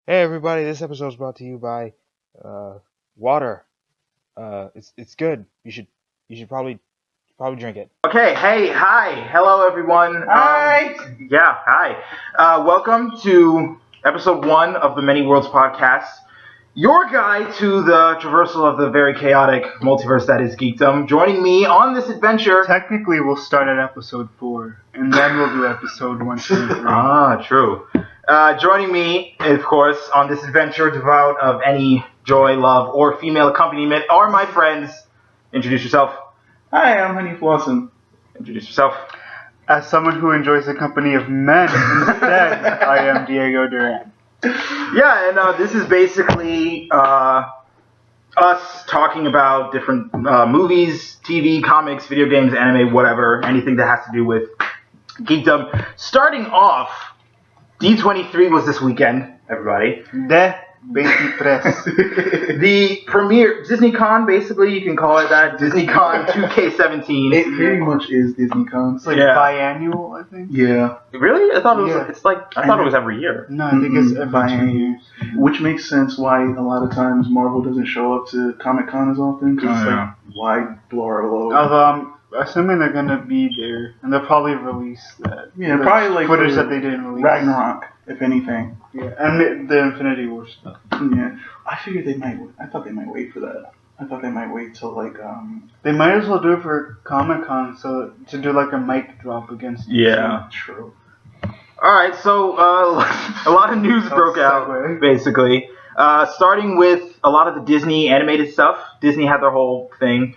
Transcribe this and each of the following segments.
Hey everybody, this episode is brought to you by water. It's good. You should probably drink it. Okay, hey, hi, hello everyone. Hi. Hi. Welcome to episode 1 of the Many Worlds podcast. Your guide to the traversal of the very chaotic multiverse that is Geekdom. Joining me on this adventure. Technically, we'll start at episode 4, and then we'll do episode 1, 2, and 3. Ah, true. Joining me, of course, on this adventure devout of any joy, love, or female accompaniment are my friends. Introduce yourself. Hi, I'm Hanif, Lawson. Introduce yourself. As someone who enjoys the company of men instead, I am Diego Duran. Yeah, and this is basically us talking about different movies, TV, comics, video games, anime, whatever, anything that has to do with geekdom. Starting off, D23 was this weekend, everybody. De 23. The premiere, DisneyCon, basically, you can call it that. DisneyCon 2K17. It very much is DisneyCon. It's like Yeah. biannual, I think. Yeah, Really? I thought it was. Yeah. It's like I thought it was every year. No, I think it's every 2 years. which makes sense why a lot of times Marvel doesn't show up to Comic-Con as often, because Oh, it's yeah. like, why blow our load? Although I'm assuming they're gonna be there, and they'll probably release that. Yeah, the probably like footage for that they didn't release. Ragnarok, if anything. Yeah, and the Infinity War stuff. Yeah, I figured they might. I thought they might wait for that. I thought they might wait till like They might as well do it for Comic Con, so to do like a mic drop against. Yeah. True. All right, so a lot of news broke out, segue. basically. Starting with a lot of the Disney animated stuff. Disney had their whole thing.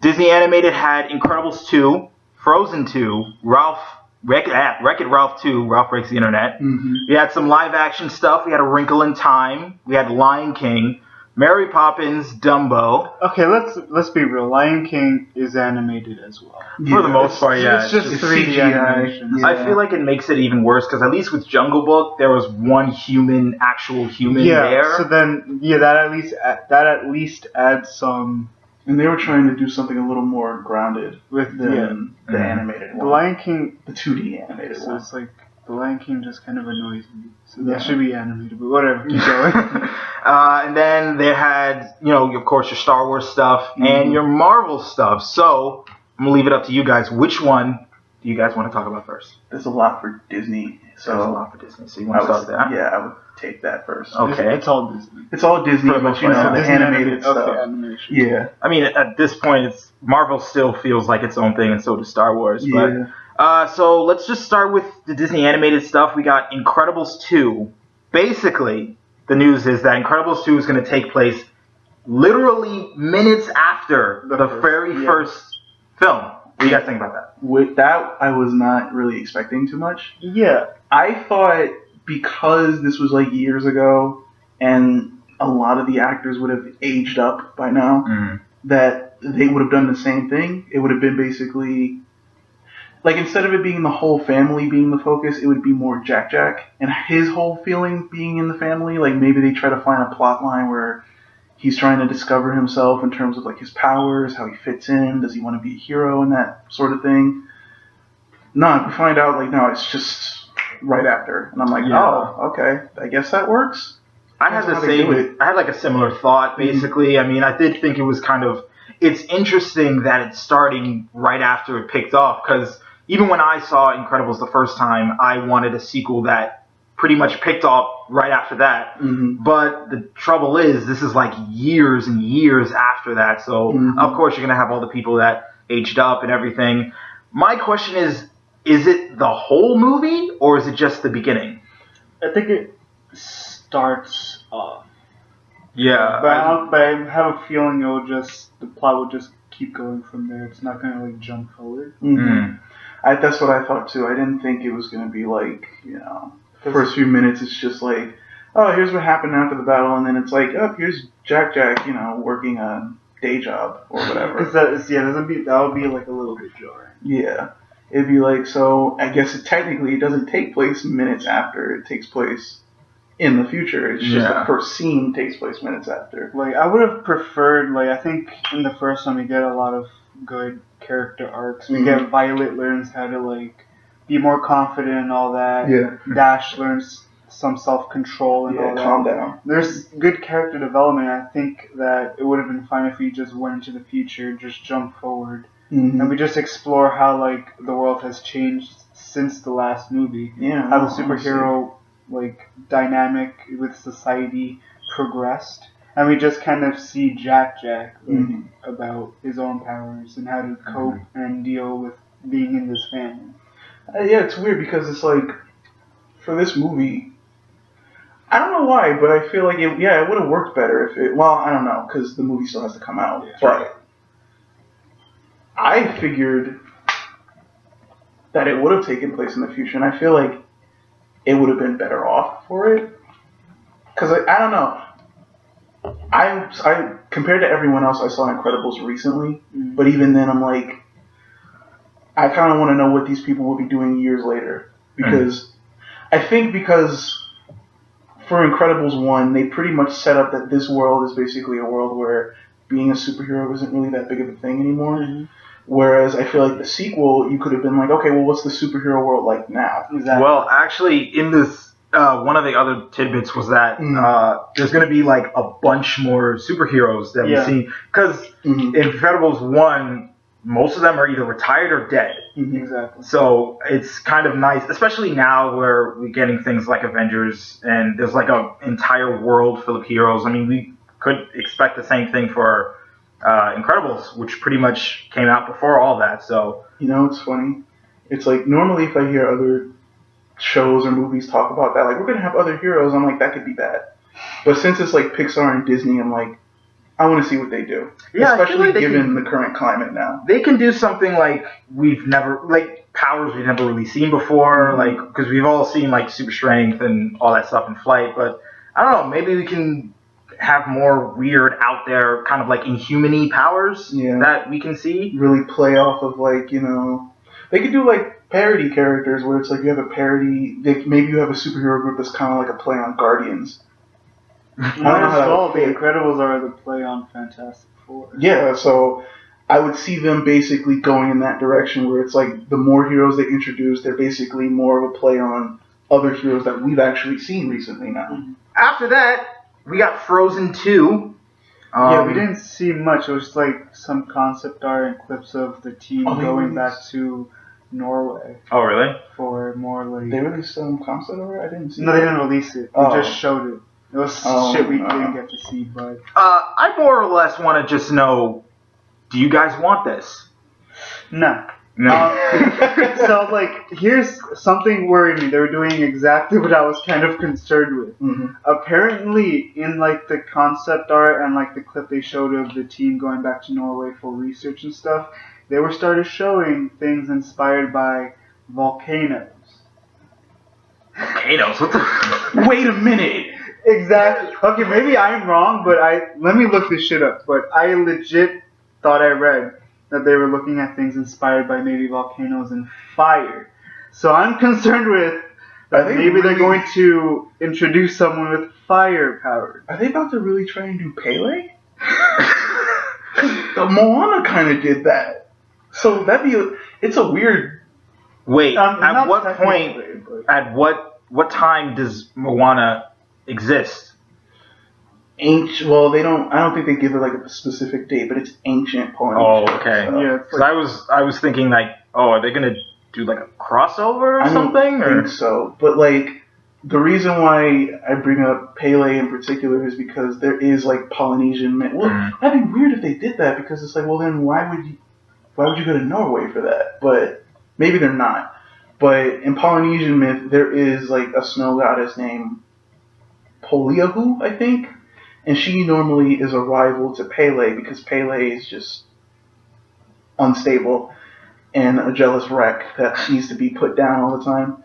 Disney Animated had Incredibles 2, Frozen 2, Wreck-It Ralph 2, Ralph Breaks the Internet. Mm-hmm. We had some live action stuff. We had A Wrinkle in Time. We had Lion King, Mary Poppins, Dumbo. Okay, let's be real. Lion King is animated as well. For the most part, yeah. It's just It's 3D CGI. animation. Yeah. I feel like it makes it even worse because at least with Jungle Book, there was one actual human there. So then, that at least adds some. And they were trying to do something a little more grounded With than the Mhm. animated The one. Lion King. The 2D animated So one. it's like the Lion King just kind of annoys me. So Yeah. that should be animated, but whatever. Keep going. And then they had, of course, your Star Wars stuff and your Marvel stuff. So I'm gonna leave it up to you guys. Which one do you guys want to talk about first? There's a lot for Disney, so There's a lot for Disney, so you want to start with that? Yeah, I would take that first. Okay. It's all Disney. It's all Disney, For the but most you know, part, the Disney animated stuff. Okay, animation. Yeah, I mean, at this point, Marvel still feels like its own thing, and so does Star Wars. yeah. But so let's just start with the Disney animated stuff. We got Incredibles 2. Basically, the news is that Incredibles 2 is going to take place literally minutes after the very first film. What do you guys think about that? With that, I was not really expecting too much. Yeah. I thought because this was like years ago, and a lot of the actors would have aged up by now, that they would have done the same thing. It would have been basically like instead of it being the whole family being the focus, it would be more Jack and his whole feeling being in the family. Like maybe they try to find a plot line where he's trying to discover himself in terms of like his powers, how he fits in, does he want to be a hero and that sort of thing. No, we find out like no, it's just right after, and I'm like, Yeah. oh, okay, I guess that works. I had That's the how they do it. same. I had like a similar thought, basically. I mean, I did think it was kind of. It's interesting that it's starting right after it picked off, because even when I saw Incredibles the first time, I wanted a sequel that pretty much picked up right after that. Mm-hmm. But the trouble is, this is like years and years after that. So Mhm. of course you're gonna have all the people that aged up and everything. My question is it the whole movie or is it just the beginning? I think it starts off. Yeah. But I have a feeling the plot will just keep going from there. It's not gonna like jump forward. Mm-hmm. That's what I thought too. I didn't think it was going to be like, the first few minutes it's just like, oh, here's what happened after the battle, and then it's like, oh, here's Jack, working a day job or whatever. Because that would be like a little bit jarring. Yeah. It'd be like, so I guess it doesn't take place minutes after. It takes place in the future. It's just Yeah. the first scene takes place minutes after. Like I would have preferred, I think in the first one we get a lot of good character arcs. We get Violet learns how to be more confident and all that. Yeah. Dash learns some self-control and all that. Calm down. There's good character development. I think that it would have been fine if we just went into the future, just jump forward, and we just explore how like the world has changed since the last movie. Yeah, how the superhero like dynamic with society progressed, and we just kind of see Jack about his own powers and how to cope and deal with being in this family. Yeah, it's weird because it's like for this movie, I don't know why, but I feel like it would have worked better if it. Well, I don't know because the movie still has to come out, but I figured that it would have taken place in the future, and I feel like it would have been better off for it. Because I don't know. I compared to everyone else, I saw Incredibles recently, but even then, I'm like, I kind of want to know what these people will be doing years later. Because I think for Incredibles 1, they pretty much set up that this world is basically a world where being a superhero isn't really that big of a thing anymore. Whereas I feel like the sequel, you could have been like, okay, well, what's the superhero world like now? Exactly. Well, actually, in this, one of the other tidbits was that there's going to be like a bunch more superheroes that we've seen. Because in Incredibles 1, most of them are either retired or dead. Exactly. So it's kind of nice, especially now where we're getting things like Avengers and there's like an entire world full of heroes. I mean, we could expect the same thing for Incredibles, which pretty much came out before all that. So you know, it's funny. It's like normally if I hear other shows or movies talk about that, like we're gonna have other heroes, I'm like that could be bad. But since it's like Pixar and Disney, I'm like I want to see what they do. Yeah, especially given the current climate now. They can do something like powers we've never really seen before, like because we've all seen like super strength and all that stuff in flight. But I don't know, maybe we can have more weird out there kind of like inhuman-y powers that we can see. Really play off of like, you know, they could do like parody characters where it's like you have a parody, maybe you have a superhero group that's kind of like a play on Guardians. Might as well, the Incredibles are the play on Fantastic Four. Yeah, so I would see them basically going in that direction where it's like the more heroes they introduce, they're basically more of a play on other heroes that we've actually seen recently now. After that, we got Frozen 2. Yeah, we didn't see much. It was just like some concept art and clips of the team going back to Norway. Oh, really? For more like... They released some concept art? I didn't see No, they didn't release it. They just showed it. It was shit we didn't get to see, but... I more or less want to just know, do you guys want this? No. So, like, here's something worried me. They were doing exactly what I was kind of concerned with. Apparently, in, like, the concept art and, like, the clip they showed of the team going back to Norway for research and stuff, they were started showing things inspired by volcanoes. Volcanoes? What the... Wait a minute! Exactly. Okay, maybe I'm wrong, but let me look this shit up. But I legit thought I read that they were looking at things inspired by maybe volcanoes and fire. So I'm concerned with that maybe they're going to introduce someone with fire power. Are they about to really try and do Pele? The Moana kind of did that. So it's a weird... Wait, at what point, at what time does Moana exist? Ancient. Well, I don't think they give it like a specific date, but it's ancient Polynesian. Oh, okay. So. Yeah, because I was thinking like, are they gonna do like a crossover or something? I think so. But like the reason why I bring up Pele in particular is because there is like Polynesian myth. Well, that'd be weird if they did that because it's like, well, then why would you go to Norway for that? But maybe they're not. But in Polynesian myth, there is like a snow goddess named Poliahu, I think. And she normally is a rival to Pele because Pele is just unstable and a jealous wreck that needs to be put down all the time.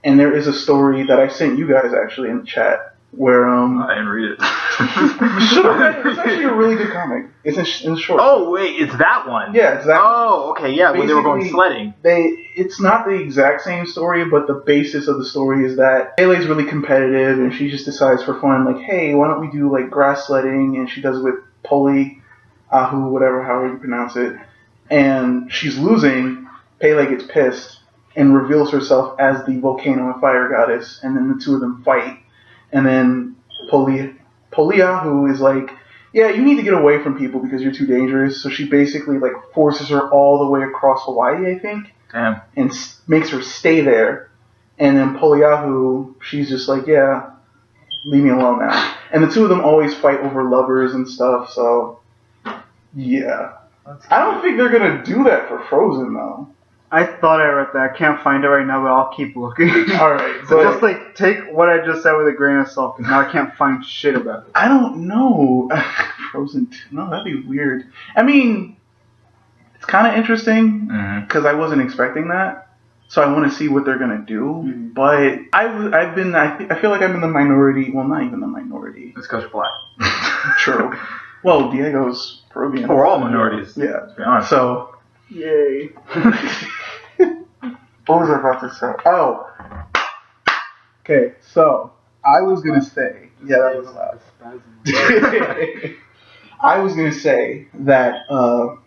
And there is a story that I sent you guys actually in the chat where I didn't read it. You should have read it. It's actually a really good comic. It's in short. Oh wait, it's that one. Yeah, it's that. Oh, okay, yeah. When they were going sledding. It's not the exact same story, but the basis of the story is that Pele's really competitive, and she just decides for fun, like, hey, why don't we do like grass sledding? And she does it with Poliahu, however you pronounce it. And she's losing. Pele gets pissed and reveals herself as the volcano and fire goddess, and then the two of them fight, and then Polia, who is like, yeah, you need to get away from people because you're too dangerous, so she basically like forces her all the way across Hawaii, I think. Damn. And makes her stay there. And then Poliahu, she's just like, yeah, leave me alone now. And the two of them always fight over lovers and stuff, so yeah. I don't think they're gonna do that for Frozen though. I thought I read that. I can't find it right now, but I'll keep looking. Alright, So just like take what I just said with a grain of salt, because now I can't find shit about it. I don't know. Frozen 2, no, that'd be weird. I mean, it's kind of interesting because I wasn't expecting that. So I want to see what they're gonna do, but I feel like I'm in the minority. Well, not even the minority. It's because you're black. True. Well, Diego's Peruvian. We're all minorities. Yeah. To be honest. So, Yay. what was I about to say? Oh. Okay. So I was gonna say. Yeah, that was loud. I was gonna say that I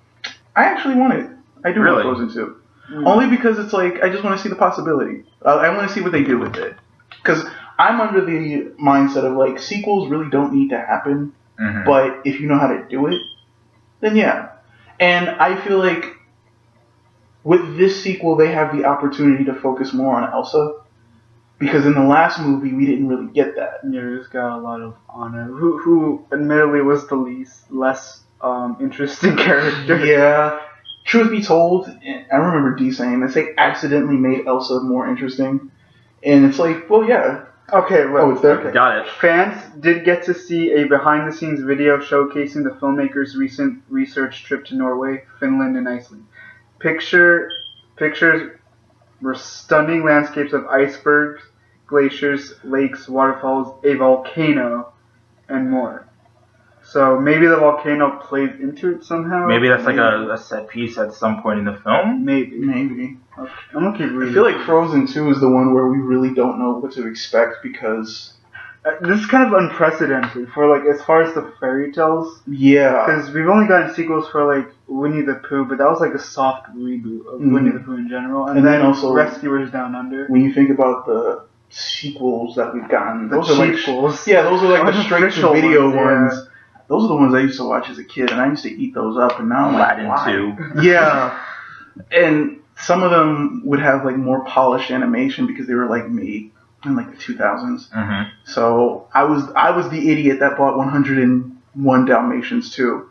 actually want it. I do want Frozen 2. Only because it's like, I just want to see the possibility. I want to see what they do with it. Because I'm under the mindset of like, sequels really don't need to happen. But if you know how to do it, then yeah. And I feel like with this sequel, they have the opportunity to focus more on Elsa. Because in the last movie, we didn't really get that. Yeah, we just got a lot of Anna, who admittedly was the less interesting character. Yeah. Truth be told, I remember D saying this, they accidentally made Elsa more interesting. And it's like, well, yeah. Okay, well, it's there. Okay. Got it. Fans did get to see a behind-the-scenes video showcasing the filmmakers' recent research trip to Norway, Finland, and Iceland. Pictures were stunning landscapes of icebergs, glaciers, lakes, waterfalls, a volcano, and more. So maybe the volcano plays into it somehow. Maybe that's like a set piece at some point in the film. Maybe. Okay. I'm gonna keep reading. I feel like Frozen 2 is the one where we really don't know what to expect because... this is kind of unprecedented for like as far as the fairy tales. Yeah. Because we've only gotten sequels for like Winnie the Pooh, but that was like a soft reboot of Winnie the Pooh in general. And then also Rescuers Down Under. When you think about the sequels that we've gotten, those are like sequels. Yeah, those are like the straight to video ones. Yeah. Those are the ones I used to watch as a kid, and I used to eat those up. And now I'm like, Aladdin why? Yeah, and some of them would have like more polished animation because they were like made in like the 2000s. So I was the idiot that bought 101 Dalmatians too.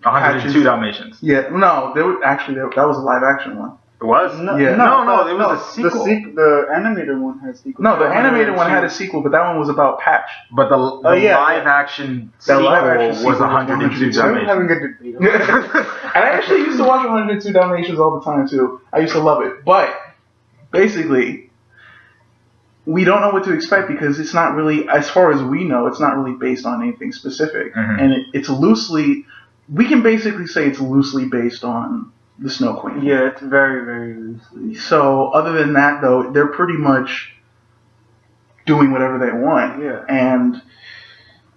102 Dalmatians. Yeah, no, they were actually that was a live action one. It was? No, Yeah. No, it was a sequel. The animated one had a sequel. No, the animated one had a sequel, but that one was about Patch. But the live action sequel was 102 Dalmatians. I'm having a debate. And I actually used to watch 102 Dalmatians all the time too. I used to love it. But basically, we don't know what to expect because it's not really, as far as we know, it's not really based on anything specific. And it's loosely, we can basically say it's loosely based on the Snow Queen. Yeah, it's very, very loosely. So other than that, though, they're pretty much doing whatever they want. Yeah. And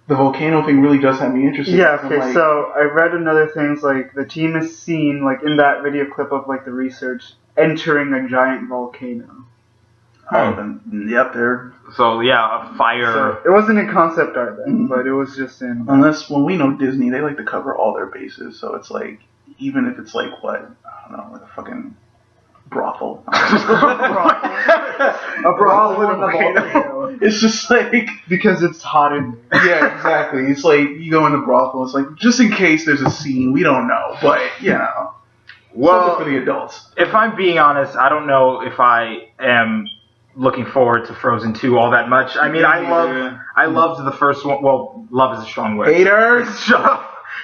the volcano thing really does have me interested. Yeah, okay, so I read another things like the team is seen, like in that video clip of like the research, entering a giant volcano. Oh, then, yep, they're... So, yeah, a fire... So, it wasn't in concept art then, but it was just in... Unless, when we know Disney, they like to cover all their bases, so it's like, even if it's like, what, I don't know, like a fucking brothel. a brothel in a volcano. It's just like... Because it's hot in there. Yeah, exactly. It's like, you go in the brothel, it's like, just in case there's a scene, we don't know, but, you know. Well, for the adults. If I'm being honest, I don't know if I am looking forward to Frozen 2 all that much. I mean, I loved the first one. Well, love is a strong word. Haters!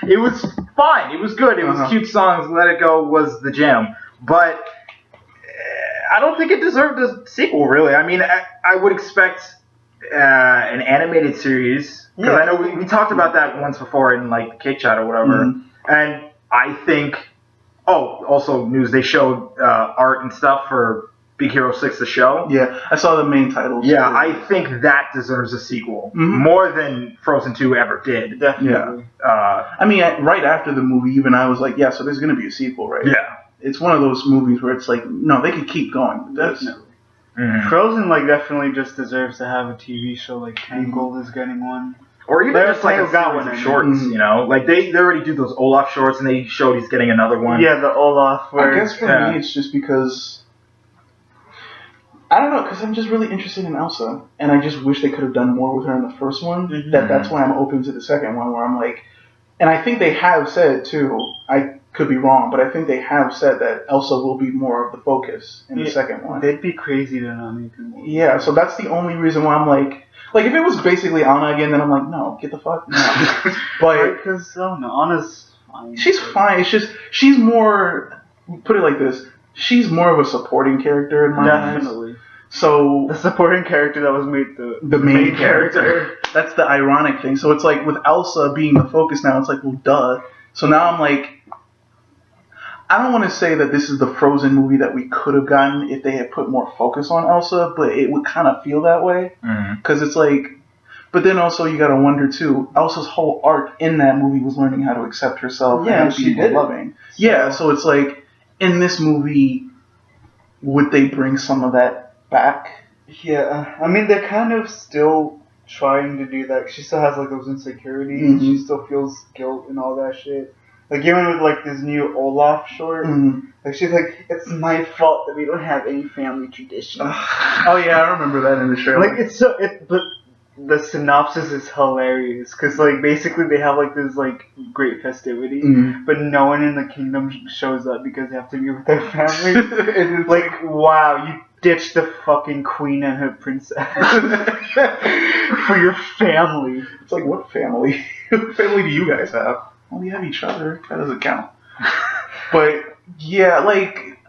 It was fine. It was good. It was cute songs. Let It Go was the jam. But I don't think it deserved a sequel, really. I mean, I would expect an animated series. Because I know we talked about that once before in, like, the Cake Chat or whatever. And I think... Oh, also news, they showed art and stuff for Big Hero 6, the show. Yeah, I saw the main titles. Yeah, I think that deserves a sequel. More than Frozen 2 ever did. Definitely. Yeah. I mean, right after the movie, even I was like, yeah, so there's going to be a sequel, right? Yeah. it's one of those movies where it's like, no, they could keep going with this. Definitely. Mhm. Frozen definitely just deserves to have a TV show. Like Tangled is getting one. Or even There's just like a Tangled got series one of in shorts, it. you know? Like they already do those Olaf shorts, and they showed he's getting another one. Yeah, the Olaf. Where, I guess for me, it's just because I don't know, because I'm just really interested in Elsa, and I just wish they could have done more with her in the first one. Mhm. That's why I'm open to the second one, where I'm like, and I think they have said too. I could be wrong, but I think they have said that Elsa will be more of the focus in the second one. They'd be crazy to not make them. Yeah, so that's the only reason why I'm like if it was basically Anna again, then I'm like, no, get the fuck no. But Because Anna's fine. she's fine. It's just she's more. Put it like this: she's more of a supporting character in my eyes. Definitely. So The supporting character that was made the main character. That's the ironic thing. So it's like with Elsa being the focus now, it's like, well, duh. So now I'm like, I don't want to say that this is the Frozen movie that we could have gotten if they had put more focus on Elsa, but it would kind of feel that way. Because it's like, but then also you got to wonder too, Elsa's whole arc in that movie was learning how to accept herself and she be more did. loving. Yeah, so it's like, in this movie, would they bring some of that back? Yeah, I mean they're kind of still trying to do that. She still has like those insecurities. Mhm. She still feels guilt and all that shit. Like even with like this new Olaf short, like she's like, it's my fault that we don't have any family tradition. Oh yeah, I remember that in the trailer. Like but the synopsis is hilarious because like basically they have like this like great festivity, but no one in the kingdom shows up because they have to be with their family. And it's like, wow, you ditched the fucking queen and her princess for your family. It's like, what family? What family do you guys have? Well, we have each other. That doesn't count. But yeah, like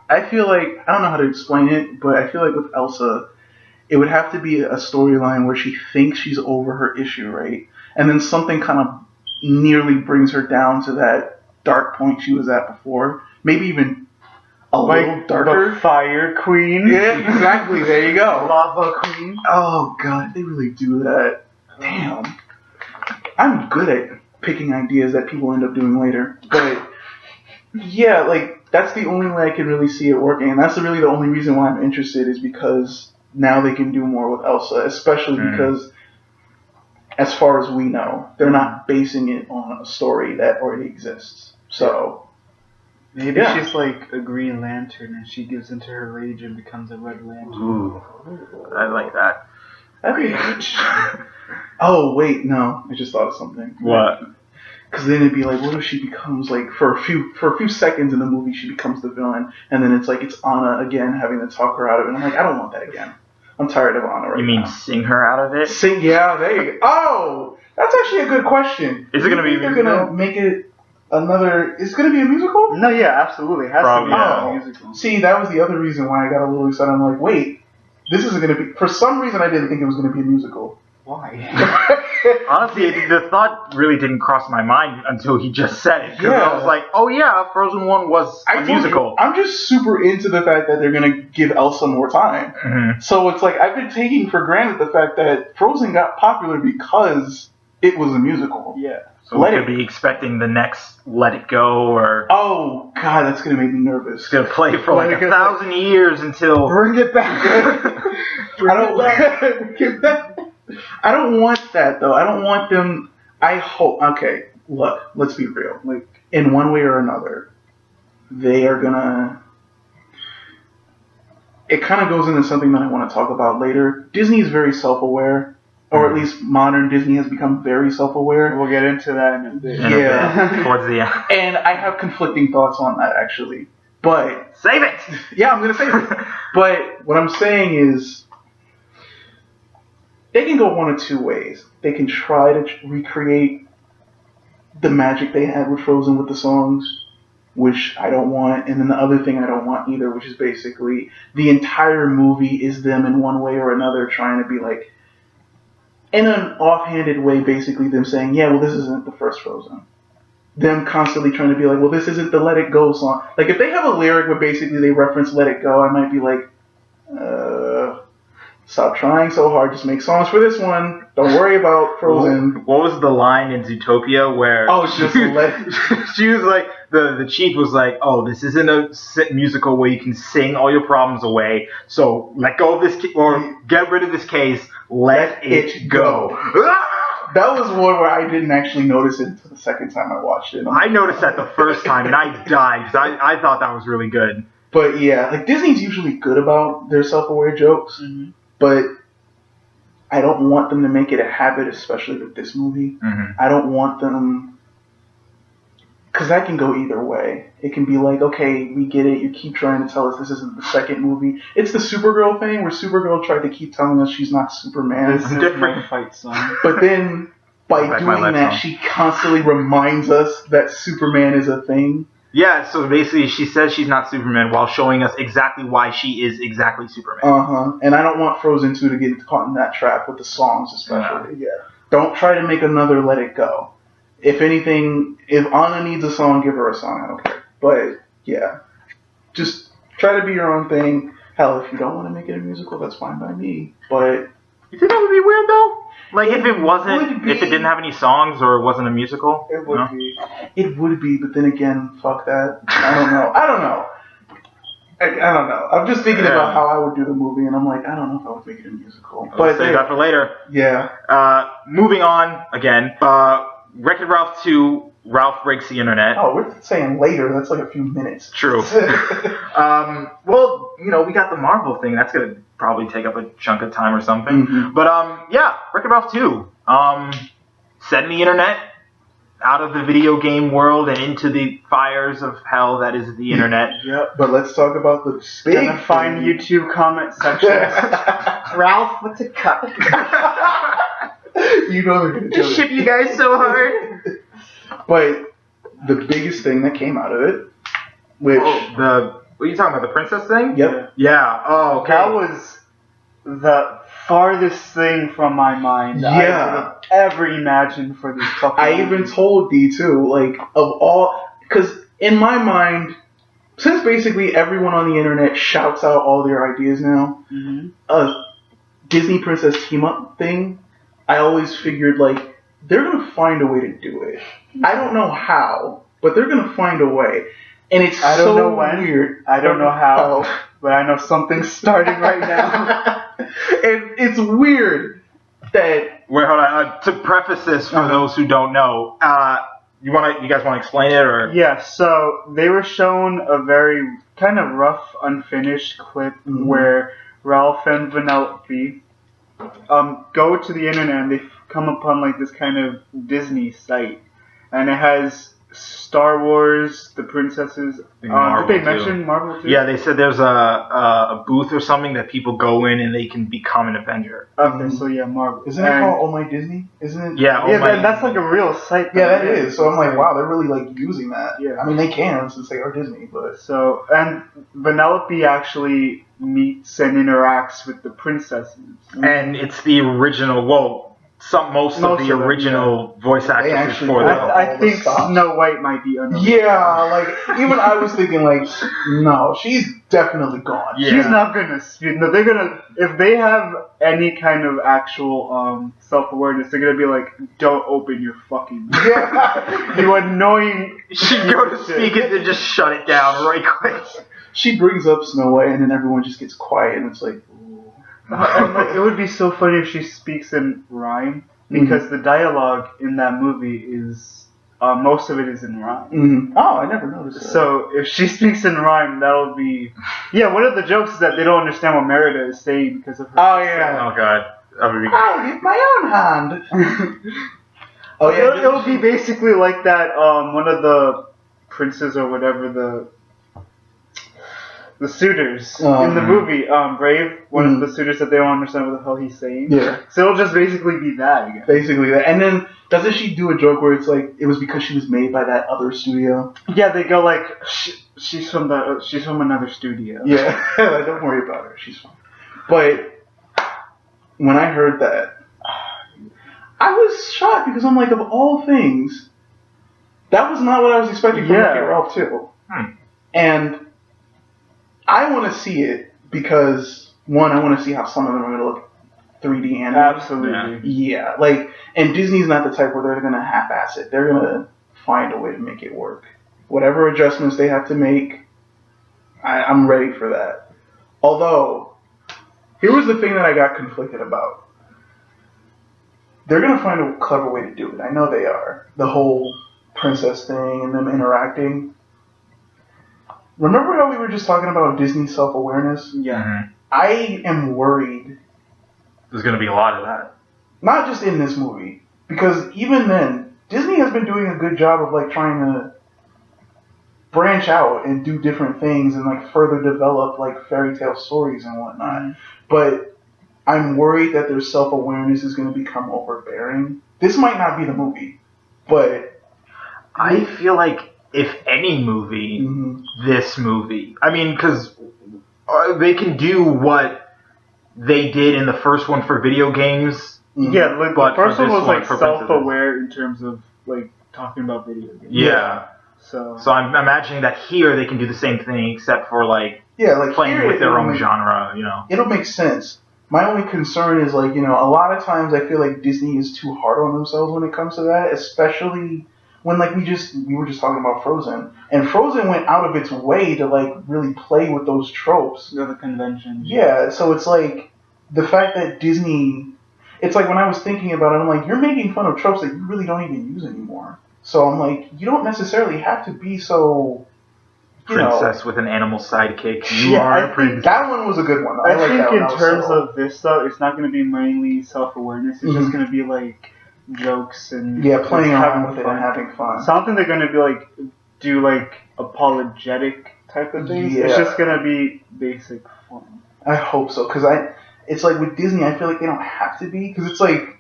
I feel like I don't know how to explain it, but I feel like with Elsa, it would have to be a storyline where she thinks she's over her issue, right? And then something kind of nearly brings her down to that dark point she was at before. Maybe even a little darker. The Fire Queen. Yeah, exactly. There you go. Lava Queen. Oh god, they really do that. Damn. I'm good at picking ideas that people end up doing later. But yeah, like that's the only way I can really see it working. And that's really the only reason why I'm interested is because now they can do more with Elsa, especially because, as far as we know, they're not basing it on a story that already exists. So maybe she's like a Green Lantern and she gives into her rage and becomes a Red Lantern. Ooh, I like that. Oh wait, no, I just thought of something. What? Because then it'd be like, what if she becomes like for a few seconds in the movie she becomes the villain, and then it's like it's Anna again having to talk her out of it. And I'm like, I don't want that again. I'm tired of Anna right now. You mean sing her out of it? Sing? Yeah, there you go. Oh, that's actually a good question. Is it gonna be? They're gonna make it another. Is it gonna be a musical? No, yeah, absolutely. It has Probably, to be yeah. a musical. See, that was the other reason why I got a little excited. I'm like, wait, this isn't gonna be. For some reason, I didn't think it was gonna be a musical. Why? Honestly, the thought really didn't cross my mind until he just said it. Because I was like, oh yeah, Frozen 1 was a musical. I'm just super into the fact that they're going to give Elsa more time. Mm-hmm. So it's like, I've been taking for granted the fact that Frozen got popular because it was a musical. Yeah. So we could be expecting the next Let It Go or... Oh, God, that's going to make me nervous. It's going to play for like 1,000 years until... Bring it back. I don't want that, though. I don't want them... I hope... Okay, look, let's be real. Like, in one way or another, they are going to... It kind of goes into something that I want to talk about later. Disney is very self-aware. Or at least modern Disney has become very self-aware. We'll get into that in a bit. Yeah. Towards the end. And I have conflicting thoughts on that, actually. But... Save it! Yeah, I'm going to say it. But what I'm saying is... They can go one of two ways. They can try to recreate the magic they had with Frozen with the songs, which I don't want. And then the other thing I don't want either, which is basically the entire movie is them in one way or another trying to be like... In an offhanded way, basically them saying, yeah, well, this isn't the first Frozen. Them constantly trying to be like, well, this isn't the Let It Go song. Like, if they have a lyric where basically they reference Let It Go, I might be like, stop trying so hard. Just make songs for this one. Don't worry about Frozen. What was the line in Zootopia where? Oh, just she was like, the chief was like, "Oh, this isn't a musical where you can sing all your problems away. So let go of this, or get rid of this case. Let it go." That was one where I didn't actually notice it until the second time I watched it. I noticed that the first time, and I died because I thought that was really good. But yeah, like Disney's usually good about their self-aware jokes, but I don't want them to make it a habit, especially with this movie. I don't want them, because that can go either way. It can be like, okay, we get it, you keep trying to tell us this isn't the second movie. It's the Supergirl thing, where Supergirl tried to keep telling us she's not Superman. This is my fight song. But then, by doing that, she constantly reminds us that Superman is a thing. Yeah, so basically she says she's not Superman while showing us exactly why she is exactly Superman. And I don't want Frozen 2 to get caught in that trap with the songs especially. Yeah. Don't try to make another Let It Go. If anything, if Anna needs a song, give her a song. I don't care. But, yeah. Just try to be your own thing. Hell, if you don't want to make it a musical, that's fine by me. But... You think that would be weird, though? Like, if it wasn't, if it didn't have any songs or it wasn't a musical? It would be. It would be, but then again, fuck that. I don't know. I don't know. I'm just thinking about how I would do the movie, and I'm like, I don't know if I would make it a musical. But save that for later. Yeah. Moving on, again. Wreck-It Ralph 2, Ralph Breaks the Internet. Oh, we're saying later. That's like a few minutes. True. Well, you know, we got the Marvel thing. That's going to probably take up a chunk of time or something. But, yeah, Wreck-It Ralph 2. Set in the internet, out of the video game world and into the fires of hell that is the internet. Yep. But let's talk about the big fine YouTube comment section. Ralph, what's a cut? You know they're going to Just ship you guys so hard. But the biggest thing that came out of it, which... what are you talking about, the princess thing? Yep. Yeah. Oh, okay. That was the farthest thing from my mind I would have ever imagined for this fucking I even told D too, like, of all... Because in my mind, since basically everyone on the internet shouts out all their ideas now, Disney princess team-up thing, I always figured, like, they're going to find a way to do it. I don't know how, but they're going to find a way. And it's I don't know when. Weird. I don't know how, but I know something's starting right now. And it's weird that... Wait, hold on. To preface this for those who don't know, you guys want to explain it, or? Yeah, so they were shown a very kind of rough, unfinished clip where Ralph and Vanellope go to the internet and they come upon like this kind of Disney site, and it has Star Wars, the princesses. Did they mention Marvel too? Yeah, they said there's a booth or something that people go in and they can become an Avenger. Okay, so yeah, Marvel. Isn't it called Oh My Disney? Isn't it? Yeah, that's like a real site. Yeah, that is. So I'm like, wow, they're really like using that. Yeah. I mean, they can since they are Disney, but... So, and Vanellope actually meets and interacts with the princesses. And it's the original, most of the original voice actors for them. I think Snow White might be under. Yeah, like, even I was thinking, like, no, she's definitely gone. Yeah. She's not gonna speak. No, they're gonna, if they have any kind of actual self-awareness, they're gonna be like, don't open your fucking mouth. Yeah. You annoying... She'd go to speak it and just shut it down right quick. She brings up Snow White and then everyone just gets quiet and it's like, ooh. It would be so funny if she speaks in rhyme, because the dialogue in that movie is, most of it is in rhyme. Oh, I never noticed that. So if she speaks in rhyme, that'll be... Yeah, one of the jokes is that they don't understand what Merida is saying because of her... Oh, yeah. Oh, God. I'll give my own hand. Oh, yeah. It'll be basically like that, one of the princes or whatever, the suitors in the movie, Brave, one of the suitors that they don't understand what the hell he's saying. Yeah. So it'll just basically be that again. Basically that. And then, doesn't she do a joke where it's like, it was because she was made by that other studio? Yeah, they go like, she's from another studio. Yeah. Don't worry about her, she's fine. But, when I heard that, I was shocked because I'm like, of all things, that was not what I was expecting from Wreck-It Ralph 2. And I want to see it because one, I want to see how some of them are going to look 3D animated. Absolutely. Yeah, like, and Disney's not the type where they're going to half-ass it. They're going to find a way to make it work. Whatever adjustments they have to make, I'm ready for that. Although, here was the thing that I got conflicted about. They're going to find a clever way to do it. I know they are. The whole princess thing and them interacting. Remember how we were just talking about Disney's self-awareness? Yeah. Mm-hmm. I am worried. There's going to be a lot of that. Not just in this movie. Because even then, Disney has been doing a good job of like trying to branch out and do different things and like further develop like fairy tale stories and whatnot. Mm-hmm. But I'm worried that their self-awareness is going to become overbearing. This might not be the movie, but I feel like if any movie, this movie. I mean, because they can do what they did in the first one for video games. Yeah, like the first one was like self-aware in terms of like talking about video games. Yeah. So I'm imagining that here they can do the same thing, except for like playing with their own genre. You know, it'll make sense. My only concern is like, you know, a lot of times I feel like Disney is too hard on themselves when it comes to that, especially when like we were just talking about Frozen, and Frozen went out of its way to like really play with those tropes. The conventions. Yeah, so it's like the fact that Disney, it's like when I was thinking about it, I'm like, you're making fun of tropes that you really don't even use anymore. So I'm like, you don't necessarily have to be so. Princess with an animal sidekick. I think that one was a good one. I think in terms of this stuff, it's not going to be mainly self-awareness. It's just going to be like jokes and playing around with it and having fun. Something they're going to be like do like apologetic type of things. Yeah. It's just going to be basic fun. I hope so, because it's like with Disney, I feel like they don't have to be, because it's like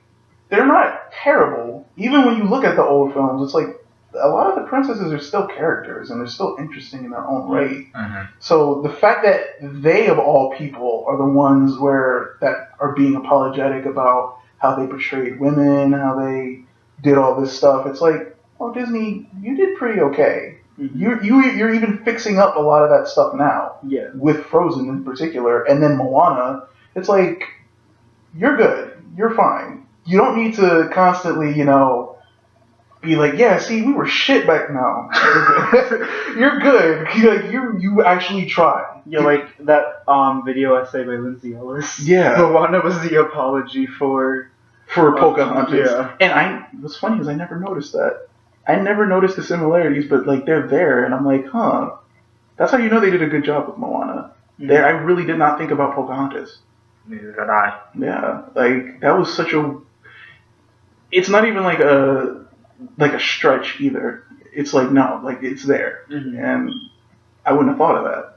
they're not terrible. Even when you look at the old films, it's like a lot of the princesses are still characters, and they're still interesting in their own way. Mm-hmm. So the fact that they, of all people, are the ones that are being apologetic about how they portrayed women, how they did all this stuff, it's like, well, Disney, you did pretty okay. Mm-hmm. You're even fixing up a lot of that stuff now. Yeah. With Frozen in particular, and then Moana, it's like, you're good, you're fine. You don't need to constantly, you know, be like, yeah, see, we were shit back now. You're good. Like, you actually tried. Yeah, like that video essay by Lindsay Ellis. Yeah. Moana was the apology for Pocahontas. Yeah. And what's funny is I never noticed that. I never noticed the similarities, but like they're there, and I'm like, huh. That's how you know they did a good job with Moana. Mm-hmm. I really did not think about Pocahontas. Neither did I. Yeah, like that was such a. It's not even like a stretch either. It's like, no, like it's there. Mm-hmm. And I wouldn't have thought of that.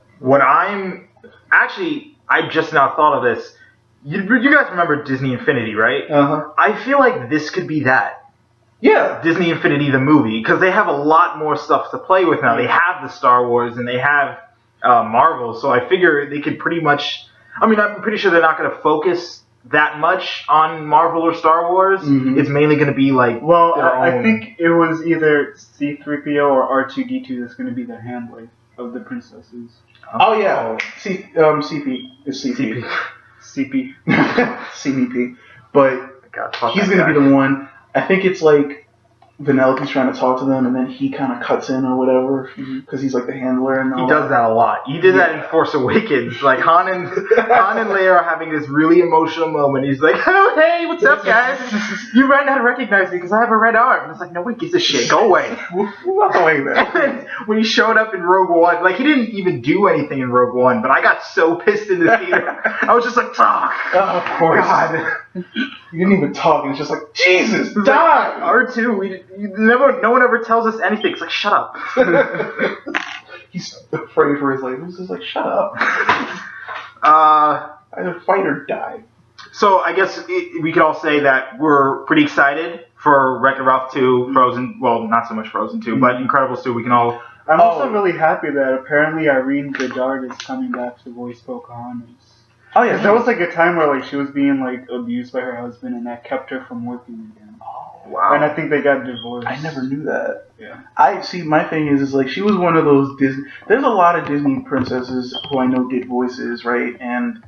I just now thought of this. You guys remember Disney Infinity, right? Uh-huh. I feel like this could be that. Yeah. Disney Infinity, the movie, because they have a lot more stuff to play with now. They have the Star Wars and they have Marvel, so I figure they could pretty much, I mean, I'm pretty sure they're not going to focus that much on Marvel or Star Wars. Mm-hmm. It's mainly going to be like I think it was either C-3PO or R2-D2 that's going to be the handler of the princesses. Oh yeah, CP is CP. CP. CP. But he's going to be the one. I think it's like Vanellope's trying to talk to them, and then he kind of cuts in or whatever, because he's like the handler. And he does that a lot. He did that in Force Awakens. Like Han and Leia are having this really emotional moment. He's like, "Oh hey, what's up, guys? You might not recognize me because I have a red arm." And it's like, no one gives a shit. Go away. Walk away, man. And then when he showed up in Rogue One, like he didn't even do anything in Rogue One, but I got so pissed in the theater. I was just like, "Talk." Of course. God. You didn't even talk, and it's just like, Jesus, die! R2, no one ever tells us anything. It's like, shut up. He's afraid for his life. He's just like, shut up. Either fight or die. So I guess we could all say that we're pretty excited for Wreck-It Ralph 2, Frozen, well, not so much Frozen 2, but Incredibles 2, we can all... I'm also really happy that apparently Irene Bedard is coming back to voice Pocahontas. Oh yeah, there was like a time where like she was being like abused by her husband, and that kept her from working again. Oh wow! And I think they got divorced. I never knew that. Yeah. I see. My thing is like she was one of those Disney. There's a lot of Disney princesses who I know did voices, right? And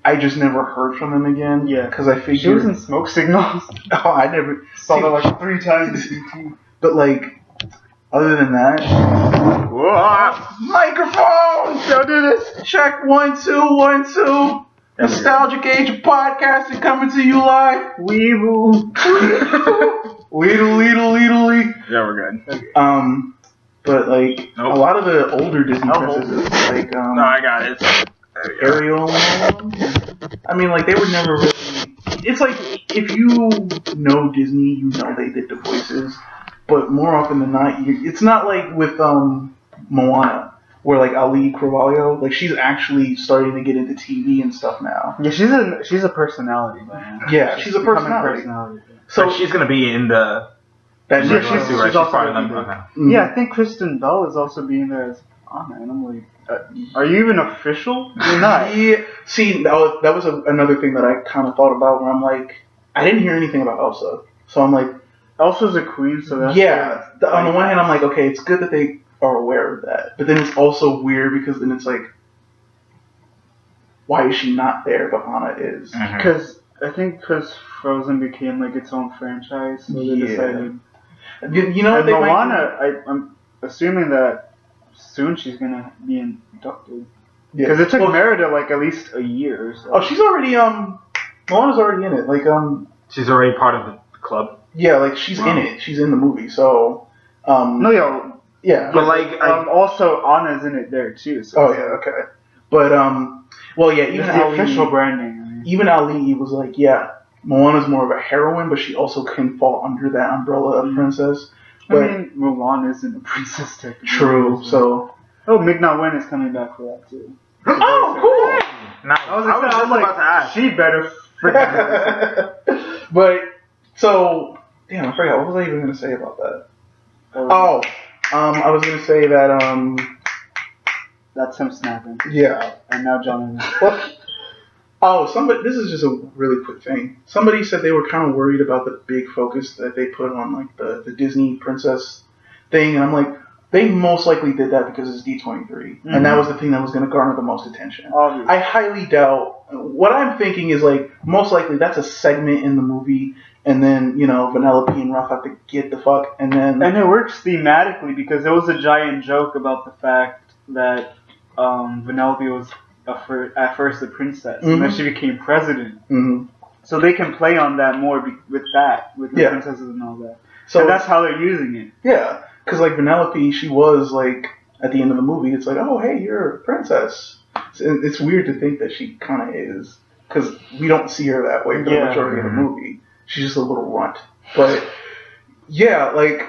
I just never heard from them again. Yeah. Because I figured She was in Smoke Signals. Oh, I never Saw her like 3 times. But like, other than that, microphone. Don't do this. Check 1 2 1 2. Nostalgic Age of Podcasting coming to you live. Weevil. Weedle. Yeah, we're good. But like a lot of the older Disney princesses, like No, I got it. Ariel. I mean, like they were never really. It's like if you know Disney, you know they did the voices, but more often than not, it's not like with Moana. Where like Ali Carvalho, like she's actually starting to get into TV and stuff now. Yeah, she's a personality, man. Yeah, she's a personality. So she's gonna be in the. That Yeah, she's also part of gonna them. be there. Okay. Yeah, I think Kristen Bell is also being there as Anna, and I'm like, are you even official? You're not. Yeah. See, that was another thing that I kind of thought about. Where I'm like, I didn't hear anything about Elsa, so I'm like, Elsa's a queen, so that's yeah. On the one hand, I'm like, okay, it's good that they are aware of that, but then it's also weird because then it's like, why is she not there, but Anna is? Because I think Frozen became like its own franchise, so they decided. You know, and they Moana, I'm assuming that soon she's gonna be inducted. Because it took Merida like at least a year or so. Oh, she's already Moana's already in it. Like she's already part of the club. Yeah, like she's in it. She's in the movie. So no, yeah. But like also Anna's in it there too. So okay. But well, yeah. Even the Ali, official branding. Even Ali was like, yeah, Moana's more of a heroine, but she also can fall under that umbrella of princess. But I mean, Mulan isn't a princess technically. True. So. Oh, Ming-Na Wen is coming back for that too. Oh, cool. Nice. I was just about to ask. She better freaking. But so, damn, I forgot. What was I even gonna say about that? I was gonna say that that's him snapping. Yeah. And now John. Somebody. This is just a really quick thing. Somebody said they were kind of worried about the big focus that they put on like the Disney princess thing, and I'm like, they most likely did that because it's D23, and that was the thing that was going to garner the most attention. Obviously. I highly doubt. What I'm thinking is like most likely that's a segment in the movie, and then Vanellope and Ruff have to get the fuck, and it works thematically because there was a giant joke about the fact that Vanellope was at first a princess, and then she became president. So they can play on that more with the princesses and all that. So and that's how they're using it. Yeah. Because, like, Vanellope, she was, like, at the end of the movie, it's like, oh, hey, you're a princess. It's weird to think that she kind of is. Because we don't see her that way for the majority of the movie. She's just a little runt. But, yeah, like,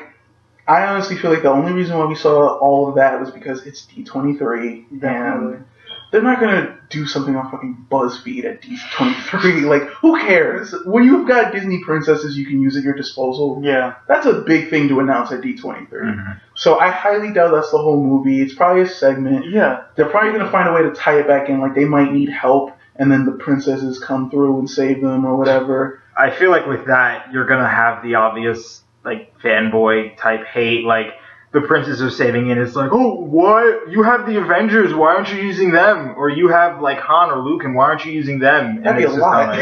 I honestly feel like the only reason why we saw all of that was because it's D23. Definitely. And they're not going to do something on fucking BuzzFeed at D23. Like, who cares? When you've got Disney princesses you can use at your disposal, that's a big thing to announce at D23. So I highly doubt that's the whole movie. It's probably a segment. Yeah. They're probably going to find a way to tie it back in. Like, they might need help, and then the princesses come through and save them or whatever. I feel like with that, you're going to have the obvious, like, fanboy type hate, like, the princes are saving it. It's like, oh, what? You have the Avengers. Why aren't you using them? Or you have like Han or Luke, and why aren't you using them? That'd be a lot.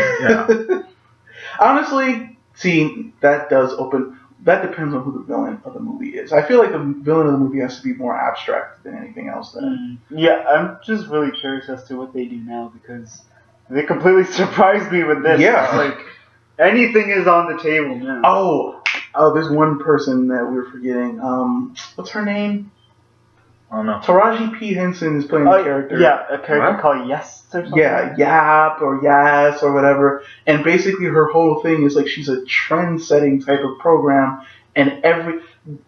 Honestly, see, that depends on who the villain of the movie is. I feel like the villain of the movie has to be more abstract than anything else. Then. Yeah, I'm just really curious as to what they do now because they completely surprised me with this. Yeah, it's like anything is on the table now. Oh, there's one person that we were forgetting. What's her name? I don't know. Taraji P. Henson is playing the character. Yeah, a character called Yes or something. Yeah, Yap or Yas or whatever. And basically her whole thing is like she's a trend-setting type of program. And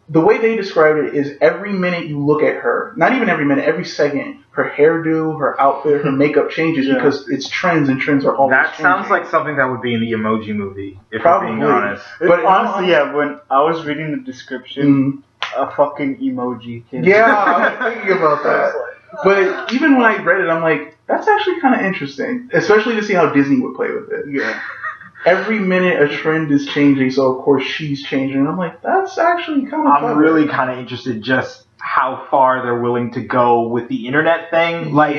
the way they describe it is every minute you look at her, not even every minute, every second, her hairdo, her outfit, her makeup changes because it's trends and trends are always That changing. sounds like something that would be in the Emoji Movie, if Probably. we're being honest. But honestly, when I was reading the description, a fucking emoji came. Yeah, I was thinking about that. But even when I read it, I'm like, that's actually kind of interesting, especially to see how Disney would play with it. Yeah. Every minute a trend is changing, so of course she's changing. And I'm like, that's actually kind of I'm really kind of interested just how far they're willing to go with the internet thing. Like,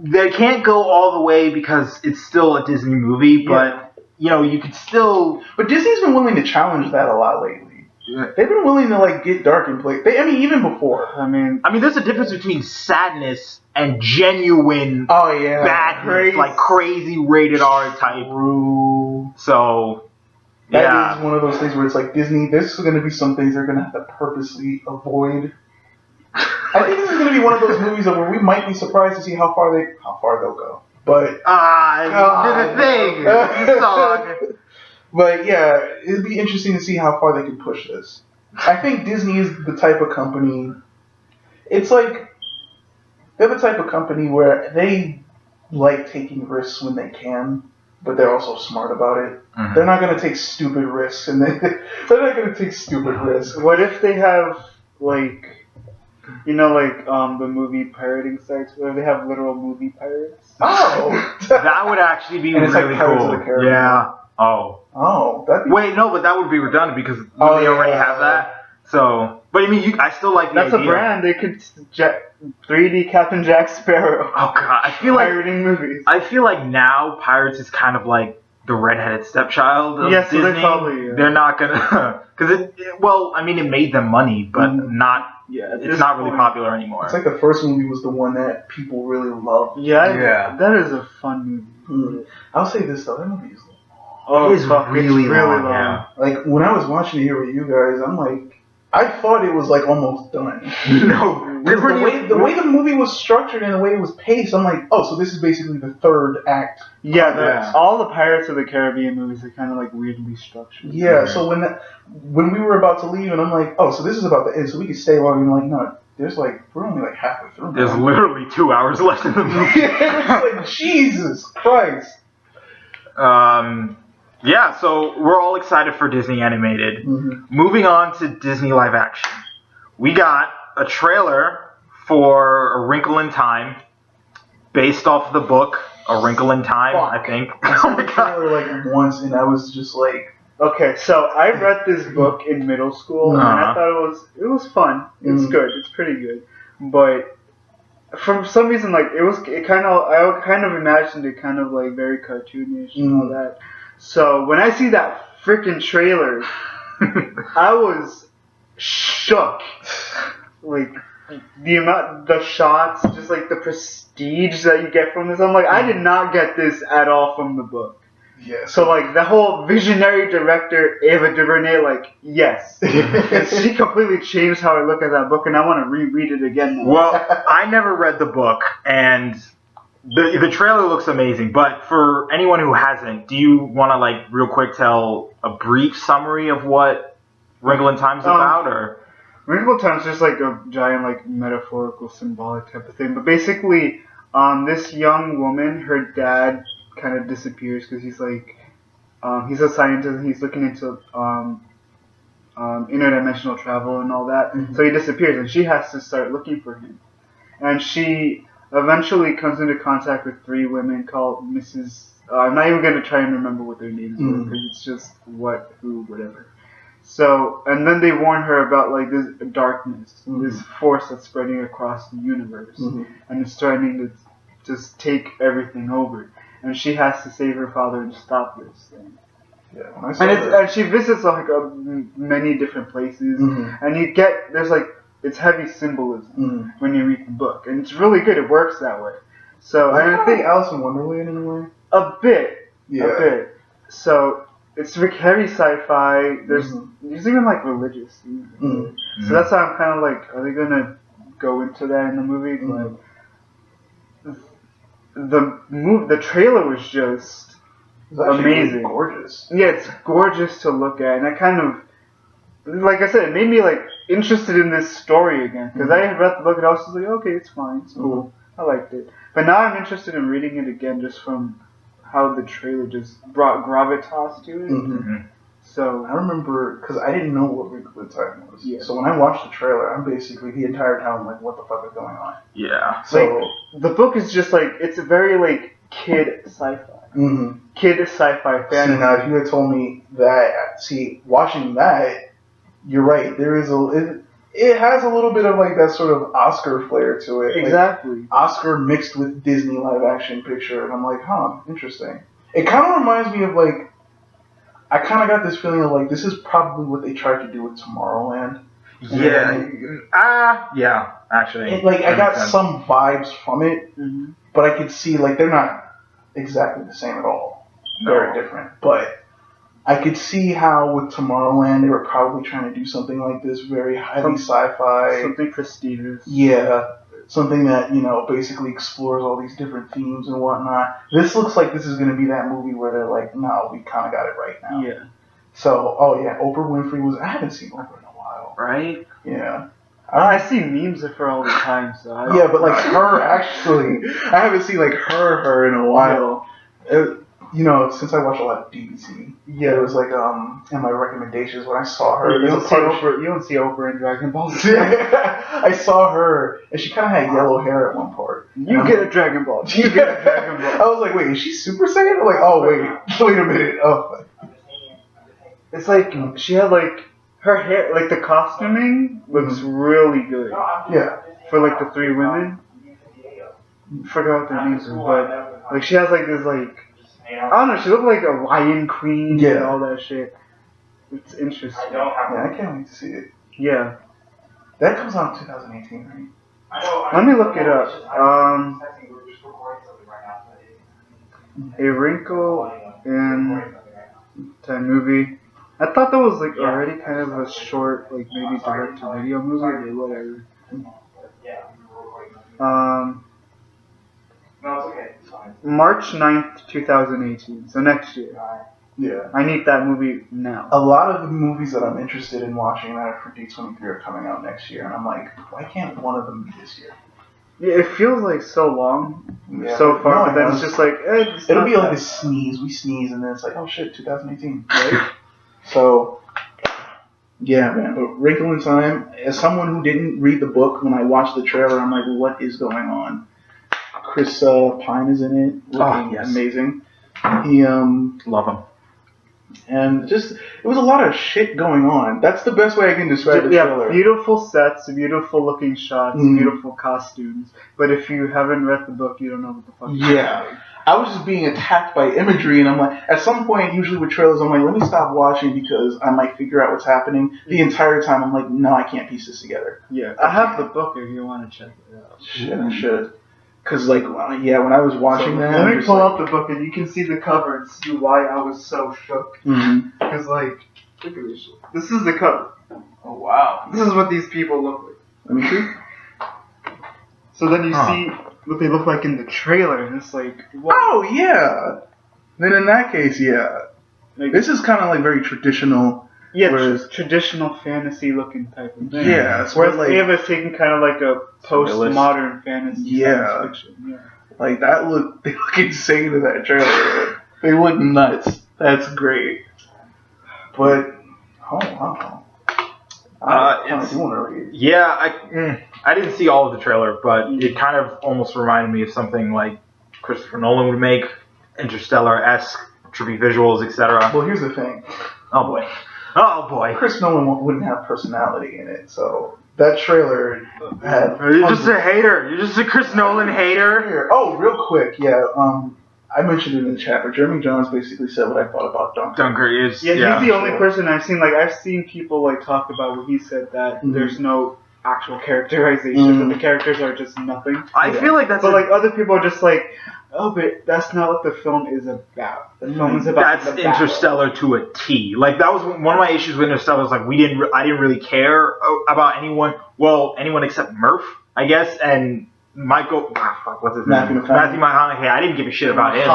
they can't go all the way because it's still a Disney movie, but you could still. But Disney's been willing to challenge that a lot lately. Yeah. They've been willing to like get dark and play. Even before. I mean, there's a difference between sadness and genuine badness, like crazy rated R type. True. So that is one of those things where it's like Disney. This is going to be some things they're going to have to purposely avoid. I think this is going to be one of those movies where we might be surprised to see how far they'll go. But the thing. But yeah, it'd be interesting to see how far they can push this. I think Disney is the type of company. It's like they're the type of company where they like taking risks when they can, but they're also smart about it. Mm-hmm. They're not going to take stupid risks, and they're not going to take stupid risks. What if they have the movie pirating sites where they have literal movie pirates? Oh, that would actually be really cool. Yeah. Oh, that'd be... Wait, no, but that would be redundant because they already have that. So, but I still like the idea. That's a brand. They could 3D Captain Jack Sparrow. Oh god, I feel like pirating movies. I feel like now Pirates is kind of like the redheaded stepchild of Disney. They probably. They're not gonna because it made them money, but not. Yeah, it's not really popular anymore. It's like the first movie was the one that people really loved. Yeah. That is a fun movie. Mm-hmm. I'll say this though, that movie is long. Oh, it's really long. Yeah. Like when I was watching it here with you guys, I'm like, I thought it was like almost done. No, the way the movie was structured and the way it was paced, I'm like, oh, so this is basically the third act. Yeah, all the Pirates of the Caribbean movies are kind of like weirdly structured. Yeah, so when we were about to leave, and I'm like, oh, so this is about to end, so we can stay longer. And I'm like, no, we're only like halfway through. There's literally 2 hours left in the movie. It's like Jesus Christ. Yeah, so we're all excited for Disney animated. Mm-hmm. Moving on to Disney live action. We got a trailer for A Wrinkle in Time, based off the book A Wrinkle in Time, I think. I saw the trailer like once, and I was just like, okay, so I read this book in middle school, and I thought it was fun. It's good. It's pretty good, but for some reason, like I kind of imagined it kind of like very cartoonish and all that. So when I see that freaking trailer, I was shook. Like the shots, just like the prestige that you get from this. I'm like, I did not get this at all from the book. Yeah. So like the whole visionary director Ava DuVernay, like yes, she completely changed how I look at that book, and I want to reread it again now. Well, I never read the book, and the trailer looks amazing. But for anyone who hasn't, do you want to like real quick tell a brief summary of what Wrinkle in Time's about, or? Wrinkle in Time's just like a giant like metaphorical, symbolic type of thing. But basically, this young woman, her dad kind of disappears because he's like he's a scientist and he's looking into interdimensional travel and all that. Mm-hmm. So he disappears and she has to start looking for him. And she eventually comes into contact with 3 women called Mrs. I'm not even going to try and remember what their names were because it's just what, who, whatever. So, and then they warn her about like this darkness, this force that's spreading across the universe, and it's threatening to just take everything over. And she has to save her father and stop this thing. Yeah, and she visits like many different places, and there's like it's heavy symbolism when you read the book, and it's really good. It works that way. So I think Alice in Wonderland in a way. A bit. So it's heavy sci-fi. There's even like religious themes. So that's how I'm kind of like, are they gonna go into that in the movie? But the trailer was just amazing, really gorgeous. Yeah, it's gorgeous to look at, and I kind of, like I said, it made me like interested in this story again because I had read the book and I was just like, okay, it's fine, it's cool, I liked it. But now I'm interested in reading it again just from how the trailer just brought gravitas to it. So I remember because I didn't know what Wrinkle in Time was. Yeah. So when I watched the trailer, I'm basically the entire time like, what the fuck is going on? Yeah. So like, the book is just like it's a very like kid sci-fi. Kid sci-fi fantasy. See, now if you had told me that, watching that, you're right. There is It has a little bit of like that sort of Oscar flair to it. Exactly. Like Oscar mixed with Disney live action picture, and I'm like, huh, interesting. It kind of reminds me of like, I kind of got this feeling of like, this is probably what they tried to do with Tomorrowland. Yeah, actually. I got some vibes from it, but I could see like they're not exactly the same at all. No. Very different, but I could see how with Tomorrowland they were probably trying to do something like this, very highly sci-fi, something prestigious. Yeah, something that basically explores all these different themes and whatnot. This looks like this is going to be that movie where they're like, no, we kind of got it right now. Yeah. So, Oprah Winfrey was. I haven't seen Oprah in a while. Right? Yeah. I see memes of her all the time, so but like her actually, I haven't seen like her in a while. Since I watch a lot of BBC, it was like in my recommendations when I saw her. You don't see Oprah in Dragon Ball Z. I saw her, and she kind of had yellow hair at one part. You get a Dragon Ball. You get a Dragon Ball. I was like, wait, is she Super Saiyan? I'm like, oh wait a minute. Oh, it's like she had like her hair, like the costuming looks really good. Yeah. For like the three women, forgot what their names were, but like she has like this like. I don't know, she looked like a lion queen and all that shit. It's interesting. Yeah, I can't wait to see it. Yeah. That comes out in 2018, right? Let me look it up. A Wrinkle in Time movie. I thought that was like already kind of a short, like maybe direct-to-video movie or whatever. No, it's okay. It's fine. March 9th, 2018. So next year. Yeah. I need that movie now. A lot of the movies that I'm interested in watching that are for D23 are coming out next year, and I'm like, why can't one of them be this year? Yeah, it feels like so long so far, but then it's just like, it'll be like a sneeze. We sneeze, and then it's like, oh shit, 2018, right? So, yeah, man. But Wrinkle in Time, as someone who didn't read the book, when I watched the trailer, I'm like, what is going on? Chris Pine is in it. Looking amazing. He love him. And just, it was a lot of shit going on. That's the best way I can describe the trailer. Beautiful sets, beautiful looking shots, beautiful costumes. But if you haven't read the book, you don't know what the fuck. Yeah. I was just being attacked by imagery, and I'm like, at some point, usually with trailers, I'm like, let me stop watching because I might figure out what's happening. The entire time, I'm like, no, I can't piece this together. Yeah, I have the book if you want to check it out. Shit, I should. Because, like, when I was watching that... Let me pull out the book, and you can see the cover and see why I was so shook. Because, like, look at this shit. This is the cover. Oh, wow. This is what these people look like. Let me see. So then you see what they look like in the trailer, and it's like... What? Oh, yeah. Then in that case, yeah. Like, this is kind of, like, very traditional... Yeah, traditional fantasy-looking type of thing. Yeah, it's whereas like, Ava's taking kind of like a post-modern fantasy science fiction. Yeah, like they look insane in that trailer. They look nuts. That's great. But I do want to read. Yeah, I didn't see all of the trailer, but it kind of almost reminded me of something like Christopher Nolan would make, Interstellar-esque, trippy visuals, etc. Well, here's the thing. Oh boy. Chris Nolan wouldn't have personality in it, so that trailer had... You're just a hater. You're just a Chris Nolan hater. Oh, real quick, yeah, I mentioned it in the chat, but Jeremy Johns basically said what I thought about Dunkirk. He's the only person I've seen, like, I've seen people, like, talk about where he said that there's no actual characterization, but the characters are just nothing. I feel like that's... But, like, other people are just like, oh, but that's not what the film is about. The film is about that's Interstellar to a T. Like, that was one of my issues with Interstellar. Was like, I didn't really care about anyone. Well, anyone except Murph, I guess, and Michael. What's his name? Matthew McConaughey. I didn't give a shit about him.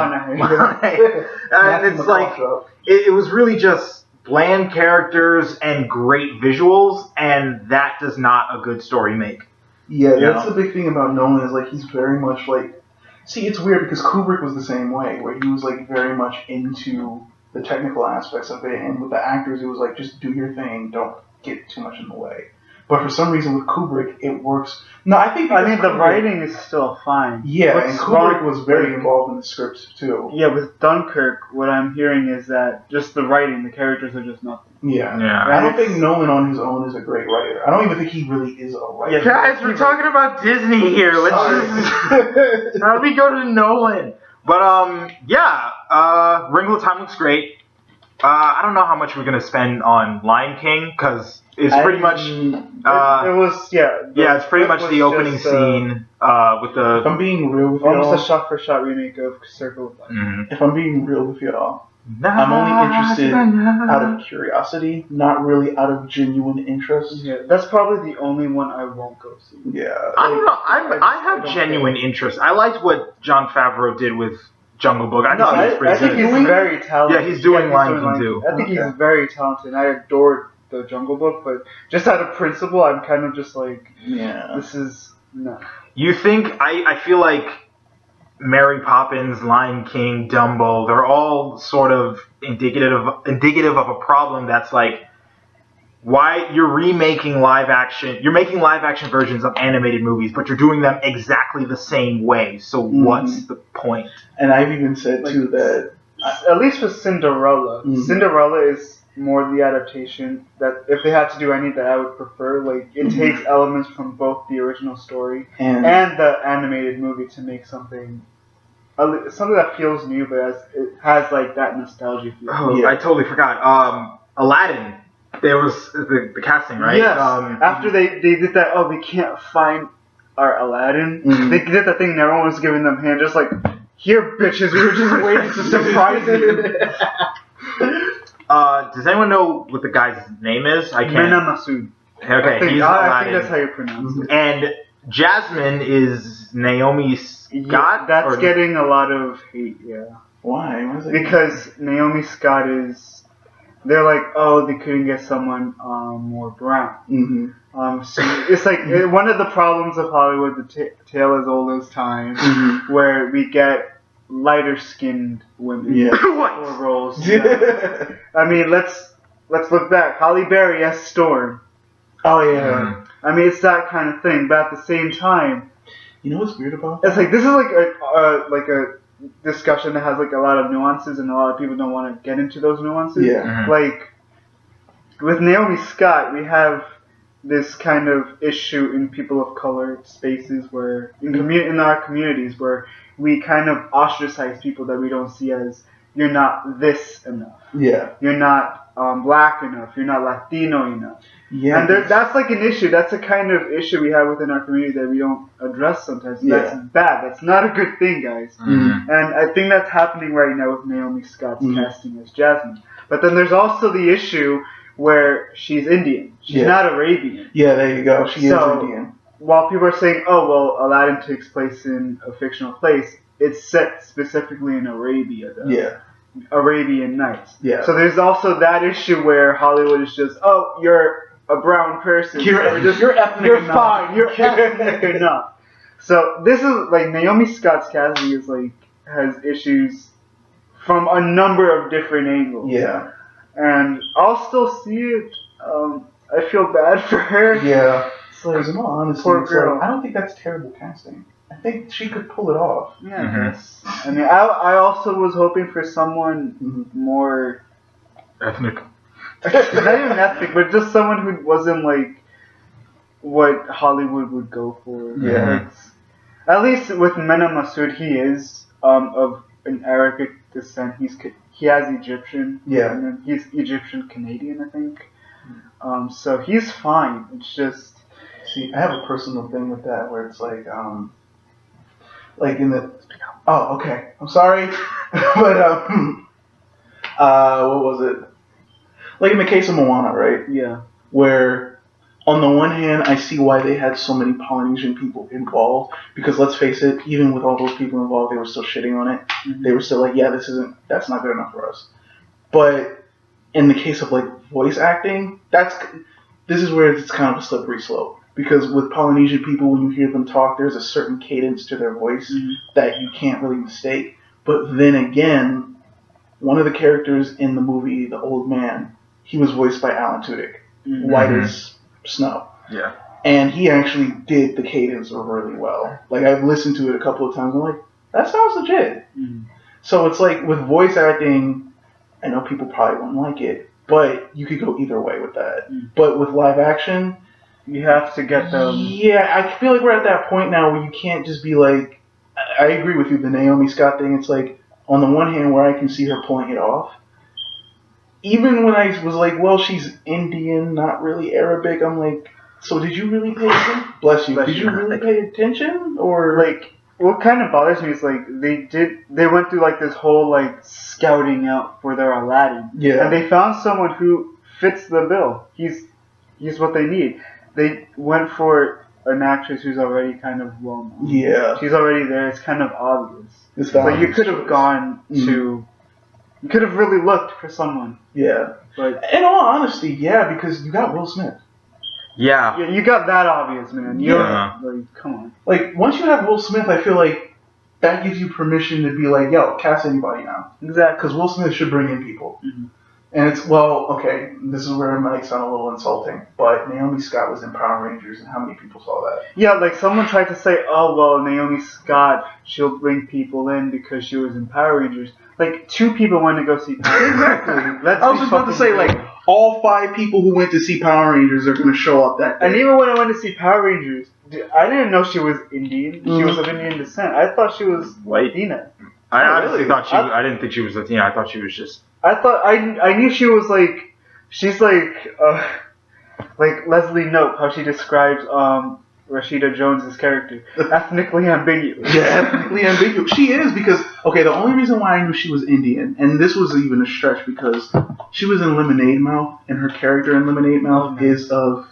And it's like, it was really just bland characters and great visuals, and that does not a good story make. Yeah, that's the big thing about Nolan is like he's very much like. See, it's weird because Kubrick was the same way, where he was like very much into the technical aspects of it, and with the actors, it was like just do your thing, don't get too much in the way. But for some reason with Kubrick, it works. No, I mean the writing is still fine. Yeah, and Kubrick was very involved in the script too. Yeah, with Dunkirk, what I'm hearing is that just the writing, the characters are just nothing. Yeah. Yeah. I don't think Nolan on his own is a great writer. I don't even think he really is a writer. Yeah, guys, we're talking about Disney here. Let's just how do we go to Nolan? But Wrinkle of Time looks great. I don't know how much we're gonna spend on Lion King because it's pretty much it's pretty much the opening scene with the. If I'm being real with almost y'all, a shot-for-shot remake of Circle of Life. if I'm being real with y'all, I'm only interested out of curiosity, not really out of genuine interest. Yeah, that's probably the only one I won't go see. Yeah. I don't know. I have genuine interest. I liked what Jon Favreau did with Jungle Book. I thought he was pretty I think good. he's very talented. Yeah, he's doing Lion King too. I think he's very talented. I adored the Jungle Book, but just out of principle, I'm kind of just like, this is no. You think I feel like Mary Poppins, Lion King, Dumbo, they're all sort of indicative of a problem that's like why you're making live action versions of animated movies, but you're doing them exactly the same way. So what's the point? And I've even said too that at least with Cinderella, Cinderella is more the adaptation that if they had to do any that I would prefer. Like it takes elements from both the original story and the animated movie to make something that feels new, but it has like that nostalgia feel. Oh, I totally forgot. Aladdin. There was the casting, right? Yes. After they did that, we can't find our Aladdin. They did that thing and everyone was giving them hand, just like, here, bitches, we were just waiting to surprise you. Does anyone know what the guy's name is? I can't. Mena Massoud. Okay, he's Aladdin. I think that's how you pronounce it. And Jasmine is Naomi Scott? Yeah, that's getting a lot of hate, yeah. Why? Why is it? Because Naomi Scott is... They're like, they couldn't get someone more brown. So it's like one of the problems of Hollywood, the tale as old as time, where we get lighter-skinned women for roles. Yeah. I mean, let's look back. Halle Berry as Storm. Oh yeah. I mean, it's that kind of thing. But at the same time, you know what's weird about that? It's like this is like a discussion that has like a lot of nuances, and a lot of people don't want to get into those nuances. Yeah. Like with Naomi Scott, we have this kind of issue in people of color spaces where in our communities where we kind of ostracize people that we don't see as you're not this enough. Yeah. You're not black enough. You're not Latino enough. Yeah. And that's like an issue. That's a kind of issue we have within our community that we don't address sometimes. That's bad. That's not a good thing, guys. And I think that's happening right now with Naomi Scott's casting as Jasmine. But then there's also the issue where she's Indian. She's not Arabian. Yeah, there you go. She is Indian. While people are saying, Aladdin takes place in a fictional place, it's set specifically in Arabia, though. Arabian Nights. Yeah. So there's also that issue where Hollywood is just, you're a brown person. You're ethnic enough. You're fine. You're ethnic enough. So this is like Naomi Scott's casting is like has issues from a number of different angles. Yeah. And I'll still see it. I feel bad for her. Yeah. It's like, in all honesty, poor girl. I don't think that's terrible casting. I think she could pull it off. Yeah. I mean, I also was hoping for someone more ethnic. Not even ethnic, but just someone who wasn't like what Hollywood would go for. Yeah. At least with Mena Massoud, he is of an Arabic descent. He has Egyptian. Yeah. And then he's Egyptian Canadian, I think. So he's fine. It's just. See, I have a personal thing with that where it's like in the. Oh, okay. I'm sorry, but what was it? Like in the case of Moana, right? Yeah. Where, on the one hand, I see why they had so many Polynesian people involved. Because let's face it, even with all those people involved, they were still shitting on it. They were still like, that's not good enough for us. But in the case of like voice acting, this is where it's kind of a slippery slope. Because with Polynesian people, when you hear them talk, there's a certain cadence to their voice that you can't really mistake. But then again, one of the characters in the movie, the old man, he was voiced by Alan Tudyk, white as snow. Yeah. And he actually did the cadence really well. Like, I've listened to it a couple of times, and I'm like, that sounds legit. So it's like, with voice acting, I know people probably won't like it, but you could go either way with that. But with live action, you have to get them. Yeah, I feel like we're at that point now where you can't just be like. I agree with you. The Naomi Scott thing. It's like on the one hand where I can see her pulling it off. Even when I was like, well, she's Indian, not really Arabic. I'm like, so did you really pay attention? Bless you. Did you really pay attention, or like? What kind of bothers me is like they went through like this whole like scouting out for their Aladdin. Yeah. And they found someone who fits the bill. He's what they need. They went for an actress who's already kind of well known. Yeah. She's already there. It's kind of obvious. Like you could have gone to. You could have really looked for someone. Yeah. But in all honesty, yeah, because you got Will Smith. Yeah. You got that obvious, man. Like, come on. Like, once you have Will Smith, I feel like that gives you permission to be like, yo, cast anybody now. Exactly. Because Will Smith should bring in people. Mm-hmm. And it's, well, okay, this is where it might sound a little insulting, but Naomi Scott was in Power Rangers, and how many people saw that? Yeah, like, someone tried to say, oh, well, Naomi Scott, she'll bring people in because she was in Power Rangers. Like, 2 people went to go see Power Rangers. Exactly. I was just about to say, like, all 5 people who went to see Power Rangers are going to show up that day. And even when I went to see Power Rangers, I didn't know she was Indian. She was of Indian descent. I thought she was Latina. I honestly thought she. I didn't think she was Latina. I thought she was just. I thought I knew she was like she's like Leslie Knope, how she describes Rashida Jones's character, ethnically ambiguous. Yeah, ethnically ambiguous. She is because the only reason why I knew she was Indian, and this was even a stretch because she was in Lemonade Mouth, and her character in Lemonade Mouth is of.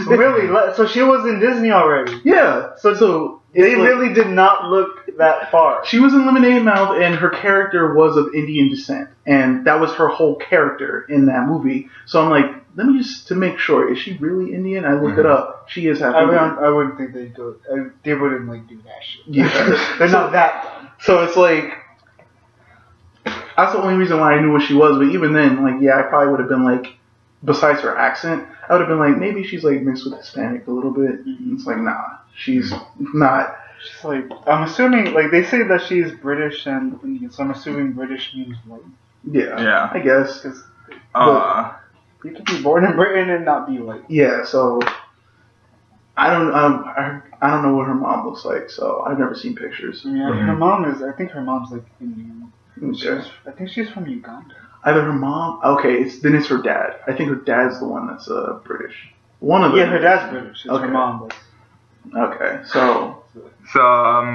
Really? So she was in Disney already? Yeah. So they really did not look that far. She was in Lemonade Mouth, and her character was of Indian descent, and that was her whole character in that movie. So I'm like, let me just to make sure, is she really Indian? I looked it up. She is half Indian. I wouldn't think they'd do it. They wouldn't like do that shit. Yeah, they're not that dumb. So it's like that's the only reason why I knew what she was. But even then, like, yeah, I probably would have been like, besides her accent, I would have been like, maybe she's like mixed with Hispanic a little bit. Mm-hmm. It's like, nah, she's not. She's like, I'm assuming, like, they say that she's British and Indian, so I'm assuming British means white. Yeah, I guess. Because you can be born in Britain and not be white. Yeah, so I don't know what her mom looks like, so I've never seen pictures. Yeah, her mom is. I think her mom's like Indian. Okay. I think she's from Uganda. Either her mom. Okay, then it's her dad. I think her dad's the one that's British. One of them. Yeah, her dad's British. It's her mom. Okay, so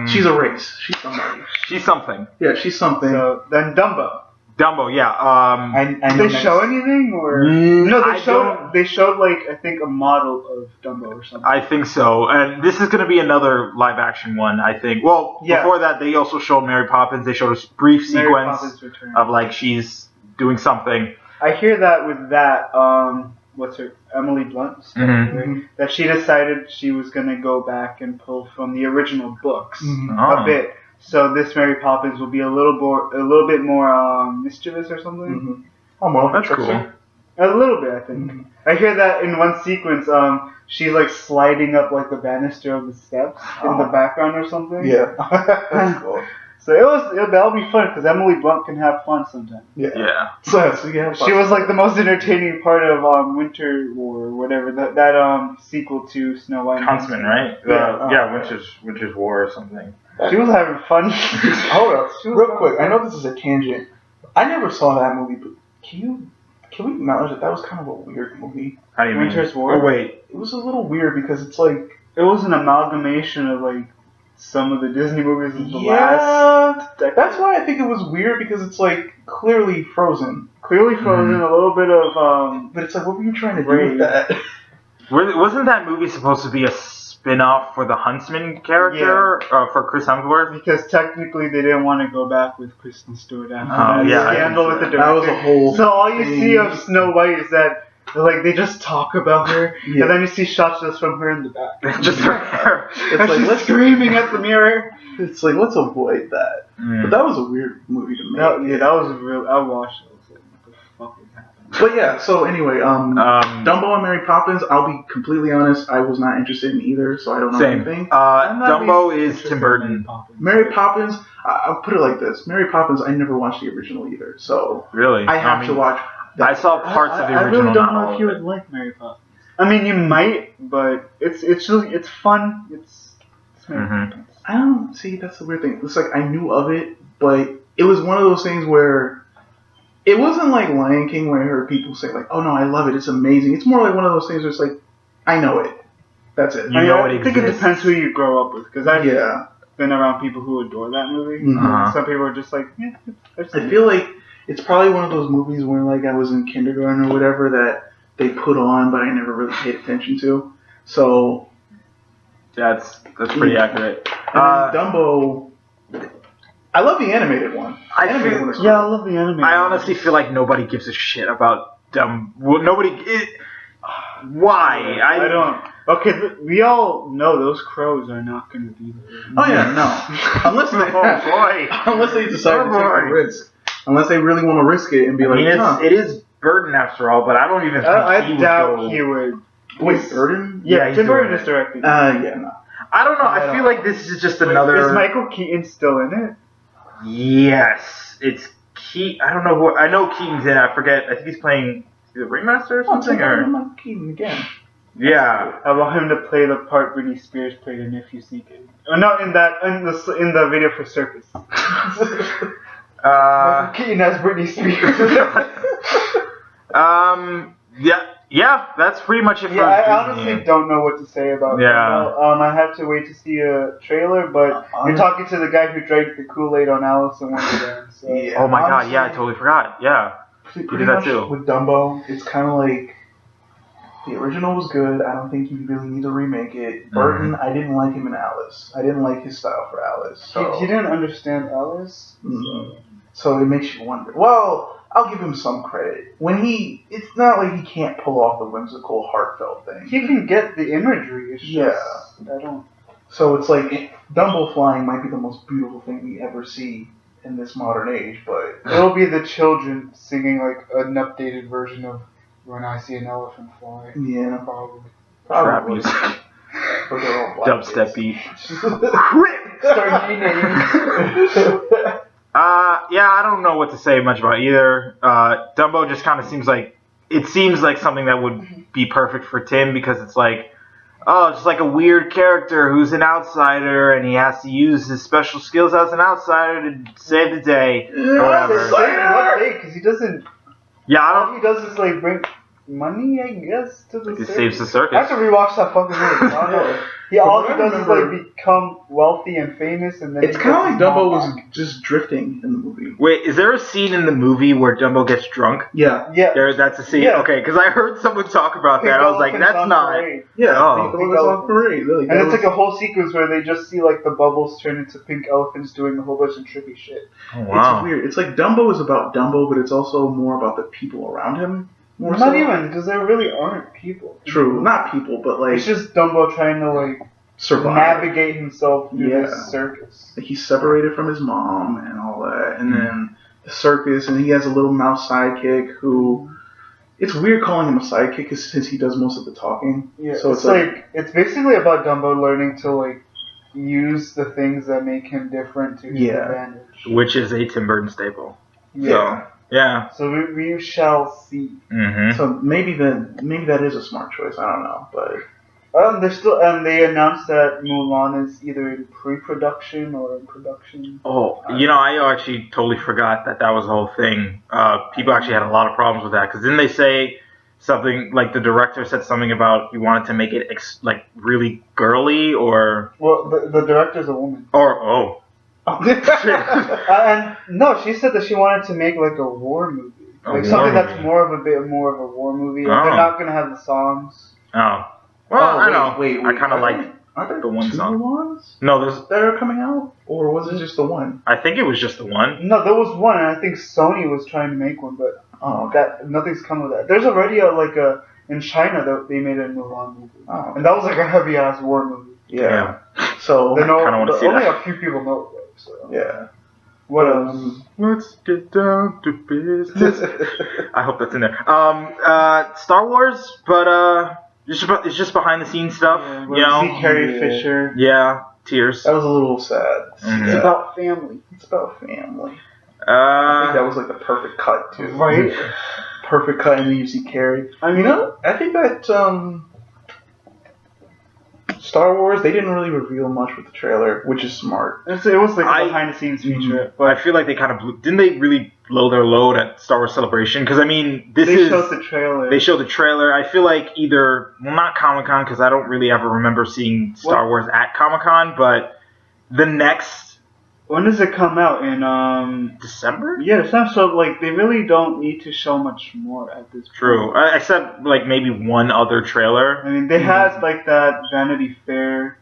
she's a race. She's somebody. She's something. Yeah, she's something. So then Dumbo. Dumbo, yeah. Did they show anything or no? They showed like I think a model of Dumbo or something. I think so, and this is going to be another live action one. I think. Well, before that, they also showed Mary Poppins. They showed a brief sequence of like she's doing something. I hear that with that. What's her Emily Blunt? Mm-hmm. That she decided she was going to go back and pull from the original books a bit. So this Mary Poppins will be a little bit more mischievous or something. Mm-hmm. Oh, that's cool. A little bit, I think. Mm-hmm. I hear that in one sequence, she's like sliding up like the banister of the steps in the background or something. Yeah, that's cool. So that'll be fun because Emily Blunt can have fun sometimes. Yeah. So she was like the most entertaining part of Winter War or whatever that sequel to Snow White. Huntsman, right? Winter's War or something. She was having fun. Hold up, real quick. I know this is a tangent. I never saw that movie, but can we acknowledge that was kind of a weird movie? How do you mean? Winter's War? Oh wait, it was a little weird because it's like it was an amalgamation of like some of the Disney movies of the last decade. That's why I think it was weird because it's like clearly Frozen. A little bit of but it's like, what were you trying to do with that? Wasn't that movie supposed to be a spin-off for the Huntsman character for Chris Hemsworth? Because technically they didn't want to go back with Kristen Stewart after that scandal with the director. That was a whole so all you see of Snow White is that like they just talk about her, and then you see shots just from her in the back. Just her hair. It's like she's screaming at the mirror. It's like, let's avoid that. But that was a weird movie to make. That was real. I watched it. I was like, what the fuck is happening? But yeah, so anyway, Dumbo and Mary Poppins, I'll be completely honest, I was not interested in either, so I don't know anything. Dumbo is Tim Burton. Mary Poppins, I'll put it like this. Mary Poppins, I never watched the original either, so really, I have to watch. I saw parts of the original. I really don't know novel, if you would like Mary Poppins. I mean, you might, but it's fun. It's Mary Poppins. I don't see. That's the weird thing. It's like I knew of it, but it was one of those things where it wasn't like Lion King where I heard people say like, "Oh no, I love it. It's amazing." It's more like one of those things where it's like, I know it. That's it. I think it depends who you grow up with, because I've been around people who adore that movie. Some people are just like, yeah. I feel like it's probably one of those movies where like I was in kindergarten or whatever that they put on, but I never really paid attention to. So that's pretty accurate. And Dumbo, I love the animated one. I love the animated. I honestly feel like nobody gives a shit about Dumbo. Well, nobody. Why? I don't. Okay, we all know those crows are not going to be there. Oh yeah, no. Unless they decide to take a risk. Unless they really want to risk it and be it is Burton after all, but I don't even think I doubt he would. Wait, Burton? Yeah, Tim Burton is directing. Yeah, no. I don't know. I feel like this is just another. Is Michael Keaton still in it? Yes, it's Keaton. I don't know what. I know Keaton's in it. I forget. I think he's playing the Ringmaster or something. Michael Keaton again. Yeah. I want him to play the part Britney Spears played in If You Seek It. No, in the video for Circus. Michael Keaton as Britney Spears. Yeah, that's pretty much it for I honestly don't know what to say about it. I have to wait to see a trailer, but you're talking to the guy who drank the Kool-Aid on Alice in Wonderland. So. Yeah, oh my god, yeah, I totally forgot. Yeah. Pretty much with Dumbo, it's kind of like the original was good. I don't think you really need to remake it. Burton, I didn't like him in Alice. I didn't like his style for Alice. So. He didn't understand Alice? So it makes you wonder. Well, I'll give him some credit. It's not like he can't pull off the whimsical, heartfelt thing. He can get the imagery. It's just, I don't. So it's like Dumbo flying might be the most beautiful thing we ever see in this modern age, but it'll be the children singing like an updated version of When I See an Elephant Fly. Yeah, probably. Trap music. Dubstep beat. I don't know what to say much about either. Dumbo just kind of seems like something that would be perfect for Tim, because it's like, it's like a weird character who's an outsider and he has to use his special skills as an outsider to save the day or whatever. What day? Because he doesn't. Yeah, all he does is like bring money, I guess, to the circus. He saves the circus. I have to rewatch that fucking movie. I don't know. All he does is like become wealthy and famous, and then it's kind of like Dumbo was just drifting in the movie. Wait, is there a scene in the movie where Dumbo gets drunk? Yeah. That's a scene. Yeah. Okay, because I heard someone talk about that. I was like, that's not. Parade. Yeah. On parade. And it's like a whole sequence where they just see like the bubbles turn into pink elephants doing a whole bunch of trippy shit. Oh, wow. It's weird. It's like Dumbo is about Dumbo, but it's also more about the people around him. Not even, because there really aren't people. True, not people, but like... It's just Dumbo trying to like survive. Navigate himself through this circus. Like he's separated from his mom and all that, and then the circus, and he has a little mouse sidekick who... It's weird calling him a sidekick since he does most of the talking. Yeah, so it's like it's basically about Dumbo learning to like use the things that make him different to his advantage. Which is a Tim Burton staple. Yeah. So, yeah. So we shall see. Mm-hmm. So maybe that is a smart choice. I don't know, but they're still they announced that Mulan is either in pre-production or in production. Oh, I actually totally forgot that was the whole thing. People actually had a lot of problems with that, because didn't they say something like the director said something about he wanted to make it like really girly, or the director's a woman. And no, she said that she wanted to make like a war movie, that's more of a war movie. And they're not gonna have the songs. Oh, well, I know. Wait, I kind of like the one song. Ones? No, there's that are coming out, or was it just the one? I think it was just the one. No, there was one, and I think Sony was trying to make one, but nothing's come of that. There's already in China that they made a Mulan movie, and that was like a heavy ass war movie. Yeah. So I kind of want to see only that. A few people know it. So. Yeah. What else? Let's get down to business. I hope that's in there. Star Wars, but it's just behind the scenes stuff. Yeah, see Carrie Fisher. Yeah, tears. That was a little sad. Mm-hmm. It's about family. I think that was like the perfect cut too. Right. perfect cut, and then you see Carrie. I mean, I think that Star Wars, they didn't really reveal much with the trailer, which is smart. It was like a behind-the-scenes feature. But I feel like they kind of didn't they really blow their load at Star Wars Celebration? Because I mean, they showed the trailer. They showed the trailer. I feel like not Comic-Con, because I don't really ever remember seeing Star Wars at Comic-Con, but the next. When does it come out? In December? Yeah, December. So like they really don't need to show much more at this point. True. Except like maybe one other trailer. I mean, they had like that Vanity Fair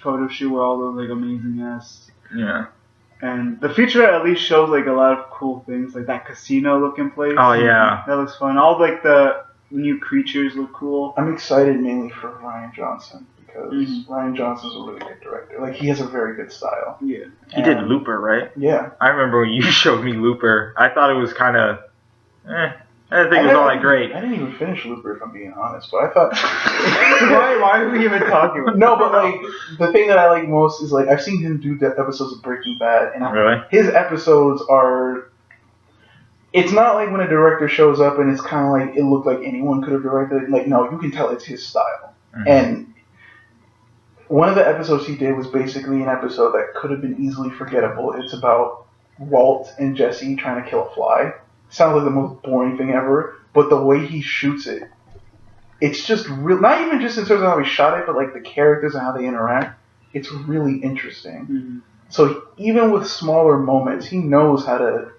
photo shoot where all those like amazing ass. Yeah. And the feature at least shows like a lot of cool things, like that casino looking place. Oh yeah. That looks fun. All like the new creatures look cool. I'm excited mainly for Rian Johnson. Because Rian Johnson's a really good director. Like, he has a very good style. Yeah. He did Looper, right? Yeah. I remember when you showed me Looper. I thought it was kind of, I didn't think it was all that great. I didn't even finish Looper, if I'm being honest. But I thought... why are we even talking about No, but, like, the thing that I like most is, like, I've seen him do the episodes of Breaking Bad. And really? His episodes are... It's not like when a director shows up and it's kind of like, it looked like anyone could have directed it. Like, no, you can tell it's his style. And... one of the episodes he did was basically an episode that could have been easily forgettable. It's about Walt and Jesse trying to kill a fly. Sounds like the most boring thing ever, but the way he shoots it, it's just real. Not even just in terms of how he shot it, but like the characters and how they interact. It's really interesting. So even with smaller moments, he knows how to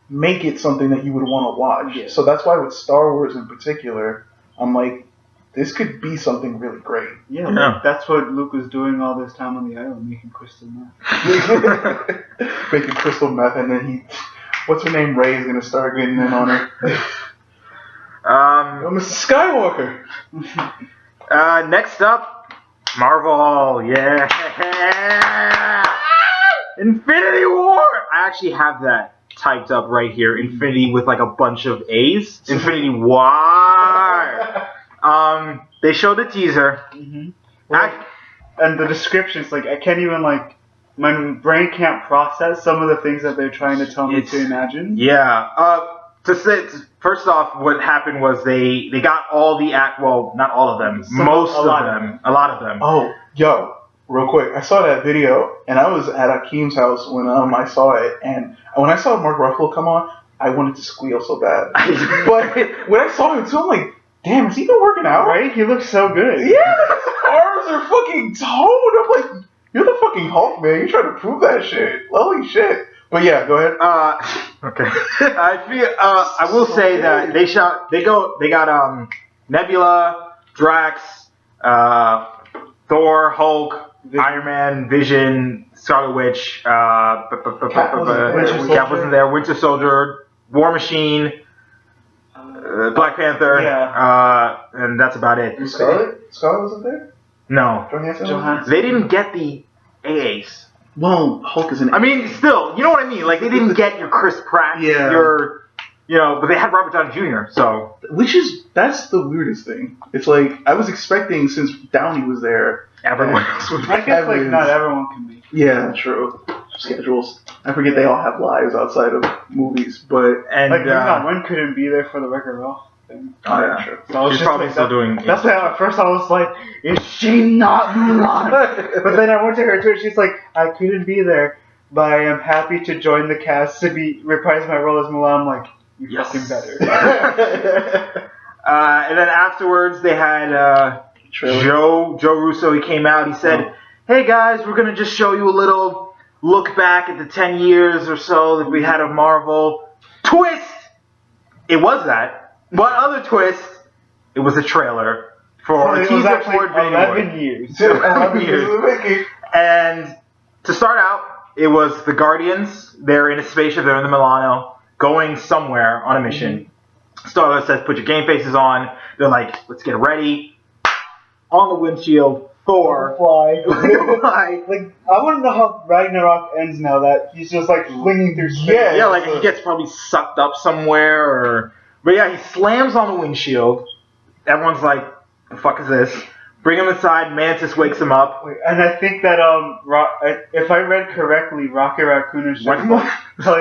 make it something that you would want to watch. Yeah. So that's why with Star Wars in particular, I'm like, this could be something really great. Yeah, like, that's what Luke was doing all this time on the island, making crystal meth. Making crystal meth, and then what's her name, Rey, is going to start getting in on her. Mr. Skywalker. Next up, Marvel, yeah. Infinity War. I actually have that typed up right here. Infinity with like a bunch of A's. Infinity War. They showed the teaser. And the descriptions, like, I can't even, like, my brain can't process some of the things that they're trying to tell me to imagine. Yeah. First off, what happened was they got all the well, not all of them, a lot of them. Oh, yo, real quick, I saw that video, and I was at Akeem's house when I saw it, and when I saw Mark Ruffalo come on, I wanted to squeal so bad. But when I saw him too, I'm like, damn, has he been working out? Right? He looks so good. Yeah, his arms are fucking toned. I'm like, you're the fucking Hulk, man. You're trying to prove that shit. Holy shit. But yeah, go ahead. Okay. I will say that they got Nebula, Drax, Thor, Hulk, Iron Man, Vision, Scarlet Witch, Cap wasn't there, Winter Soldier, War Machine, Black Panther, and that's about it. Scarlet wasn't there? No. Johansson? They didn't get the AAs. Well, Hulk is an. I mean, still, you know what I mean? Like, they didn't get your Chris Pratt, but they had Robert Downey Jr., so. That's the weirdest thing. It's like, I was expecting, since Downey was there, everyone else would be. I guess, like, not everyone can be. Yeah, true. Schedules. I forget they all have lives outside of movies, but. And, like, one couldn't be there for the Wreck-It Ralph thing. Oh, yeah, true. So she's probably still doing. That's why at first I was like, is she not Mulan? But then I went to her Twitter, she's like, I couldn't be there, but I am happy to join the cast to reprise my role as Mulan. I'm like, you fucking better. And then afterwards they had Joe Russo. He came out. He said, "Hey guys, we're gonna just show you a little look back at the 10 years or so that we had of Marvel." Twist. It was that. What other twist? It was a trailer for a teaser for Infinity War. 11 years. 11 years. And to start out, it was the Guardians. They're in a spaceship. They're in the Milano, going somewhere on a mission. Star-Lord says, "Put your game faces on." They're like, "Let's get ready." On the windshield, Thor fly. Like, I want to know how Ragnarok ends now that he's just like flinging through space. Yeah, like he gets probably sucked up somewhere, but yeah, he slams on the windshield. Everyone's like, "The fuck is this?" Bring him inside. Mantis wakes him up. And I think that if I read correctly, Rocket Raccoon is telling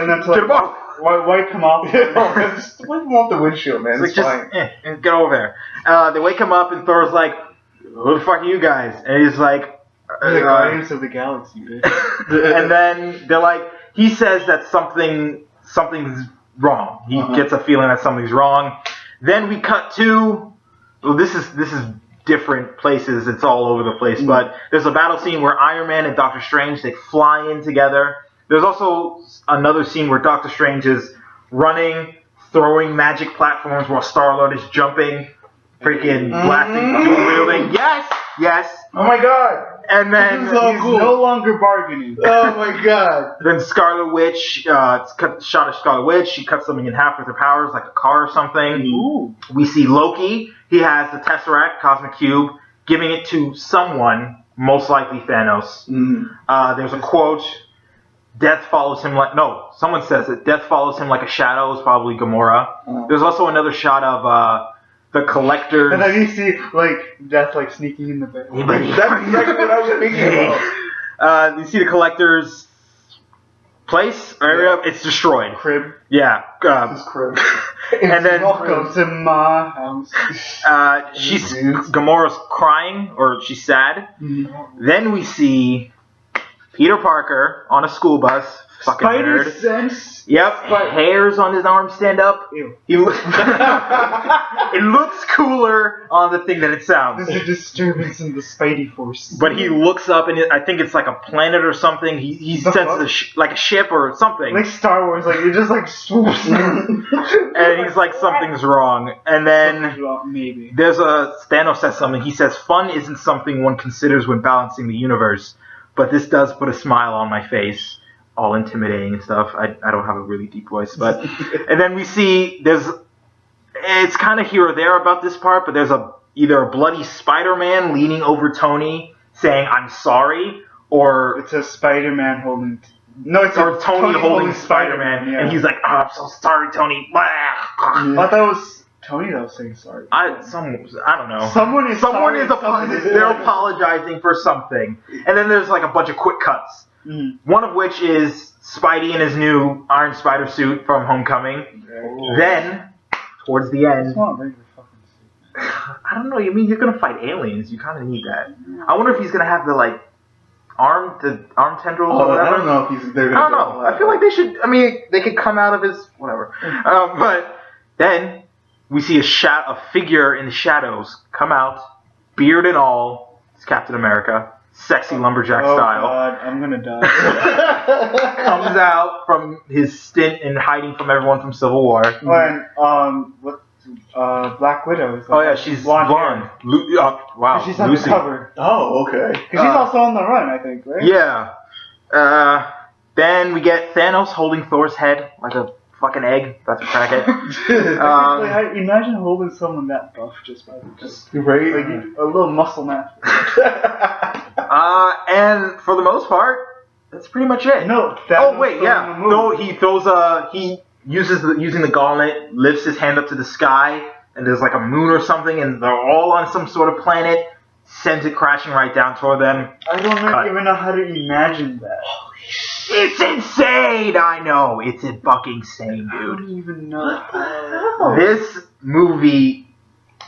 them to wipe him off. Just wipe him off the windshield, man. It's fine. Just get over there. They wake him up, and Thor's like, "Who the fuck are you guys?" And he's like, "The Guardians of the Galaxy, bitch." And then they're like, he says that something's wrong. He gets a feeling that something's wrong. Then we cut to, well, this is different places. It's all over the place. But there's a battle scene where Iron Man and Doctor Strange, they fly in together. There's also another scene where Doctor Strange is running, throwing magic platforms while Star-Lord is jumping, freaking blasting, dual wielding. Yes. Oh my god. And then he's no longer bargaining. Oh my god. Then Scarlet Witch, shot of Scarlet Witch. She cuts something in half with her powers, like a car or something. Ooh. We see Loki. He has the Tesseract, Cosmic Cube, giving it to someone, most likely Thanos. There's a quote. Death follows him like... No, someone says it. Death follows him like a shadow. It's probably Gamora. There's also another shot of... the Collector's... And then you see, Death, sneaking in the bed. That's exactly what I was thinking about. You see the Collector's place, area. Yeah. It's destroyed. Crib. Yeah. His crib. And then... Welcome to my house. Gamora's crying, or she's sad. Then we see Peter Parker on a school bus. Fucking Spider nerd. sense. Yep. Hairs on his arm stand up. Ew. It looks cooler on the thing than it sounds. There's a disturbance in the Spidey force. But he looks up, and I think it's like a planet or something. He senses like a ship or something. Like Star Wars, it just swoops in. And he's like, something's wrong. And then maybe there's Thanos says something. He says, "Fun isn't something one considers when balancing the universe, but this does put a smile on my face." All intimidating and stuff. I don't have a really deep voice, but and then we see it's kind of here or there about this part, but there's either a bloody Spider-Man leaning over Tony saying "I'm sorry," or it's a Spider-Man holding. Tony holding Spider-Man, and he's like, "Oh, I'm so sorry, Tony." I thought that was Tony that was saying sorry. I don't know. Someone is they're apologizing for something, and then there's a bunch of quick cuts. One of which is Spidey in his new Iron Spider suit from Homecoming. Oh. Then, towards the end... It's not a regular fucking suit. I don't know, you're going to fight aliens. You kind of need that. I wonder if he's going to have the, arm tendrils or whatever. I don't know if they're going to... I don't know. I feel like they should... they could come out of his... whatever. But then, we see a figure in the shadows come out, beard and all. It's Captain America. Sexy lumberjack style. Oh god, I'm gonna die. Comes out from his stint in hiding from everyone from Civil War. And Black Widow is she's blonde. Wow, she's on the cover. Oh, okay. Because she's also on the run, I think, right? Yeah. Then we get Thanos holding Thor's head like a fucking egg. That's a crack it. Imagine holding someone that buff just right, a little muscle mass. And for the most part, that's pretty much it. No. He using the gauntlet, lifts his hand up to the sky, and there's a moon or something, and they're all on some sort of planet. Sends it crashing right down toward them. I don't even know how to imagine that. It's insane! I know. It's fucking insane, dude. I don't even know how. This movie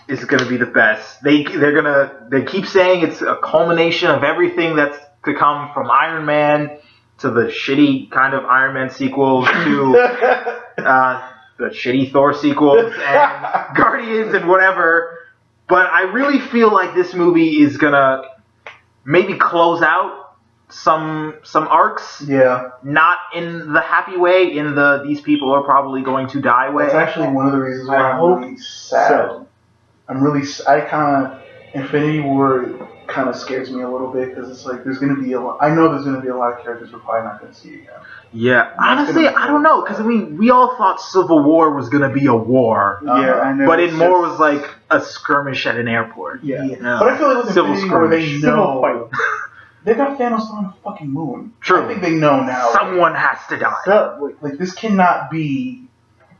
is going to be the best. They keep saying it's a culmination of everything that's to come from Iron Man to the shitty kind of Iron Man sequels to the shitty Thor sequels and Guardians and whatever. But I really feel like this movie is going to maybe close out some arcs. Yeah. Not in the happy way, in the these people are probably going to die way. That's actually one of the reasons why I'm really sad. Infinity War kind of scares me a little bit because it's there's going to be I know there's going to be a lot of characters we're probably not going to see again. Yeah, honestly, I don't know, because we all thought Civil War was going to be a war. Yeah, I know. But it more was like a skirmish at an airport. Yeah. But I feel like with Civil Infinity War, they know. Fight. They got Thanos on the fucking moon. True. I think they know now. Someone has to die. This cannot be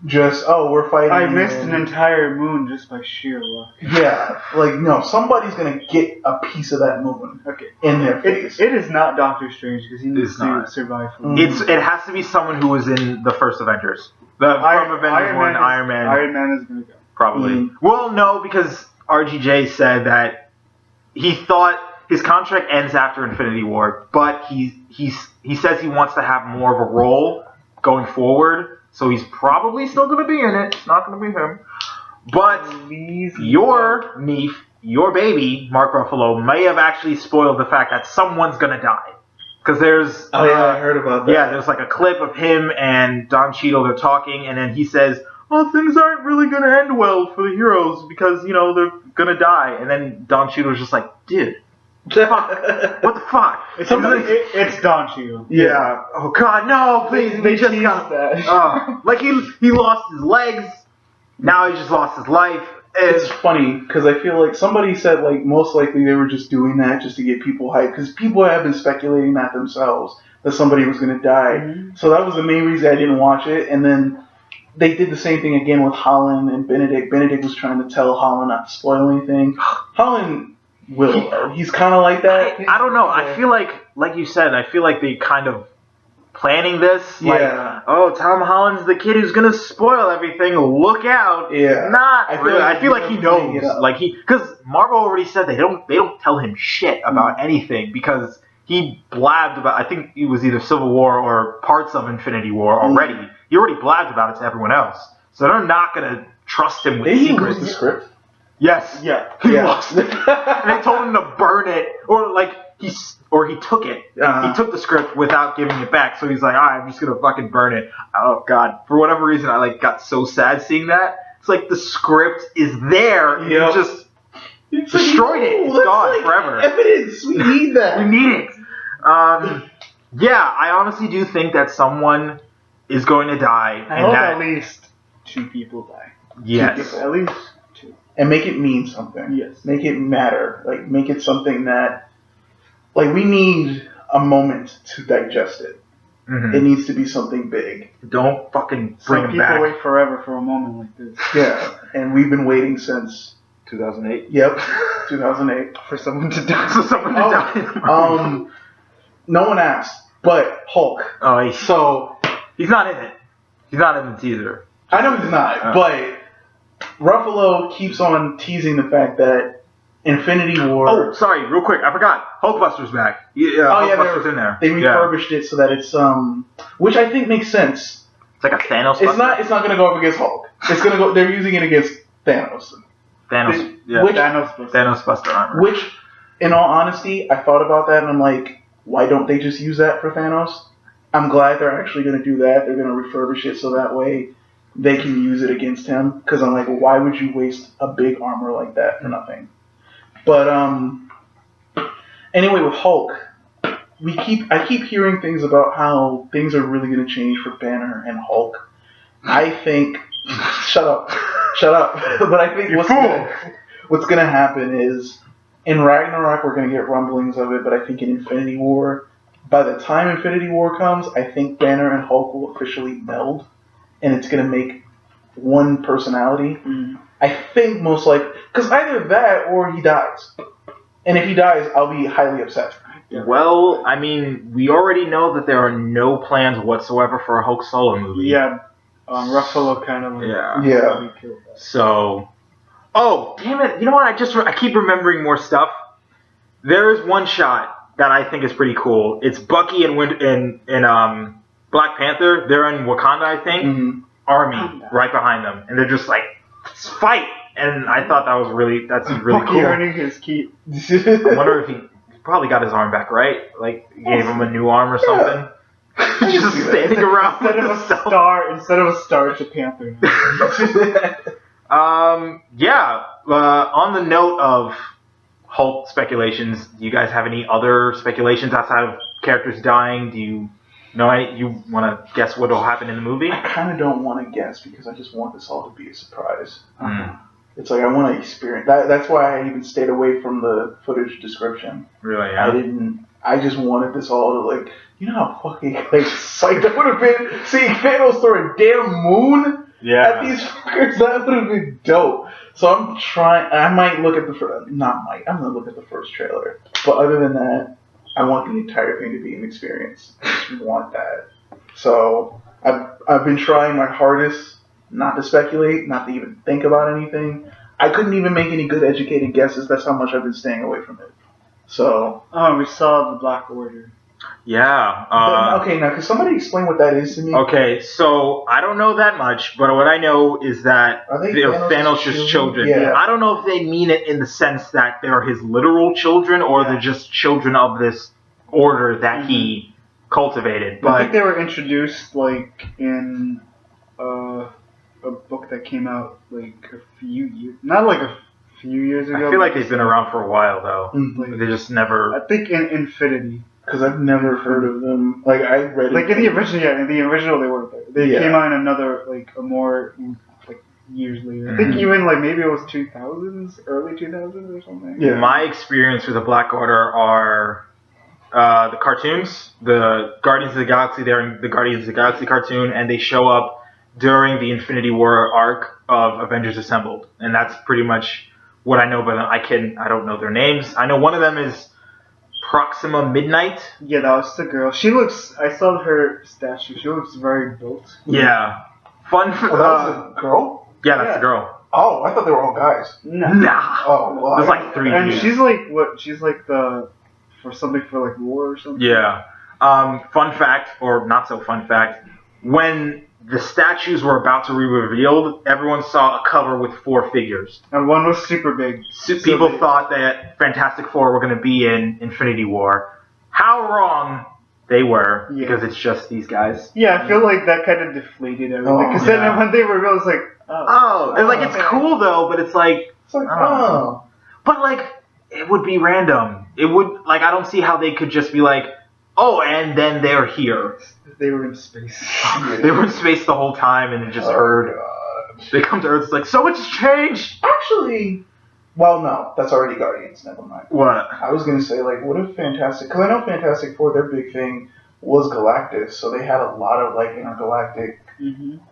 just, oh, we're fighting. I missed an entire moon just by sheer luck. Yeah, like, no, somebody's gonna get a piece of that moon in their face. It is not Doctor Strange, because he needs to survive. It has to be someone who was in the first Avengers. From Avengers 1, Iron Man. Iron Man is gonna go. Probably. Well, no, because RGJ said that he thought his contract ends after Infinity War, but he says he wants to have more of a role going forward, so he's probably still going to be in it. It's not going to be him. But your Neef, your baby, Mark Ruffalo, may have actually spoiled the fact that someone's going to die. Because there's... I heard about that. Yeah, there's like a clip of him and Don Cheadle, they're talking, and then he says, "Oh, things aren't really going to end well for the heroes because, you know, they're going to die." And then Don Cheadle's just like, "Dude, what the fuck?" It's Don Cheadle. Yeah. Oh God, no! Please, they just got that. Like he lost his legs. Now he just lost his life. It's funny because I feel like somebody said like most likely they were just doing that just to get people hyped because people have been speculating that themselves that somebody was going to die. Mm-hmm. So that was the main reason I didn't watch it. And then they did the same thing again with Holland and Benedict. Benedict was trying to tell Holland not to spoil anything. Holland will. He's kind of like that. I don't know. I feel like you said, I feel like they kind of planning this. Like, oh, Tom Holland's the kid who's gonna spoil everything. Look out. Yeah. Not really. I feel like he knows. Like because Marvel already said they don't tell him shit about anything because he blabbed about. I think it was either Civil War or parts of Infinity War already. He already blabbed about it to everyone else. So they're not gonna trust him with secrets. Did he lose the script? Yes. Yeah. He lost it. And they told him to burn it, or like he took it. He took the script without giving it back. So he's like, "All right, I'm just gonna fucking burn it." Oh God! For whatever reason, I like got so sad seeing that. It's like the script is there, and you just destroyed it. It's gone forever. Evidence. We need that. We need it. Yeah, I honestly do think that someone is going to die. I hope at least 2 people die. Yes. At least 2. And make it mean something. Yes. Make it matter. Like, make it something that... Like, we need a moment to digest it. Mm-hmm. It needs to be something big. Don't fucking bring it back. People wait forever for a moment like this. Yeah. And we've been waiting since... 2008? Yep. 2008. For someone to die. For someone to die. No one asked, but Hulk. Oh, so... He's not in it. He's not in the teaser. I know he's not, but Ruffalo keeps on teasing the fact that Infinity War... Oh, sorry, real quick, I forgot. Hulkbuster's back. Hulkbuster's in there. They refurbished it so that it's, which I think makes sense. It's like a Thanos It's not going to go up against Hulk. It's going to go... They're using it against Thanos. Thanos Buster Armor. Which, in all honesty, I thought about that and I'm like, why don't they just use that for Thanos? I'm glad they're actually going to do that. They're going to refurbish it so that way they can use it against him. Because I'm like, well, why would you waste a big armor like that for nothing? But anyway, with Hulk, I keep hearing things about how things are really going to change for Banner and Hulk. I think shut up. But I think what's going to happen is in Ragnarok we're going to get rumblings of it, but I think in Infinity War, by the time Infinity War comes, I think Banner and Hulk will officially meld, and it's going to make one personality. Mm. I think most likely, because either that or he dies. And if he dies, I'll be highly upset. Well, I mean, we already know that there are no plans whatsoever for a Hulk solo movie. Yeah, Ruffalo kind of... Yeah. So... Oh, damn it. You know what? I keep remembering more stuff. There is one shot that I think is pretty cool. It's Bucky and Black Panther. They're in Wakanda, I think. Mm-hmm. Army right behind them, and they're just like, let's fight. And I thought that's really Bucky cool. earning his keep. I wonder if he probably got his arm back, right? Like gave him a new arm or something. Just standing around instead of a star, it's a panther. On the note of Hulk speculations, do you guys have any other speculations outside of characters dying? Do you know you want to guess what will happen in the movie? I kind of don't want to guess because I just want this all to be a surprise. It's like I want to experience. That's why I even stayed away from the footage description. Really? Yeah. I just wanted this all to like. You know how fucking psyched I would have been seeing Thanos throw a damn moon at these fuckers. That would have been dope. So I'm trying. I might look at the first. Not might. I'm gonna look at the first trailer. But other than that, I want the entire thing to be an experience. I just want that. So I've been trying my hardest not to speculate, not to even think about anything. I couldn't even make any good educated guesses. That's how much I've been staying away from it. So. Oh, we saw the Black Order. Yeah. Okay, now can somebody explain what that is to me? Okay, so I don't know that much, but what I know is that they're Thanos' children. Yeah. I don't know if they mean it in the sense that they're his literal children or they're just children of this order that he cultivated. But I think they were introduced like in a book that came out like a few years, not like a few years ago. I feel like they've been around for a while though. Mm-hmm. They just never. I think in Infinity. Because I've never heard of them. Like I read. Like in the original, they weren't there. They came out in another a more years later. I think even maybe it was 2000s, early 2000s or something. Yeah. My experience with the Black Order are the cartoons, the Guardians of the Galaxy. They're in the Guardians of the Galaxy cartoon, and they show up during the Infinity War arc of Avengers Assembled, and that's pretty much what I know. But I don't know their names. I know one of them is Proxima Midnight. Yeah, that was the girl. She looks. I saw her statue. She looks very built. Yeah. Fun. That was a girl. Yeah, that's the girl. Oh, I thought they were all guys. Nah. Oh, well, there's like 3. And she's like what? She's like for something for like war or something. Yeah. Fun fact, or not so fun fact, when the statues were about to be revealed, everyone saw a cover with 4 figures. And one was super big. People thought that Fantastic Four were going to be in Infinity War. How wrong they were, because it's just these guys. Yeah, I feel like that kind of deflated everything. Because then when they revealed, it's like, it's cool though, but it's like, oh. But like, it would be random. It would, I don't see how they could just be like, oh, and then they're here. They were in space. They were in space the whole time, and it just heard. God. They come to Earth, it's like, so much has changed! Actually, well, no, that's already Guardians, never mind. What? I was going to say, what if Fantastic... Because I know Fantastic Four, their big thing was Galactus, so they had a lot of, intergalactic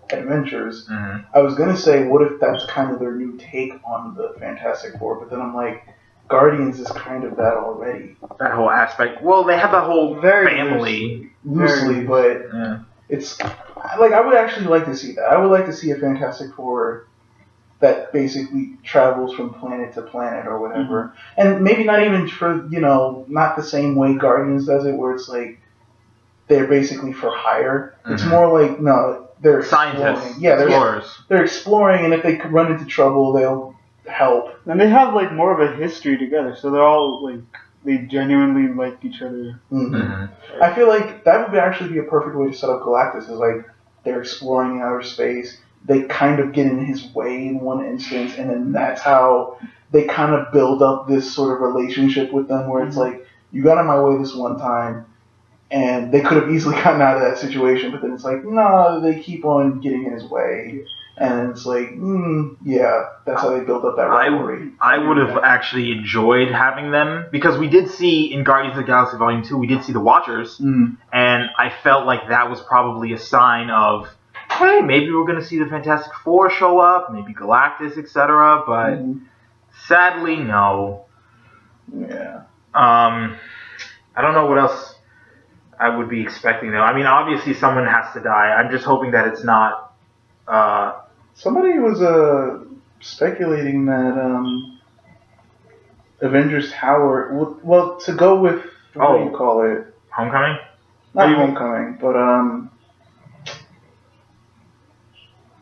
adventures. Mm-hmm. I was going to say, what if that's kind of their new take on the Fantastic Four, but then I'm like... Guardians is kind of that already. That whole aspect. Well, they have the whole family. Loosely, but it's... I would actually like to see that. I would like to see a Fantastic Four that basically travels from planet to planet or whatever. Mm-hmm. And maybe not even for, not the same way Guardians does it, where it's they're basically for hire. Mm-hmm. It's more no, they're scientists. Yeah, explorers. They're exploring, and if they run into trouble, they'll help. And they have more of a history together, so they're all they genuinely like each other. Mm-hmm. Mm-hmm. I feel like that would actually be a perfect way to set up Galactus. Is they're exploring outer space. They kind of get in his way in one instance, and then that's how they kind of build up this sort of relationship with them, where it's you got in my way this one time, and they could have easily gotten out of that situation, but then it's no, they keep on getting in his way. And it's that's how they built up that rivalry. I would have actually enjoyed having them, because we did see in Guardians of the Galaxy Volume 2, we did see the Watchers, and I felt like that was probably a sign of, hey, maybe we're going to see the Fantastic Four show up, maybe Galactus, etc., but sadly, no. Yeah. I don't know what else I would be expecting, though. I mean, obviously someone has to die. I'm just hoping that it's not... Somebody was speculating that Avengers Tower. Well, to go with what do you call it? Homecoming? Not Homecoming, but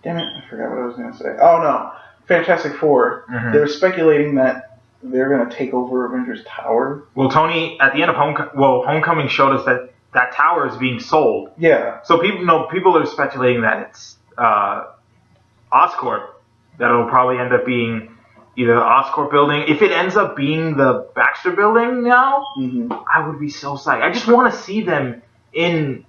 damn it, I forgot what I was going to say. Oh no, Fantastic Four. Mm-hmm. They're speculating that they're going to take over Avengers Tower. Well, Tony, at the end of Homecoming showed us that tower is being sold. Yeah. So people are speculating that it's Oscorp, that it'll probably end up being either the Oscorp building. If it ends up being the Baxter building now, I would be so psyched. I just want to see them in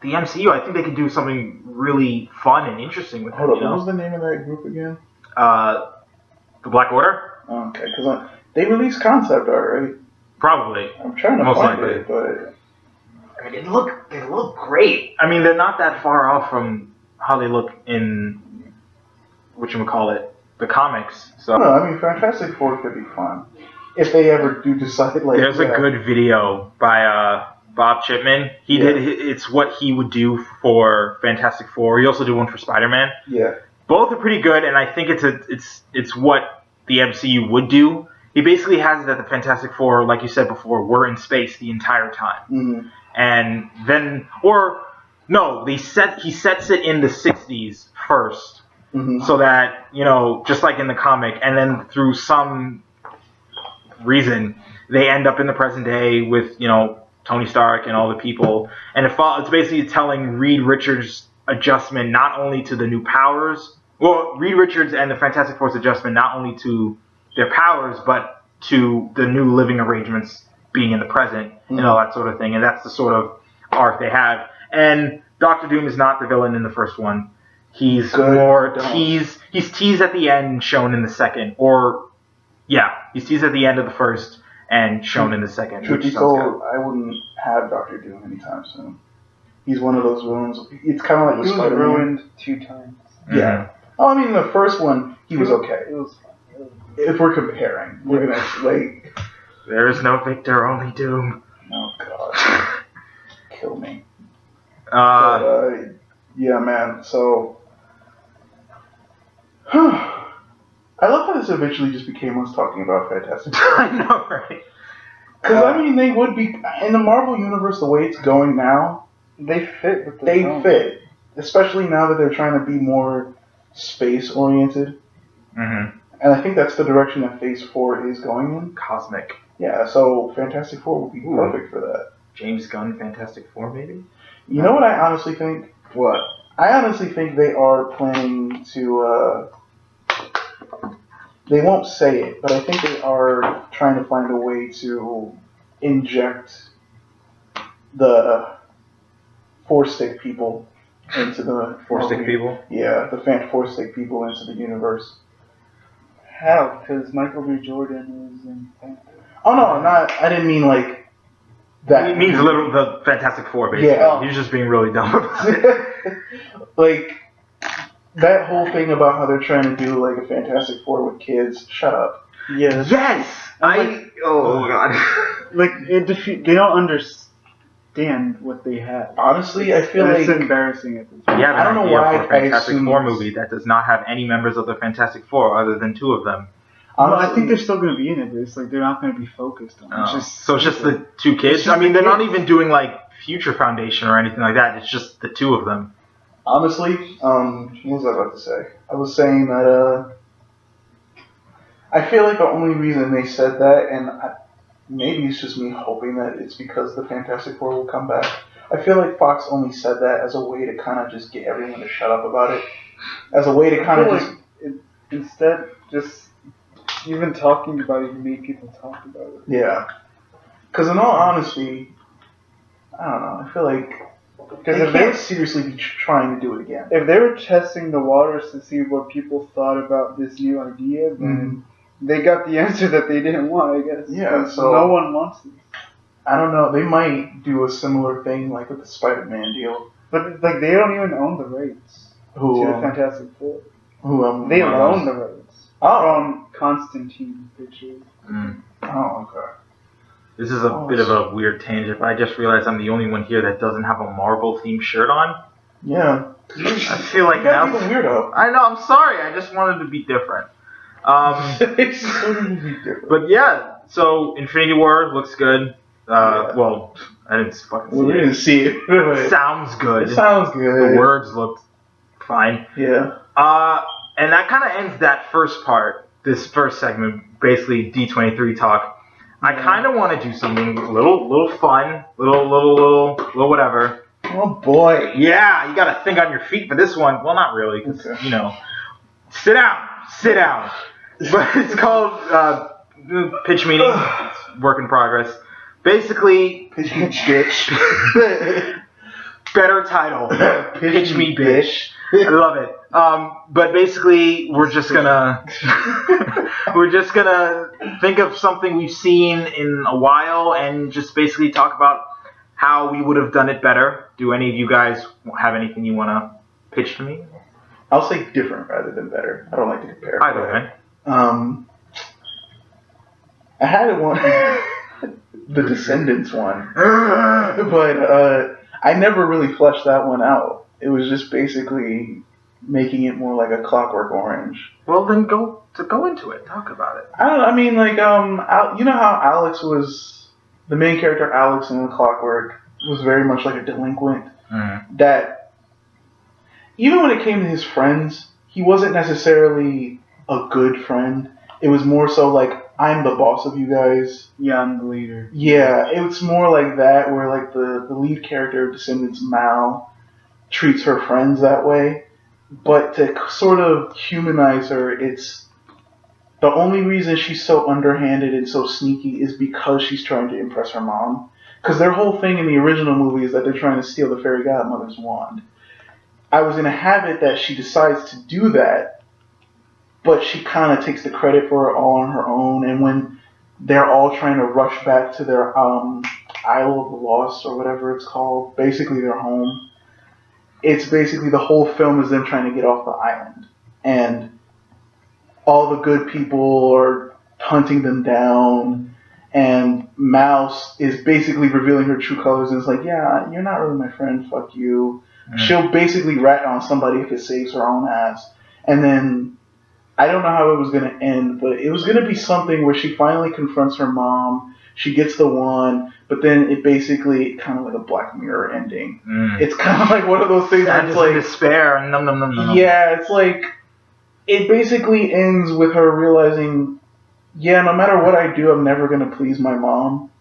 the MCU. I think they could do something really fun and interesting with them. Hold up, what was the name of that group again? The Black Order? Okay, because they released concept art, right? Probably. I'm trying to find it, but... I mean, they look great. I mean, they're not that far off from how they look in whatchamacallit, the comics. So No, I mean, Fantastic Four could be fun if they ever do decide. Like, there's a good video by Bob Chipman. He did. It's what he would do for Fantastic Four. He also did one for Spider-Man. Yeah. Both are pretty good, and I think it's what the MCU would do. He basically has it that the Fantastic Four, like you said before, were in space the entire time, and then he sets it in the 60s first, so that just like in the comic, and then through some reason they end up in the present day with Tony Stark and all the people, and it's basically telling Reed Richards' adjustment not only to the new powers, Reed Richards and the Fantastic Four's adjustment not only to their powers, but to the new living arrangements being in the present and all that sort of thing, and that's the sort of arc they have. And Doctor Doom is not the villain in the first one. He's more teased. He's teased at the end and shown in the second, he's teased at the end of the first and shown in the second. Truth be told, I wouldn't have Doctor Doom anytime soon. He's one of those villains. It's kind of like he was ruined 2 times. Yeah. Oh, I mean, the first one, he was okay. It was fun. If we're comparing, we're gonna there is no victor, only doom. Oh God, kill me. Yeah, man. So, I love how this eventually just became us talking about Fantastic Four. I know, right? Because I mean, they would be in the Marvel universe the way it's going now. They fit with the film. Fit, especially now that they're trying to be more space oriented. And I think that's the direction that Phase 4 is going in. Cosmic. Yeah, so Fantastic Four would be perfect for that. James Gunn, Fantastic Four, maybe? You know what I honestly think? What? I honestly think they are planning to, they won't say it, but I think they are trying to find a way to inject the Four-Stick people into the... Four-Stick people? Yeah, the Four-Stick people into the universe. How? Because Michael B. Jordan is in Panther. Oh, no, I didn't mean like that. He means the Fantastic Four, basically. Yeah. He's just being really dumb about it. Like, that whole thing about how they're trying to do like a Fantastic Four with kids. Shut up. Yes. Oh, God. Like, they don't understand what they have. Honestly, I feel like it's embarrassing at this point. Yeah, I don't know why a Fantastic Four movie that does not have any members of the Fantastic Four other than 2 of them. I think they're still going to be in it, but it's like they're not going to be focused on it. So it's just the 2 kids? I mean, they're not even doing like Future Foundation or anything like that. It's just the 2 of them. Honestly, what was I about to say? I was saying that I feel like the only reason they said that, and maybe it's just me hoping that it's because the Fantastic Four will come back. I feel like Fox only said that as a way to kind of just get everyone to shut up about it. As a way to kind of just... Instead, just even talking about it made people talk about it. Yeah. Because in all honesty, I don't know, I feel like... Because if they seriously be trying to do it again. If they were testing the waters to see what people thought about this new idea, then they got the answer that they didn't want, I guess. Yeah, so no one wants this. I don't know. They might do a similar thing like with the Spider-Man deal. But like they don't even own the rights to the Fantastic Four. They own the rights from Constantine Pictures. Oh, okay. This is a bit of a weird tangent, but I just realized I'm the only one here that doesn't have a Marvel-themed shirt on. Yeah. I feel like now... You're a weirdo. I know, I'm sorry. I just wanted to be different. But yeah, so Infinity War looks good. Well, I didn't fucking see it. We didn't see it. It sounds good. It sounds good. The words looked fine. Yeah. And that kind of ends that first part, this first segment, basically D23 talk. I kind of want to do something a little fun, little whatever. Oh boy. Yeah, you got to think on your feet for this one. Well, not really, because, sit down. But it's called Pitch Meeting. It's work in progress. Basically, Pitch Me Bitch. Better title. Pitch Me Bitch. I love it. But basically, we're just gonna think of something we've seen in a while and just basically talk about how we would have done it better. Do any of you guys have anything you want to pitch to me? I'll say different rather than better. I don't like to compare. Either way. I had one, the Descendants one, but I never really fleshed that one out. It was just basically making it more like a Clockwork Orange. Well, then go into it. Talk about it. I don't know. I mean, like, you know how Alex was, the main character Alex in the Clockwork was very much like a delinquent. Mm. That even when it came to his friends, he wasn't necessarily a good friend. It was more so like, I'm the boss of you guys. Yeah, I'm the leader. Yeah, it's more like that, where like the lead character of Descendants, Mal, treats her friends that way. But to sort of humanize her, it's the only reason she's so underhanded and so sneaky is because she's trying to impress her mom. Because their whole thing in the original movie is that they're trying to steal the fairy godmother's wand. I was in a habit that she decides to do that, but she kind of takes the credit for it all on her own. And when they're all trying to rush back to their Isle of the Lost or whatever it's called, basically their home, it's basically the whole film is them trying to get off the island. And all the good people are hunting them down. And Mouse is basically revealing her true colors and is like, yeah, you're not really my friend, fuck you. Mm. She'll basically rat on somebody if it saves her own ass. And then, I don't know how it was going to end, but it was going to be something where she finally confronts her mom, she gets the wand, but then it basically, kind of like a Black Mirror ending. Mm. It's kind of like one of those things that's like despair. No. Yeah, it's like, it basically ends with her realizing, yeah, no matter what I do, I'm never going to please my mom.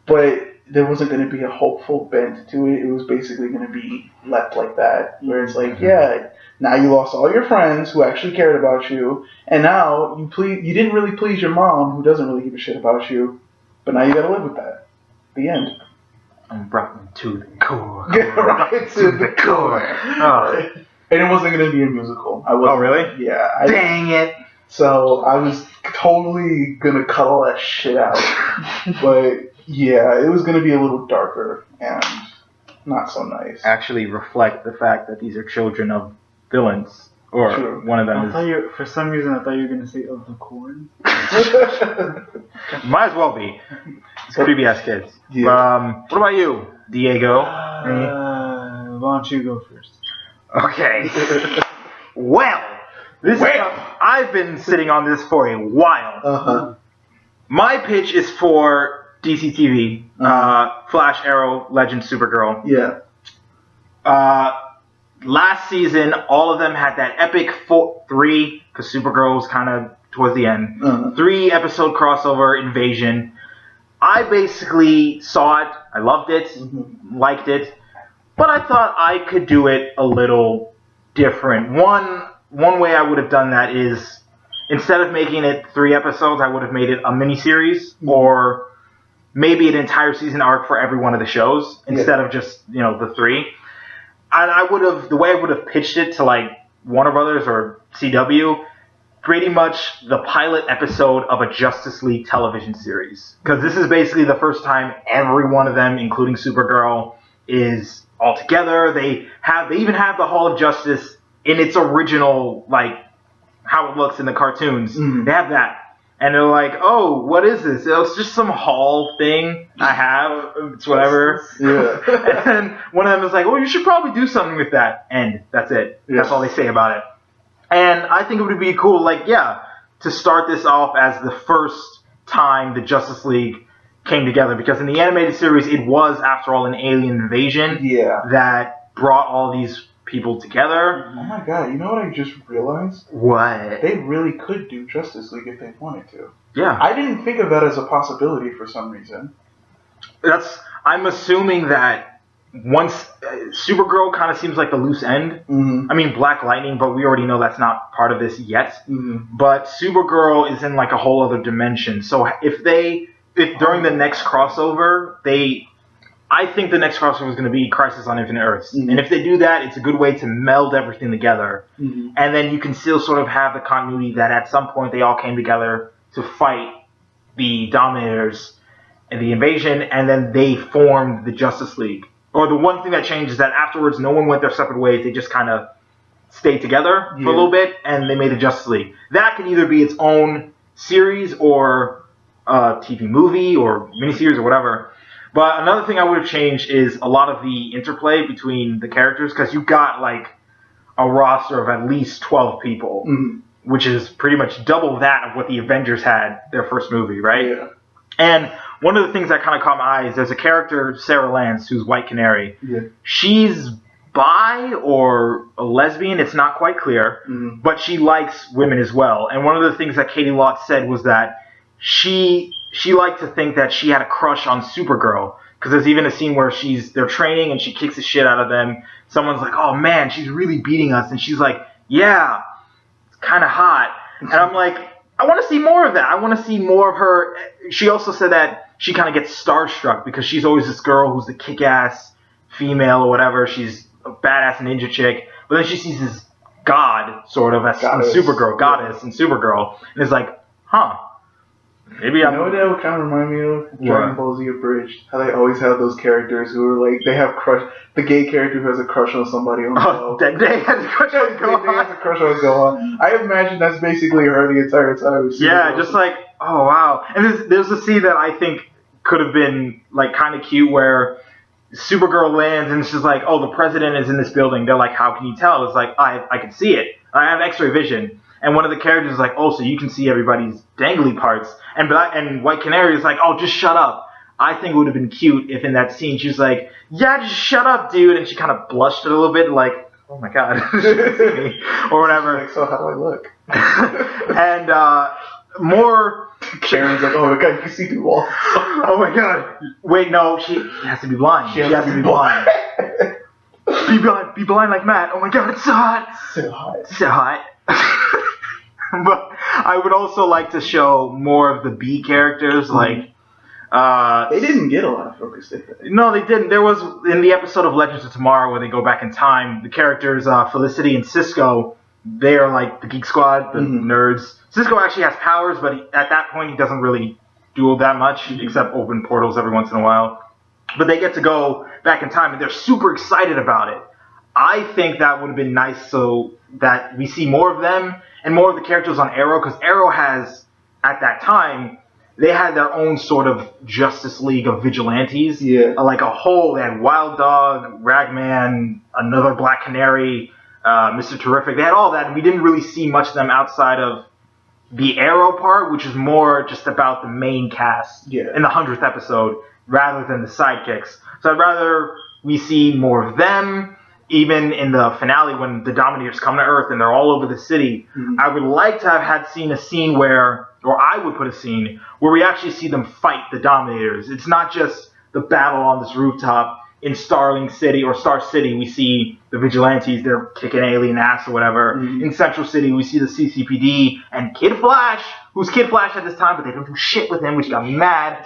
But there wasn't going to be a hopeful bent to it. It was basically going to be left like that, where it's like, yeah, now you lost all your friends who actually cared about you, and now you didn't really please your mom, who doesn't really give a shit about you, but now you got to live with that. The end. I'm brought to the core. Right to the core. Oh. And it wasn't going to be a musical. Oh, really? Yeah. Dang it. So I was totally going to cut all that shit out. But yeah, it was going to be a little darker and not so nice. Actually reflect the fact that these are children of villains. Or sure. One of them is... For some reason, I thought you were going to say of the corn. Might as well be. It's creepy-ass kids. Yeah. What about you, Diego? Why don't you go first? Okay. Well, I've been sitting on this for a while. Uh-huh. My pitch is for DC TV, Flash, Arrow, Legend, Supergirl. Yeah. Last season, all of them had that epic 3, because Supergirl was kind of towards the end, 3-episode crossover invasion. I basically saw it, I loved it, liked it, but I thought I could do it a little different. One way I would have done that is, instead of making it 3 episodes, I would have made it a miniseries, or maybe an entire season arc for every one of the shows, instead of just, the 3. And the way I would have pitched it to like Warner Brothers or CW, pretty much the pilot episode of a Justice League television series. Because this is basically the first time every one of them, including Supergirl, is all together. They even have the Hall of Justice in its original, like, how it looks in the cartoons. They have that. And they're like, oh, what is this? It's just some hall thing I have. It's whatever. Yeah. And then one of them is like, well, you should probably do something with that. And that's it. Yeah. That's all they say about it. And I think it would be cool, to start this off as the first time the Justice League came together. Because in the animated series, it was, after all, an alien invasion that brought all these people together. Oh my god, you know what I just realized? What? They really could do Justice League if they wanted to. Yeah. I didn't think of that as a possibility for some reason. I'm assuming that once Supergirl kind of seems like the loose end. I mean, Black Lightning, but we already know that's not part of this yet. But Supergirl is in like a whole other dimension. So if during the next crossover, I think the next crossover is going to be Crisis on Infinite Earths. And if they do that, it's a good way to meld everything together. And then you can still sort of have the continuity that at some point they all came together to fight the Dominators and the invasion, and then they formed the Justice League. Or the one thing that changed is that afterwards no one went their separate ways. They just kind of stayed together for a little bit, and they made the Justice League. That can either be its own series or a TV movie or miniseries or whatever. But another thing I would have changed is a lot of the interplay between the characters, because you got like a roster of at least 12 people, which is pretty much double that of what the Avengers had their first movie, right? Yeah. And one of the things that kind of caught my eye is there's a character, Sarah Lance, who's White Canary. Yeah. She's bi or a lesbian, it's not quite clear, but she likes women as well. And one of the things that Katie Lotz said was that she liked to think that she had a crush on Supergirl, because there's even a scene where they're training and she kicks the shit out of them. Someone's like, oh man, she's really beating us, and she's like, yeah, it's kind of hot. And I'm like, I want to see more of that. I want to see more of her. She also said that she kind of gets starstruck because she's always this girl who's the kick-ass female or whatever. She's a badass ninja chick, but then she sees this god sort of as Supergirl, goddess in Supergirl, and is like, huh. Maybe You know what that would kind of remind me of? Dragon Ball Z Abridged. How they always have those characters who are like, they have crush. The gay character who has a crush on somebody on the show. They has a crush on Gohan. They has a crush on Gohan. I imagine that's basically her the entire time. Yeah, just like, oh wow. And there's a scene that I think could have been like kind of cute where Supergirl lands and she's like, oh, the president is in this building. They're like, how can you tell? It's like, I can see it. I have X-ray vision. And one of the characters is like, oh, so you can see everybody's dangly parts. And White Canary is like, oh, just shut up. I think it would have been cute if in that scene she was like, yeah, just shut up, dude. And she kind of blushed a little bit, like, oh my god, she can see me, or whatever. Like, so how do I look? And more. Karen's like, oh my god, you can see through walls. Oh my god. Wait, no, she has to be blind. She has to be blind. Be blind like Matt. Oh my god, it's so hot. So hot. So hot. But I would also like to show more of the B characters, like they didn't get a lot of focus, did they? No, they didn't. There was in the episode of Legends of Tomorrow where they go back in time. The characters Felicity and Cisco, they are like the Geek Squad, the nerds. Cisco actually has powers, but at that point he doesn't really do that much except open portals every once in a while. But they get to go back in time and they're super excited about it. I think that would have been nice so that we see more of them and more of the characters on Arrow, because Arrow has, at that time, they had their own sort of Justice League of vigilantes. Yeah. Like a whole, they had Wild Dog, Ragman, another Black Canary, Mr. Terrific. They had all that, and we didn't really see much of them outside of the Arrow part, which is more just about the main cast in the 100th episode, rather than the sidekicks. So I'd rather we see more of them. Even in the finale, when the Dominators come to Earth and they're all over the city, I would like to have had seen a scene where, or I would put a scene where we actually see them fight the Dominators. It's not just the battle on this rooftop in Starling City or Star City. We see the Vigilantes, they're kicking alien ass or whatever. In Central City, we see the CCPD and Kid Flash, who's Kid Flash at this time, but they don't do shit with him, which got me mad.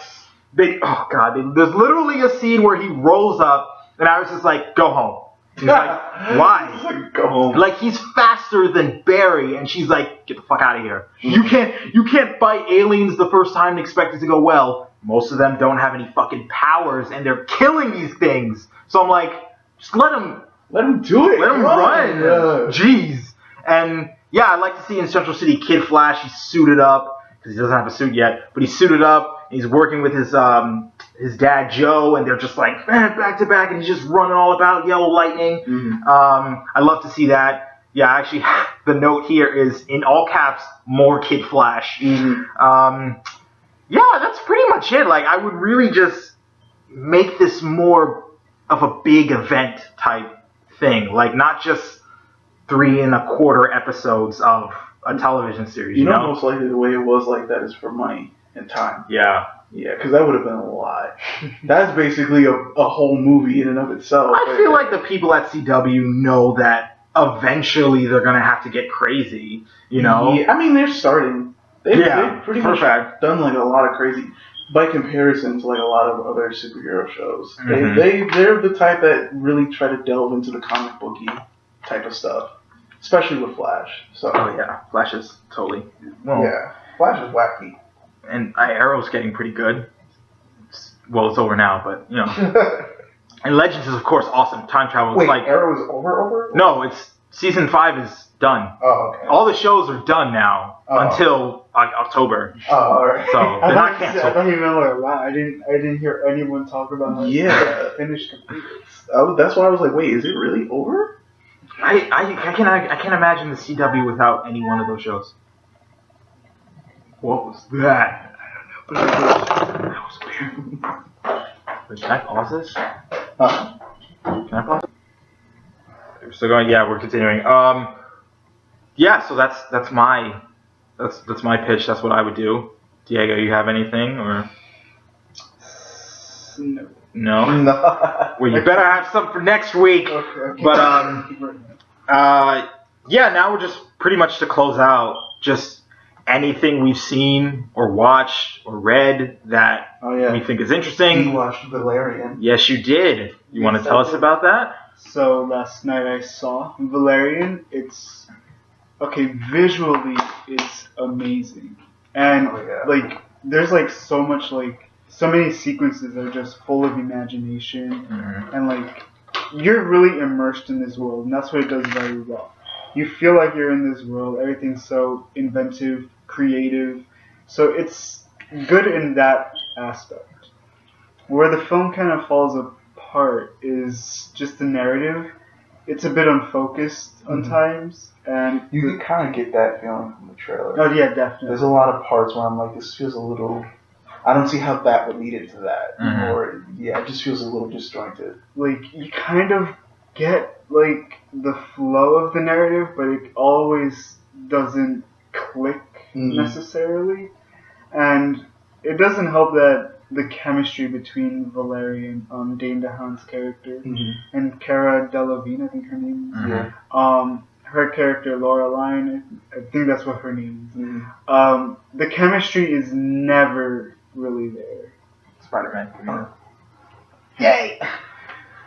There's literally a scene where he rolls up, and I was just like, go home. He's like, why? Go home. Like, he's faster than Barry, and she's like, get the fuck out of here. You can't fight aliens the first time and expect it to go well. Most of them don't have any fucking powers, and they're killing these things. So I'm like, just let them do it. Let them run. Jeez. And yeah, I'd like to see in Central City Kid Flash. He's suited up because he doesn't have a suit yet, but he's suited up. And he's working with his dad Joe, and they're just like back to back, and he's just running all about Yellow Lightning. I'd love to see that. Yeah, actually, the note here is in all caps, more Kid Flash. Yeah, that's pretty much it. Like, I would really just make this more of a big event type thing, like not just 3 1/4 episodes of a television series. You know, most likely the way it was like that is for money and time. Yeah. Yeah, because that would have been a lot. That's basically a whole movie in and of itself. I feel like the people at CW know that eventually they're going to have to get crazy, you know? Yeah, I mean, they're starting. They've pretty much done like a lot of crazy, by comparison to like a lot of other superhero shows. They're the type that really try to delve into the comic booky type of stuff, especially with Flash. So. Oh yeah, Flash is totally. Well, yeah, Flash is wacky. And Arrow's getting pretty good. It's over now, but you know. And Legends is of course awesome. Time travel. Wait, like Arrow is over? No, it's season 5 is done. Oh, okay. All the shows are done now until October. Oh, alright. So they're not I canceled. thought you meant like, wow, I didn't hear anyone talk about how it's finished completely. That's why I was like, wait, is it really over? I can't imagine the CW without any one of those shows. What was that? I don't know. That was weird. Wait, can I pause this? Can I pause? We're still going. Yeah, we're continuing. Yeah. So that's my pitch. That's what I would do. Diego, you have anything or? No. Well, you better have some for next week. Okay. But yeah. Now we're just pretty much to close out. Just anything we've seen or watched or read that we think is interesting. You watched Valerian. Yes, you did. You want to tell us about that? So last night I saw Valerian. It's visually it's amazing, and like there's like so much so many sequences that are just full of imagination, and like you're really immersed in this world, and that's what it does very well. You feel like you're in this world. Everything's so inventive, creative. So it's good in that aspect. Where the film kind of falls apart is just the narrative. It's a bit unfocused on times. And you can kind of get that feeling from the trailer. Oh, yeah, definitely. There's a lot of parts where I'm like, this feels a little... I don't see how that would lead into that. Or, it just feels a little disjointed. Like, you kind of get like the flow of the narrative, but it always doesn't click necessarily, and it doesn't help that the chemistry between Valerian, Dane DeHaan's character, and Cara Delevingne, I think her name is, her character Laureline, I think that's what her name is. The chemistry is never really there. Spider-Man. Yay!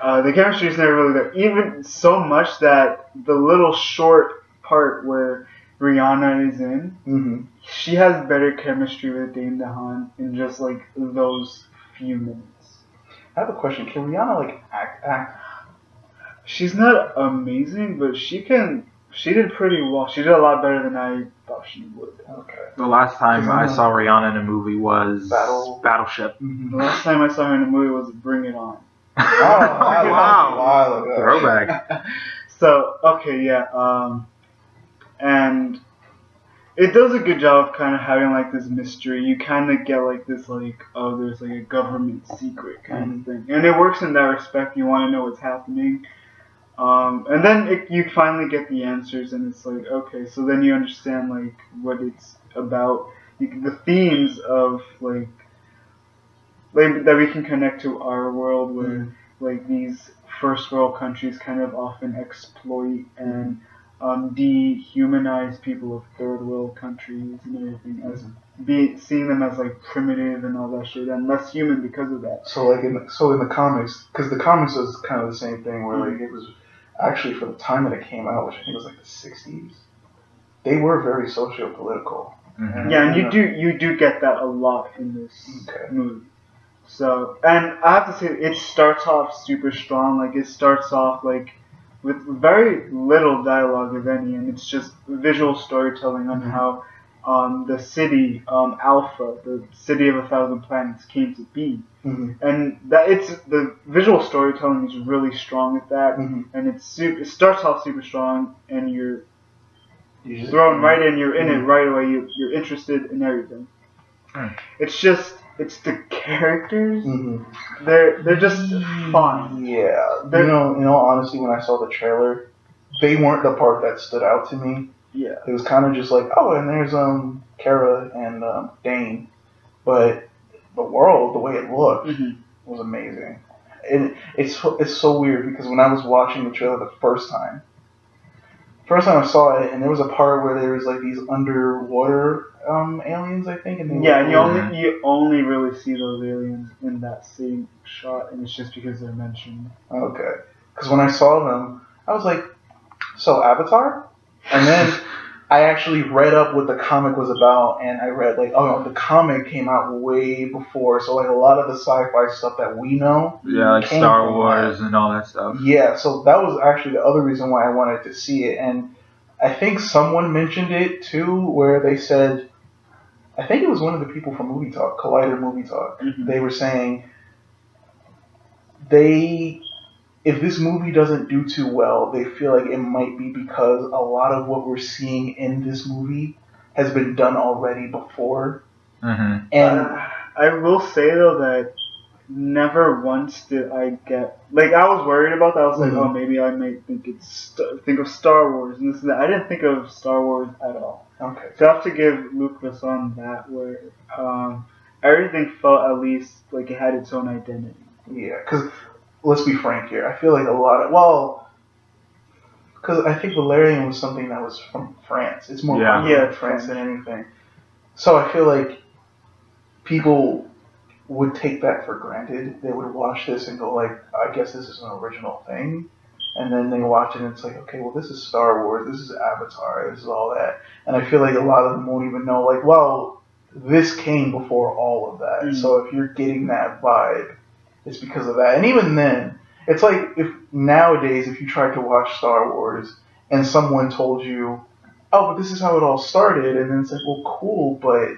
The chemistry is never really there. Even so much that the little short part where Rihanna is in, she has better chemistry with Dane DeHaan in just like those few minutes. I have a question. Can Rihanna like act? She's not amazing, but she can. She did pretty well. She did a lot better than I thought she would. Okay. The last time I saw Rihanna in a movie was Battleship. The last time I saw her in a movie was Bring It On. Wow. Throwback. So, and it does a good job of kind of having like this mystery. You kind of get like this there's like a government secret kind of thing. And it works in that respect. You want to know what's happening. And then you finally get the answers, and it's like, okay, so then you understand like what it's about. The themes of like that we can connect to our world, where like these first world countries kind of often exploit and dehumanize people of third world countries and everything, as seeing them as like primitive and all that shit, and less human because of that. So like in the comics, because the comics was kind of the same thing, where like it was actually for the time that it came out, which I think was like the 60s, they were very socio-political. Yeah, and you do get that a lot in this movie. So, and I have to say, it starts off super strong. Like, it starts off like with very little dialogue, if any, and it's just visual storytelling on how the city, Alpha, the city of 1,000 planets, came to be. And that the visual storytelling is really strong at that, and it starts off super strong, and you're thrown right in. You're in it right away. You're interested in everything. It's the characters. They're just fun. Yeah. You know, honestly, when I saw the trailer, they weren't the part that stood out to me. Yeah. It was kind of just like, oh, and there's Cara and Dane, but the world, the way it looked, was amazing. And it's so weird because when I was watching the trailer the first time I saw it, and there was a part where there was like these underwater aliens, I think. And you only really see those aliens in that same shot, and it's just because they're mentioned. Okay. Because when I saw them, I was like, so Avatar? And then I actually read up what the comic was about, and I read like, oh, the comic came out way before, so like a lot of the sci-fi stuff that we know, like Star Wars and all that stuff. Yeah, so that was actually the other reason why I wanted to see it, and I think someone mentioned it too, where they said, I think it was one of the people from Movie Talk, Collider Movie Talk. Mm-hmm. They were saying if this movie doesn't do too well, they feel like it might be because a lot of what we're seeing in this movie has been done already before. Mm-hmm. And I will say though that never once did I get like I was worried about that. I was like, oh, maybe I might think think of Star Wars and this and that. I didn't think of Star Wars at all. Okay. So I have to give Lucas on that, where everything felt at least like it had its own identity. Yeah, because let's be frank here. I feel like because I think Valerian was something that was from France. It's more popular in France than anything. So I feel like people would take that for granted. They would watch this and go like, I guess this is an original thing. And then they watch it and it's like, okay, well, this is Star Wars, this is Avatar, this is all that. And I feel like a lot of them won't even know, like, well, this came before all of that. Mm. So if you're getting that vibe, it's because of that. And even then, it's like if nowadays, if you tried to watch Star Wars and someone told you, oh, but this is how it all started, and then it's like, well, cool, but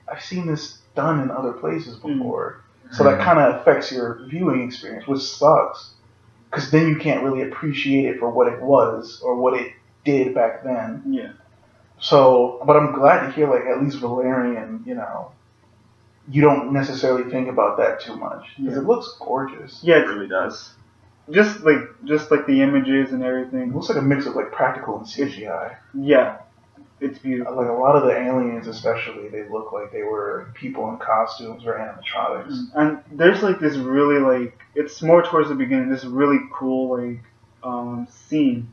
I've seen this done in other places before. Mm. So that kind of affects your viewing experience, which sucks. Because then you can't really appreciate it for what it was or what it did back then. Yeah. So, but I'm glad to hear, like, at least Valerian, you know, you don't necessarily think about that too much. Because it looks gorgeous. Yeah, it really does. Just like the images and everything. It looks like a mix of, like, practical and CGI. Yeah. It's beautiful. Like, a lot of the aliens, especially, they look like they were people in costumes or animatronics. And there's, like, this really, like, it's more towards the beginning, this really cool, like, scene.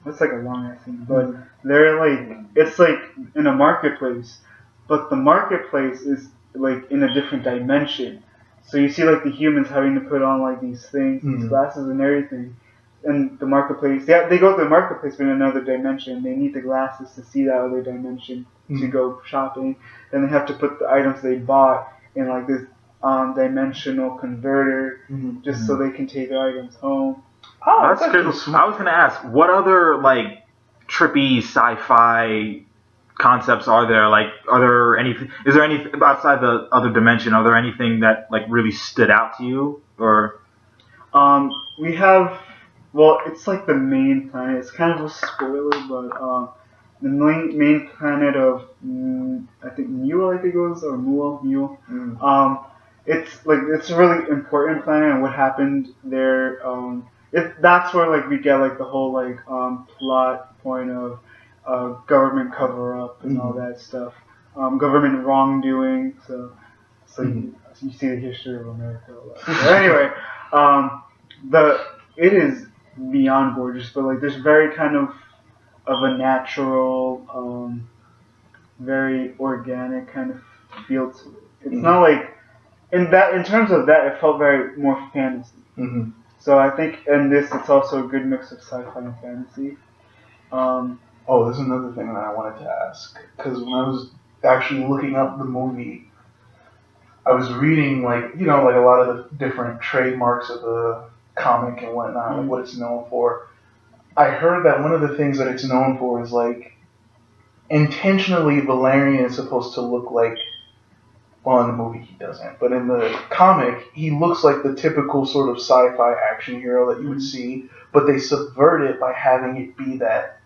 It's, like, a long-ass scene. But they're, like, it's, like, in a marketplace. But the marketplace is, like, in a different dimension. So you see, like, the humans having to put on, like, these things, these glasses and everything. And the marketplace, they go to the marketplace but in another dimension. They need the glasses to see that other dimension to go shopping. Then they have to put the items they bought in like this dimensional converter just so they can take the items home. Oh, that's cool. I was gonna ask, what other like trippy sci-fi concepts are there? Like, are there anything? Is there any outside the other dimension? Are there anything that like really stood out to you? Or we have. Well, it's like the main planet. It's kind of a spoiler, but the main planet of I think Mule, I think it was, or Mule. It's like it's a really important planet, and what happened there. That's where like we get like the whole like plot point of government cover up and all that stuff. Government wrongdoing. So you see the history of America. But anyway, it is beyond gorgeous, but like there's very kind of a natural, very organic kind of feel to it. It's not like in terms of that, it felt very more fantasy. So I think in this, it's also a good mix of sci-fi and fantasy. There's another thing that I wanted to ask, because when I was actually looking up the movie, I was reading like a lot of the different trademarks of the comic and whatnot, like what it's known for. I heard that one of the things that it's known for is like intentionally Valerian is supposed to look like, well, in the movie he doesn't, but in the comic he looks like the typical sort of sci-fi action hero that you would see, but they subvert it by having it be that,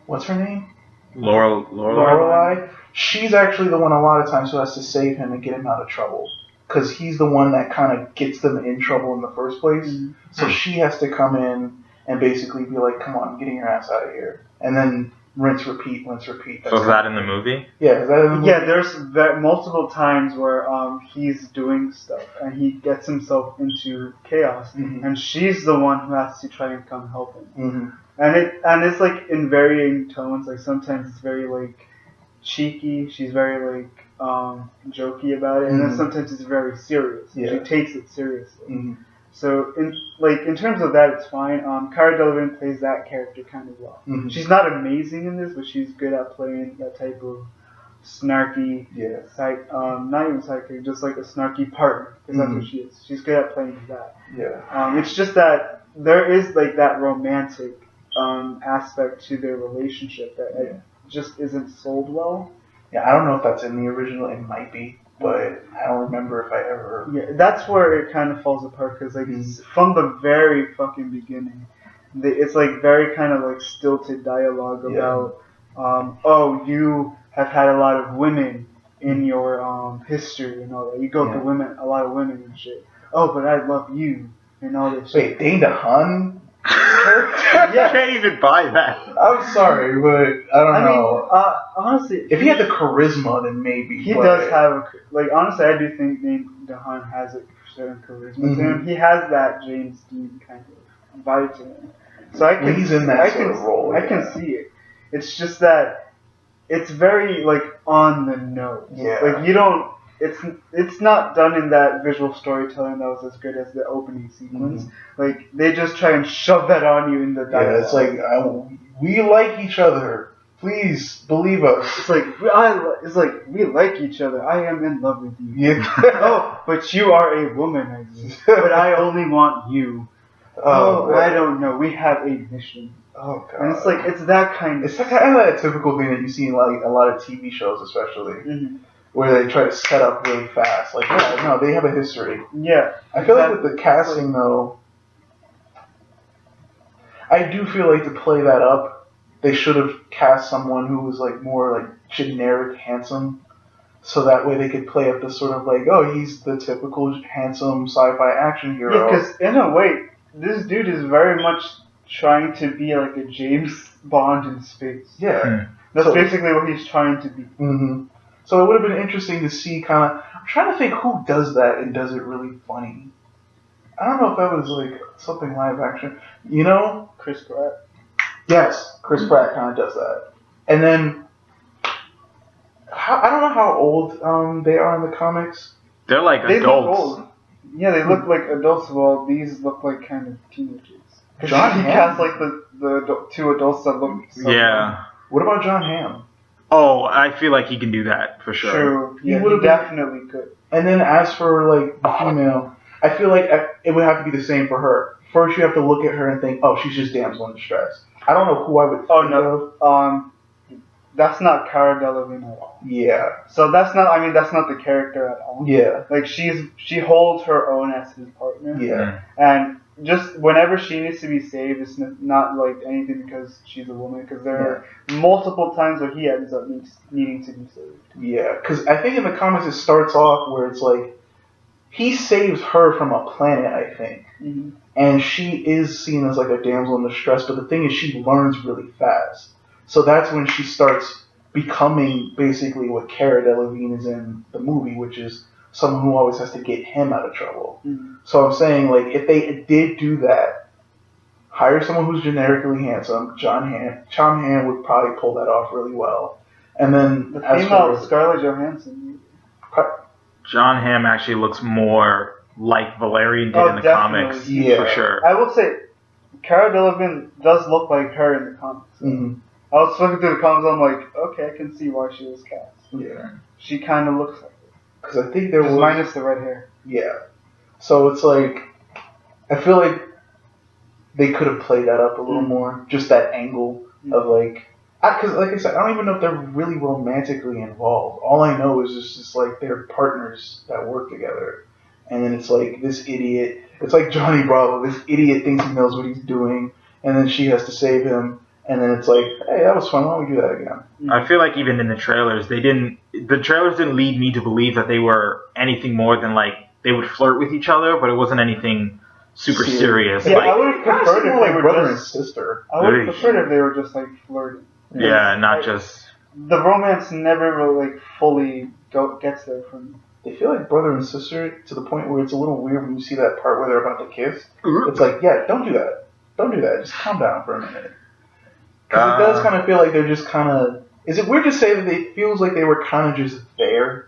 what's her name? Lorelei. She's actually the one a lot of times who has to save him and get him out of trouble. Because he's the one that kind of gets them in trouble in the first place. So she has to come in and basically be like, come on, I'm getting your ass out of here. And then rinse, repeat. So is that in the movie? Yeah, is that in the movie? Yeah, there's multiple times where he's doing stuff and he gets himself into chaos. And she's the one who has to try and come help him. And it's like in varying tones. Like sometimes it's very like cheeky. She's very like jokey about it, and then sometimes it's very serious. She takes it seriously. So in terms of that, it's fine. Cara Delevingne plays that character kind of well. Mhm. She's not amazing in this, but she's good at playing that type of snarky, not even psychic, just like a snarky partner, because that's what she is. She's good at playing that. Yeah. It's just that there is like that romantic aspect to their relationship that it just isn't sold well. Yeah, I don't know if that's in the original. It might be, but I don't remember if I ever. Yeah, that's where it kind of falls apart because like from the very fucking beginning, it's like very kind of like stilted dialogue about, oh, you have had a lot of women in your history and all that. You go through a lot of women and shit. Oh, but I love you and all this shit. Wait, Dane DeHaan? I can't even buy that. I'm sorry, but I don't know. Honestly, if he had the charisma, then maybe. He does have honestly, I do think Dane DeHaan has a certain charisma to him. He has that James Dean kind of vibe to him. So I can. He's in that sort of role. I can see it. It's just that it's very like on the nose. Yeah. Like you don't. It's not done in that visual storytelling that was as good as the opening sequence. Like they just try and shove that on you in the dialogue. Yeah, it's like we like each other. Please believe us. It's like we like each other. I am in love with you. Yeah. Oh, but you are a womanizer. But I only want you. Oh, I don't know. We have a mission. Oh god. And it's like it's that kind of. It's kind of that typical thing that you see in like a lot of TV shows, especially. Where they try to set up really fast. Like, no, they have a history. Yeah. I feel like with the casting, though, I do feel like to play that up, they should have cast someone who was, like, more, like, generic handsome. So that way they could play up the sort of, like, oh, he's the typical handsome sci-fi action hero. Yeah, because in a way, this dude is very much trying to be, like, a James Bond in space. Yeah. That's basically what he's trying to be. So it would have been interesting to see kind of... I'm trying to think who does that and does it really funny. I don't know if that was like something live action. You know? Chris Pratt. Yes, Chris Pratt kind of does that. And then... I don't know how old they are in the comics. They're like they adults. Look old. Yeah, they look like adults. Well, these look like kind of teenagers. John he Hamm? cast like the two adults that look so Yeah. What about John Hamm? Oh, I feel like he can do that for sure. True. Yeah, he definitely could. And then as for like the female, I feel like it would have to be the same for her. First, you have to look at her and think, oh, she's just damsel in distress. I don't know who I would think of. That's not Cara Delevingne at all. Yeah. So that's not the character at all. Yeah. Like she holds her own as his partner. Yeah. And just whenever she needs to be saved, it's not like anything because she's a woman. Because there are multiple times where he ends up needing to be saved. Yeah. Because I think in the comics it starts off where it's like he saves her from a planet, I think, and she is seen as like a damsel in distress. But the thing is, she learns really fast. So that's when she starts becoming basically what Cara Delevingne is in the movie, which is someone who always has to get him out of trouble. So I'm saying, like, if they did do that, hire someone who's generically handsome. John Hamm would probably pull that off really well. And then the female Scarlett Johansson. John Hamm actually looks more like Valerian did in the comics, for sure. I will say, Cara Delevingne does look like her in the comics. I was looking through the comics, I'm like, okay, I can see why she was cast. Yeah. She kind of looks like it. Because I think there was... minus the red hair. Yeah. So it's like, I feel like they could have played that up a little more. Just that angle of like... Because like I said, I don't even know if they're really romantically involved. All I know is just like they're partners that work together. And then it's like this idiot... It's like Johnny Bravo. This idiot thinks he knows what he's doing. And then she has to save him. And then it's like, hey, that was fun. Why don't we do that again? I feel like even in the trailers, the trailers didn't lead me to believe that they were anything more than like they would flirt with each other, but it wasn't anything super serious. Yeah, like, I would have preferred if they were brother just and sister. I would have preferred if they were just like flirting. Yeah, not just the romance never really like fully gets there for me. They feel like brother and sister to the point where it's a little weird when you see that part where they're about to kiss. It's like, yeah, don't do that. Don't do that. Just calm down for a minute. Because it does kind of feel like they're just kind of... Is it weird to say that it feels like they were kind of just there?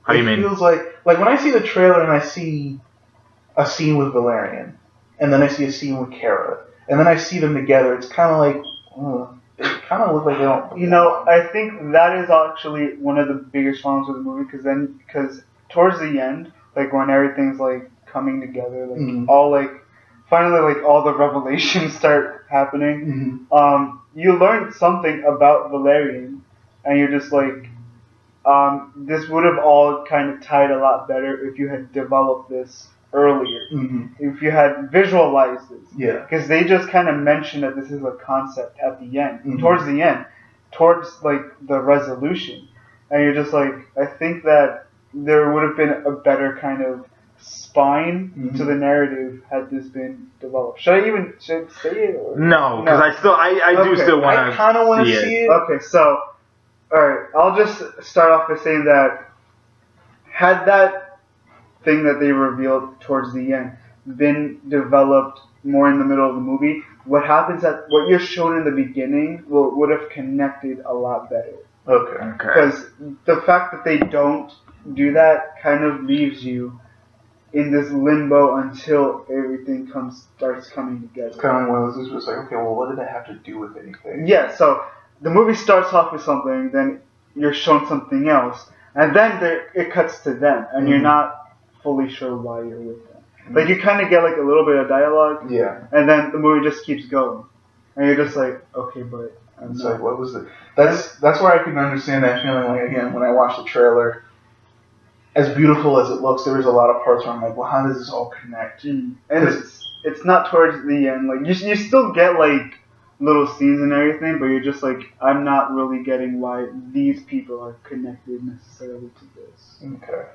How do you mean? It feels like when I see the trailer and I see a scene with Valerian, and then I see a scene with Kara, and then I see them together. It's kind of like, it kind of looks like they don't. You know, I think that is actually one of the biggest problems with the movie, because towards the end, like when everything's like coming together, like all like finally like all the revelations start happening. You learn something about Valerian, and you're just like, this would have all kind of tied a lot better if you had developed this earlier. If you had visualized this. Yeah. Because they just kind of mentioned that this is a concept at the end, towards the end, towards like the resolution, and you're just like, I think that there would have been a better kind of spine to the narrative had this been developed. Should I say it? Or? No, because I do still want to. I kind of want to see it. Okay, so alright, I'll just start off by saying that had that thing that they revealed towards the end been developed more in the middle of the movie, what you're shown in the beginning would have connected a lot better. Okay. Because the fact that they don't do that kind of leaves you in this limbo until everything starts coming together. It's kind of one of those, just like, okay, well, what did that have to do with anything? Yeah, so the movie starts off with something, then you're shown something else, and then it cuts to them, and you're not fully sure why you're with them. Like, you kind of get like a little bit of dialogue, and then the movie just keeps going, and you're just like, okay, but it's like, what was it? That's where I can understand that feeling. Like, again, when I watched the trailer, as beautiful as it looks, there is a lot of parts where I'm like, well, how does this all connect? And it's not towards the end. Like, you still get like little scenes and everything, but you're just like, I'm not really getting why these people are connected necessarily to this. Okay.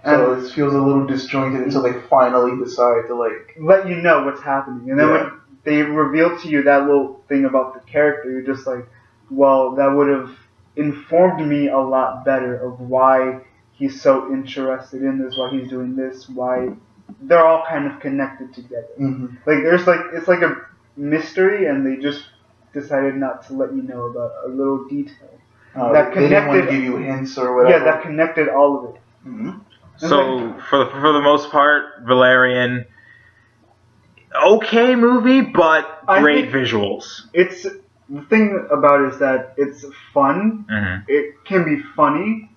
So it feels a little disjointed until they finally decide to like let you know what's happening, and then when they reveal to you that little thing about the character, you're just like, well, that would have informed me a lot better of why he's so interested in this, why he's doing this, why they're all kind of connected together. Like it's like a mystery, and they just decided not to let you know about a little detail that connected. They didn't want to give you hints or whatever. Yeah, that connected all of it. So for the most part, Valerian, okay movie, but great visuals. It's the thing about it is that it's fun. It can be funny,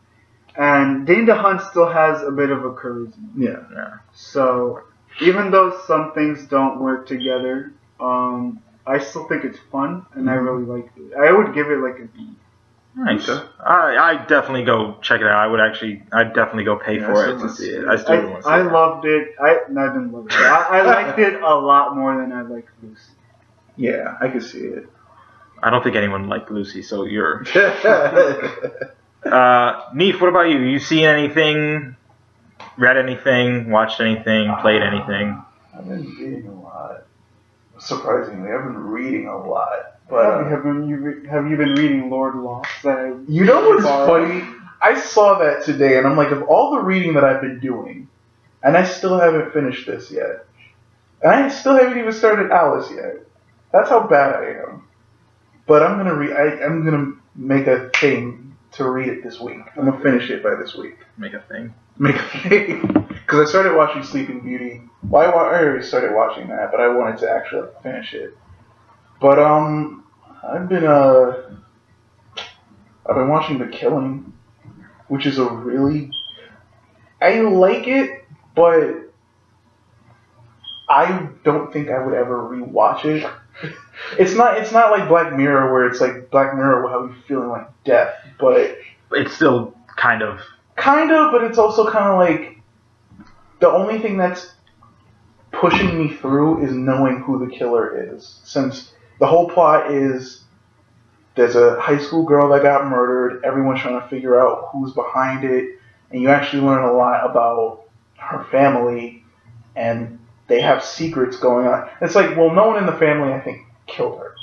and Dane DeHaan still has a bit of a charisma. Yeah. So even though some things don't work together, I still think it's fun, and I really liked it. I would give it like a B. Nice. I definitely go check it out. I'd definitely go pay for it to see it. I still want to see it. I loved it. I didn't love it. I liked it a lot more than I liked Lucy. Yeah, I could see it. I don't think anyone liked Lucy, so you're... Neef, what about you? You seen anything, read anything, watched anything, played anything? I've been reading a lot. Surprisingly, I've been reading a lot. But have you been reading Lord Lost? You know what's funny? I saw that today, and I'm like, of all the reading that I've been doing, and I still haven't finished this yet, and I still haven't even started Alice yet. That's how bad I am. But I'm gonna make a thing to read it this week. I'm gonna finish it by this week. Make a thing. Because I started watching Sleeping Beauty. Well, I already started watching that, but I wanted to actually finish it. But I've been watching The Killing, which is I like it, but I don't think I would ever rewatch it. It's not like Black Mirror, where it's like Black Mirror will have you feeling like death, but it's still kind of, but it's also kind of like the only thing that's pushing me through is knowing who the killer is, since the whole plot is there's a high school girl that got murdered. Everyone's trying to figure out who's behind it. And you actually learn a lot about her family. And they have secrets going on. It's like, well, no one in the family, I think, killed her.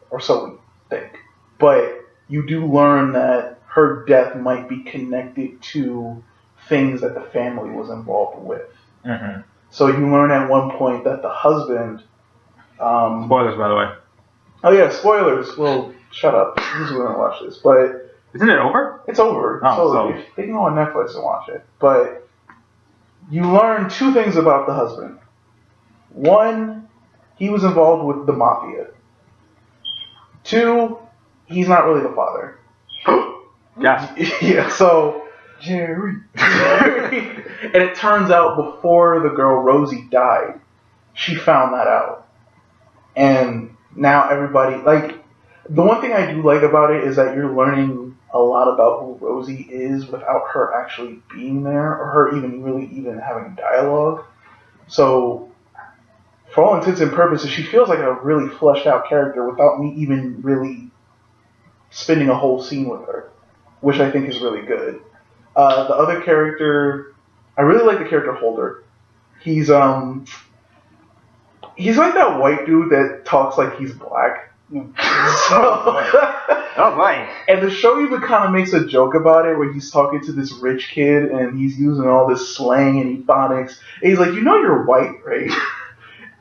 Or so we think. But you do learn that her death might be connected to things that the family was involved with. So you learn at one point that the husband... spoilers, by the way. Oh yeah, spoilers. Well, shut up. Who's going to watch this? But isn't it over? It's over. Oh, so they can go on Netflix and watch it. But you learn two things about the husband. One, he was involved with the mafia. Two, he's not really the father. Yeah, so Jerry. and it turns out before the girl Rosie died, she found that out. And now everybody, like, the one thing I do like about it is that you're learning a lot about who Rosie is without her actually being there or her even having dialogue. So, for all intents and purposes, she feels like a really fleshed out character without me even really spending a whole scene with her, which I think is really good. The other character, I really like the character Holder. He's like that white dude that talks like he's black. Oh boy. And the show even kind of makes a joke about it where he's talking to this rich kid and he's using all this slang and ebonics. And he's like, you know you're white, right?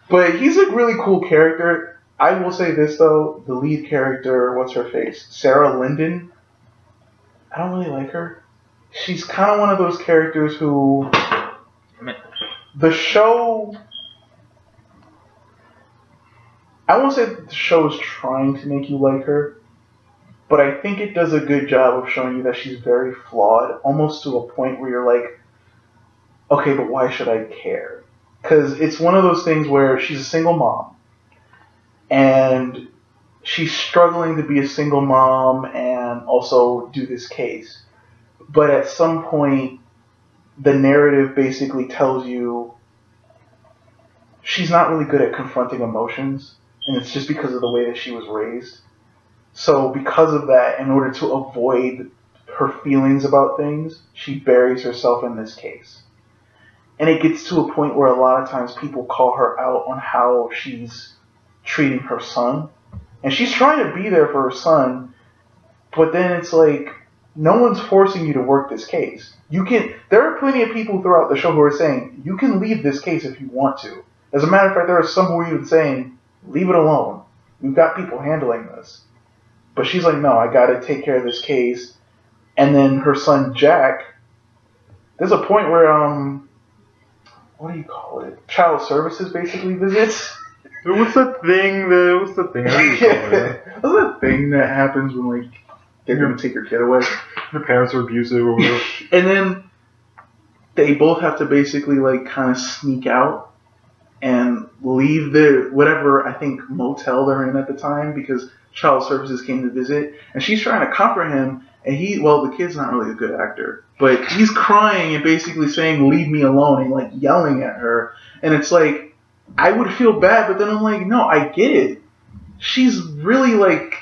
But he's a really cool character. I will say this though, the lead character, what's her face? Sarah Linden. I don't really like her. She's kind of one of those characters who the show... I won't say that the show is trying to make you like her, but I think it does a good job of showing you that she's very flawed, almost to a point where you're like, okay, but why should I care? Because it's one of those things where she's a single mom, and she's struggling to be a single mom and also do this case. But at some point, the narrative basically tells you she's not really good at confronting emotions. And it's just because of the way that she was raised. So because of that, in order to avoid her feelings about things, she buries herself in this case. And it gets to a point where a lot of times people call her out on how she's treating her son. And she's trying to be there for her son, but then it's like, no one's forcing you to work this case. There are plenty of people throughout the show who are saying, you can leave this case if you want to. As a matter of fact, there are some who are even saying, leave it alone. We've got people handling this. But she's like, no, I gotta take care of this case. And then her son Jack, there's a point where, what do you call it? Child services basically visits. What's the thing? What's the thing? What do you call it? What's that thing that happens when, like, they're gonna take your kid away? Your parents are abusive or whatever. And then they both have to basically, like, kind of sneak out and leave the whatever, I think, motel they're in at the time because child services came to visit. And she's trying to comfort him, and the kid's not really a good actor, but he's crying and basically saying, leave me alone, and, like, yelling at her. And it's like, I would feel bad, but then I'm like, no, I get it. She's really, like,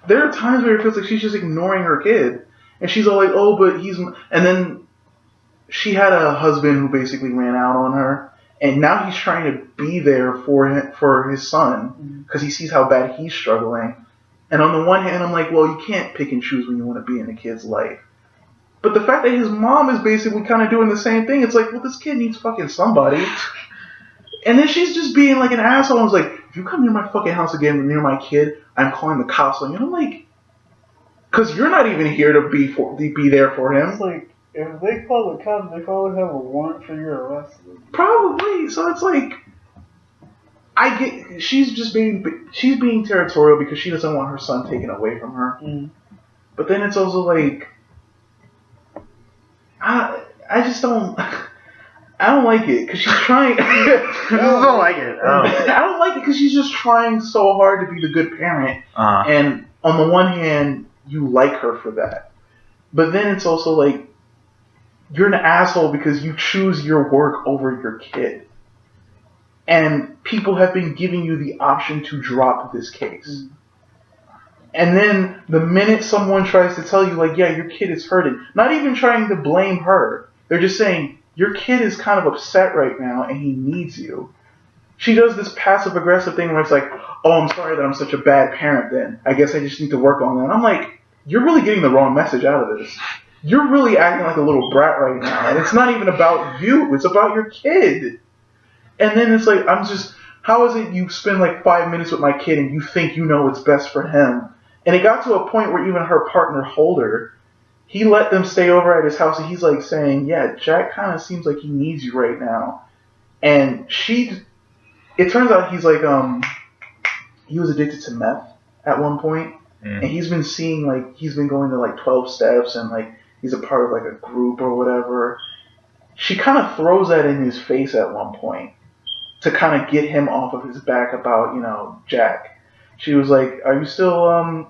there are times where it feels like she's just ignoring her kid. And she's all like, oh, but he's... And then she had a husband who basically ran out on her. And now he's trying to be there for his son because he sees how bad he's struggling. And on the one hand, I'm like, well, you can't pick and choose when you want to be in a kid's life. But the fact that his mom is basically kind of doing the same thing, it's like, well, this kid needs fucking somebody. And then she's just being like an asshole and was like, if you come near my fucking house again, near my kid, I'm calling the cops on you. And I'm like, because you're not even here to be there for him. It's like, if they call the cops, they probably have a warrant for your arrest. Probably. So it's like, I get, she's being territorial because she doesn't want her son taken away from her. But then it's also like, I just don't, I don't like it because she's trying. I don't like it. I don't like it because she's just trying so hard to be the good parent. And on the one hand, you like her for that. But then it's also like, you're an asshole because you choose your work over your kid. And people have been giving you the option to drop this case. And then the minute someone tries to tell you, like, yeah, your kid is hurting, not even trying to blame her, they're just saying, your kid is kind of upset right now and he needs you. She does this passive-aggressive thing where it's like, oh, I'm sorry that I'm such a bad parent then. I guess I just need to work on that. And I'm like, you're really getting the wrong message out of this. You're really acting like a little brat right now. And it's not even about you. It's about your kid. And then it's like, how is it you spend like 5 minutes with my kid and you think you know what's best for him? And it got to a point where even her partner Holder, he let them stay over at his house, and he's like saying, yeah, Jack kind of seems like he needs you right now. And it turns out he's like, he was addicted to meth at one point, and he's been seeing, like, he's been going to like 12 steps, and like he's a part of like a group or whatever. She kind of throws that in his face at one point to kind of get him off of his back about, you know, Jack. She was like, are you still,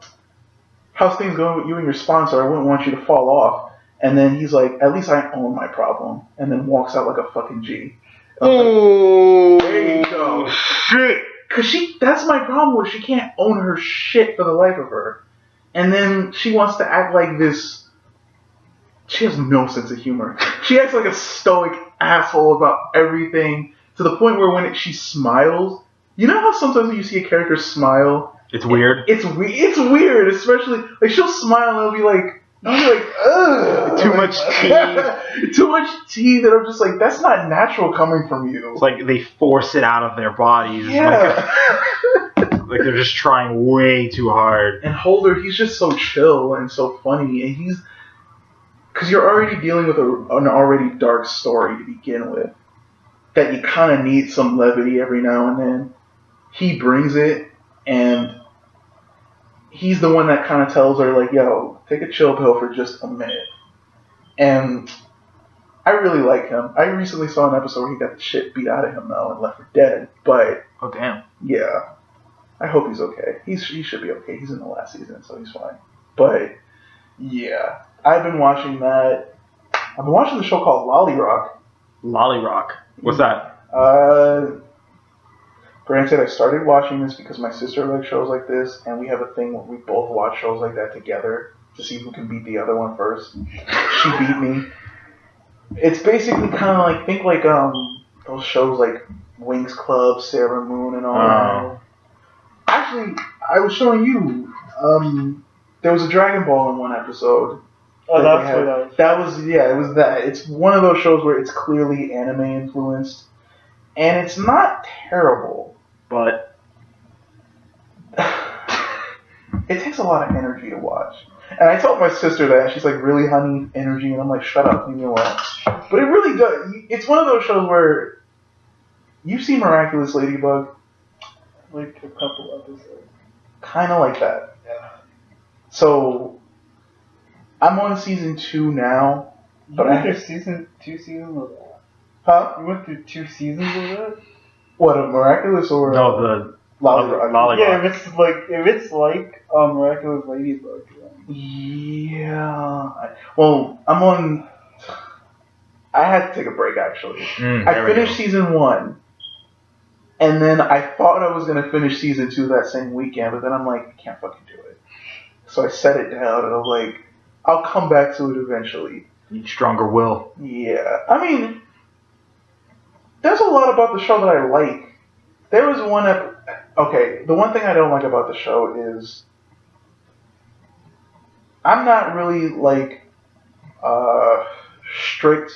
how's things going with you and your sponsor? I wouldn't want you to fall off. And then he's like, at least I own my problem. And then walks out like a fucking G. Oh, like, there you go. Shit. Because that's my problem with she can't own her shit for the life of her. And then she wants to act like this. She has no sense of humor. She acts like a stoic asshole about everything to the point where when she smiles, you know how sometimes when you see a character smile, it's weird. It's weird, especially like she'll smile and it'll be like, ugh, too much tea. Too much tea that I'm just like, that's not natural coming from you. It's like they force it out of their bodies. Yeah. Like they're just trying way too hard. And Holder, he's just so chill and so funny, and because you're already dealing with an already dark story to begin with, that you kind of need some levity every now and then. He brings it, and he's the one that kind of tells her, like, yo, take a chill pill for just a minute. And I really like him. I recently saw an episode where he got the shit beat out of him, though, and left for dead. But, oh, damn. Yeah. I hope he's okay. He should be okay. He's in the last season, so he's fine. But, yeah. I've been watching that. I've been watching the show called Lollyrock. Lollyrock? What's that? Granted, I started watching this because my sister likes shows like this, and we have a thing where we both watch shows like that together to see who can beat the other one first. She beat me. It's basically kind of like, think like those shows like Wings Club, Sailor Moon, and all that. Actually, I was showing you, there was a Dragon Ball in one episode. Oh, that's what that was. It was that. It's one of those shows where it's clearly anime influenced, and it's not terrible, but it takes a lot of energy to watch. And I told my sister that, and she's like, really, honey, energy? And I'm like, shut up, leave me alone. But it really does. It's one of those shows where you see Miraculous Ladybug, like a couple episodes, kind of like that. Yeah. So I'm on season 2 now. But I went through 2 seasons of that. Huh? You went through 2 seasons of that? What, a Miraculous or no, the Lollyrock? Yeah, if it's like Miraculous Ladybug. Yeah. Well, I had to take a break actually. I finished season 1, and then I thought I was gonna finish season 2 that same weekend, but then I'm like, I can't fucking do it. So I set it down, and I'm like, I'll come back to it eventually. Need stronger will. Yeah. I mean, there's a lot about the show that I like. There was one okay, the one thing I don't like about the show is I'm not really like strict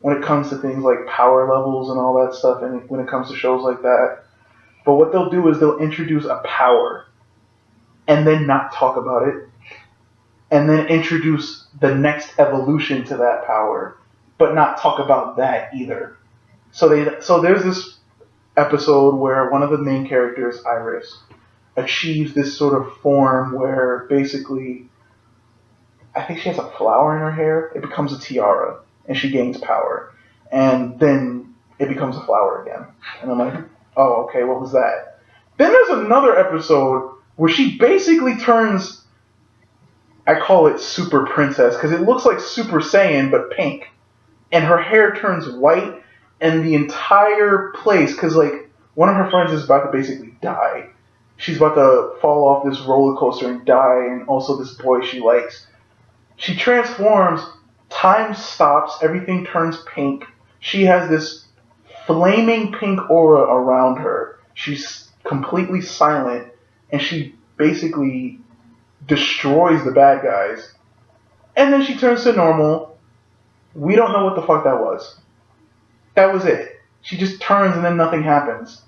when it comes to things like power levels and all that stuff, and when it comes to shows like that. But what they'll do is they'll introduce a power and then not talk about it, and then introduce the next evolution to that power, but not talk about that either. So there's this episode where one of the main characters, Iris, achieves this sort of form where basically, I think she has a flower in her hair, it becomes a tiara, and she gains power. And then it becomes a flower again. And I'm like, oh, okay, what was that? Then there's another episode where she basically turns, I call it Super Princess, because it looks like Super Saiyan, but pink. And her hair turns white, and the entire place, because like, one of her friends is about to basically die. She's about to fall off this roller coaster and die, and also this boy she likes. She transforms, time stops, everything turns pink. She has this flaming pink aura around her. She's completely silent, and she basically destroys the bad guys. And then she turns to normal. We don't know what the fuck that was. That was it. She just turns and then nothing happens.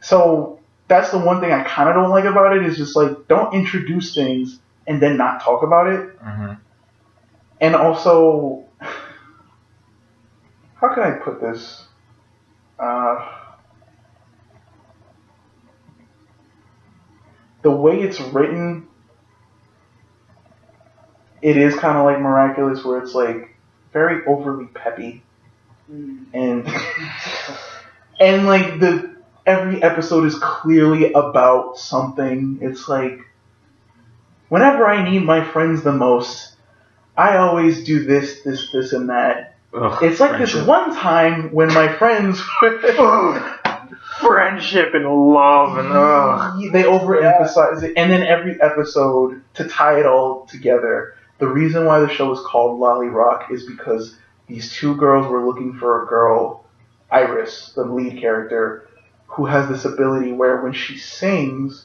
So that's the one thing I kind of don't like about it, is just like, don't introduce things and then not talk about it. Mm-hmm. And also, how can I put this? The way it's written, it is kind of like Miraculous, where it's like very overly peppy, and like every episode is clearly about something. It's like, whenever I need my friends the most, I always do this, and that. Ugh, it's like friendship. this one time when my friends Friendship and love and they overemphasize it, and then every episode, to tie it all together, the reason why the show is called Lolly Rock is because these two girls were looking for a girl, Iris, the lead character, who has this ability where when she sings,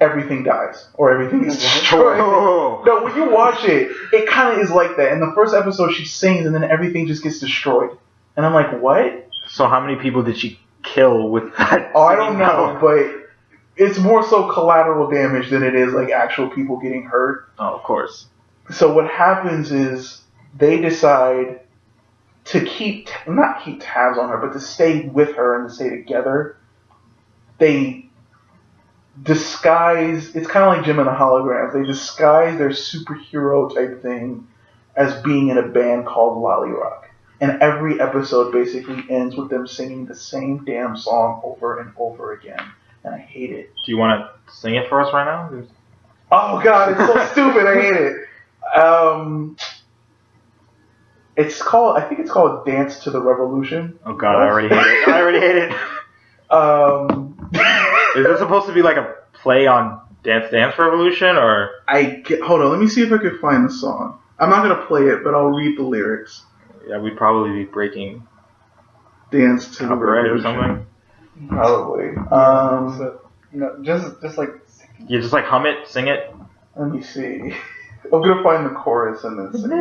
everything dies, or everything is destroyed. Oh. No, when you watch it, it kind of is like that. In the first episode, she sings, and then everything just gets destroyed. And I'm like, what? So how many people did she kill with that? Oh, I don't know, but it's more so collateral damage than it is like actual people getting hurt. Oh, of course. So what happens is they decide to not keep tabs on her, but to stay with her and to stay together. They disguise, it's kind of like Jim and the Holograms, they disguise their superhero type thing as being in a band called Lolly Rock. And every episode basically ends with them singing the same damn song over and over again. And I hate it. Do you want to sing it for us right now? Oh god, it's so stupid, I hate it. I think it's called Dance to the Revolution. Oh god, I already hate it. Is this supposed to be like a play on Dance Dance Revolution, or? Hold on, let me see if I can find the song. I'm not gonna play it, but I'll read the lyrics. Yeah, we'd probably be breaking Dance to the copyright or Revolution. something. Probably. So, just like. You just like hum it, sing it. Let me see. I'm gonna find the chorus and then sing it.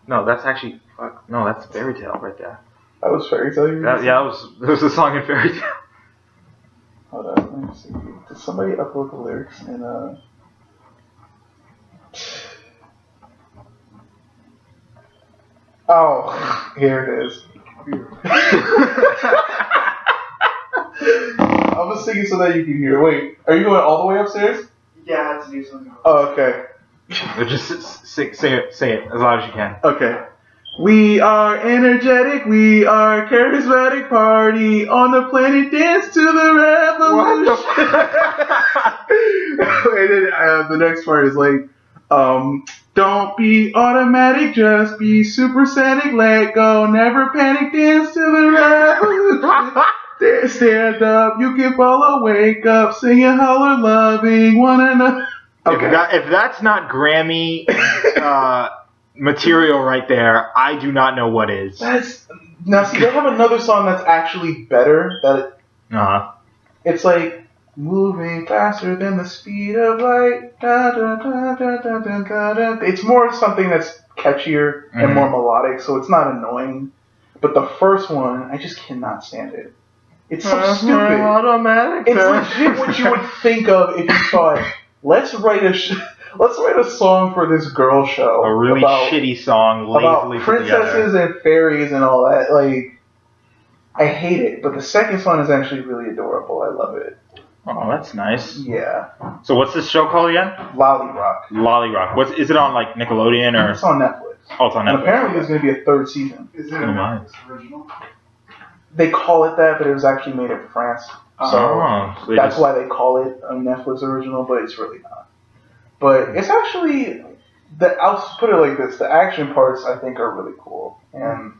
No, that's actually no, that's Fairy Tale right there. That was Fairy Tale. It was a song in Fairy Tale. Hold on, let me see. Did somebody upload the lyrics in Oh, here it is. I was singing so that you can hear. Wait, are you going all the way upstairs? Yeah, I had to do something. Oh, okay. Just sing it as loud as you can. Okay. We are energetic, we are charismatic party on the planet dance to the revolution. And then the next part is like, don't be automatic, just be supersonic, let go, never panic, dance to the revolution. Stand up, you can follow, wake up, sing and holler, loving one another. Okay. If that's not Grammy material right there, I do not know what is. Now see, they have another song that's actually better. It's like moving faster than the speed of light. Da, da, da, da, da, da, da, da. It's more something that's catchier and more melodic, so it's not annoying. But the first one, I just cannot stand it. It's so stupid. Automatic. It's legit what you would think of if you thought, let's write a song for this girl show. A really shitty song, lazily about put together. princesses and fairies and all that. Like, I hate it. But the second song is actually really adorable. I love it. Oh, that's nice. Yeah. So what's this show called again? Lolly Rock. Lolly Rock. Is it on like Nickelodeon or? It's on Netflix. Oh, it's on And Netflix. apparently there's going to be a third season. Is it Oh, my. original? They call it that, but it was actually made in France. So they that's just- why they call it a Netflix original, but it's really not. But it's actually, I'll put it like this, the action parts I think are really cool. And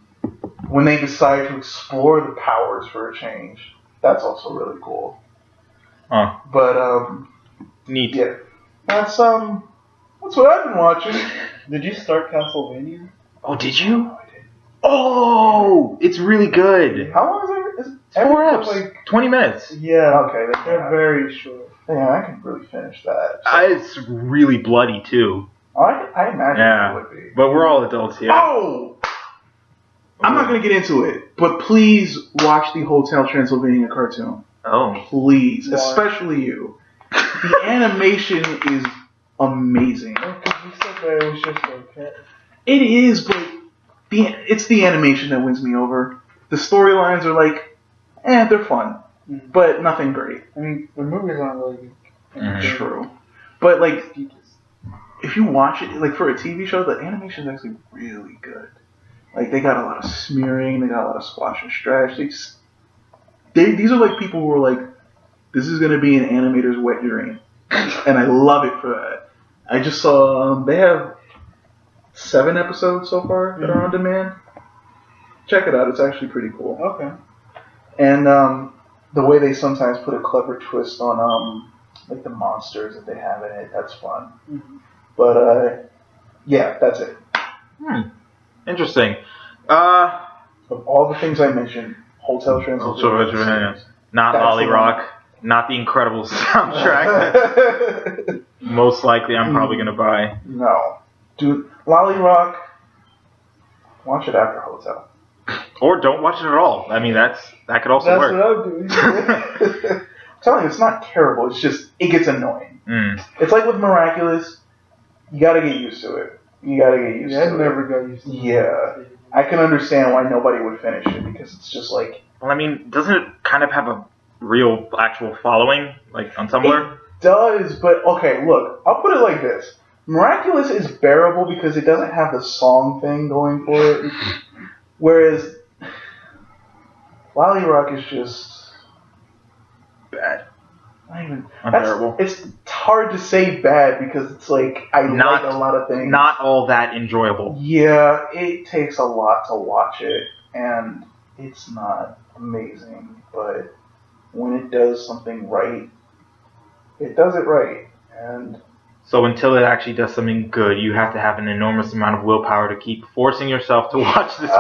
when they decide to explore the powers for a change, that's also really cool. Huh. But, Neat. yeah. That's what I've been watching. Did you start Castlevania? Oh, did you? Oh, it's really good. How long is it? It's 4 eps. Like, 20 minutes. Yeah. okay, They're very short. yeah, I can really finish that. It's really bloody too. I imagine Yeah. it would be. But we're all adults here. Oh! I'm not going to get into it, but please watch the Hotel Transylvania cartoon. Oh. Please. Why? Especially you. The animation is amazing. Okay, you said that it was just okay. It is, but it's the animation that wins me over. The storylines are like, they're fun, but nothing great. I mean, the movies aren't really good. True. But, like, if you watch it, like, for a TV show, the animation is actually really good. Like, they got a lot of smearing, they got a lot of squash and stretch. These are, like, people who are like, this is going to be an animator's wet dream. And I love it for that. I just saw, they have 7 episodes so far that are on demand. Check it out, it's actually pretty cool. Okay. And the way they sometimes put a clever twist on like the monsters that they have in it, that's fun. But yeah, that's it. Interesting. Of all the things I mentioned, Hotel Transylvania, not Lolly Rock, not the incredible soundtrack that most likely I'm probably gonna buy. No, dude, Lolly Rock. Watch it after Hotel. Or don't watch it at all. I mean, that could also work. That's what I'm doing. I'm telling you, it's not terrible. It's just, it gets annoying. It's like with Miraculous. You gotta get used to it. I never got used to it. Yeah. I can understand why nobody would finish it, because it's just like... Well, I mean, doesn't it kind of have a real, actual following, like, on Tumblr? It does, but, okay, look. I'll put it like this. Miraculous is bearable because it doesn't have the song thing going for it. Whereas... Lolly Rock is just... Bad. Not even... Unbearable. It's hard to say bad because it's like, I like a lot of things. Not all that enjoyable. Yeah, it takes a lot to watch it, and it's not amazing, but when it does something right, it does it right, and... So until it actually does something good, you have to have an enormous amount of willpower to keep forcing yourself to watch this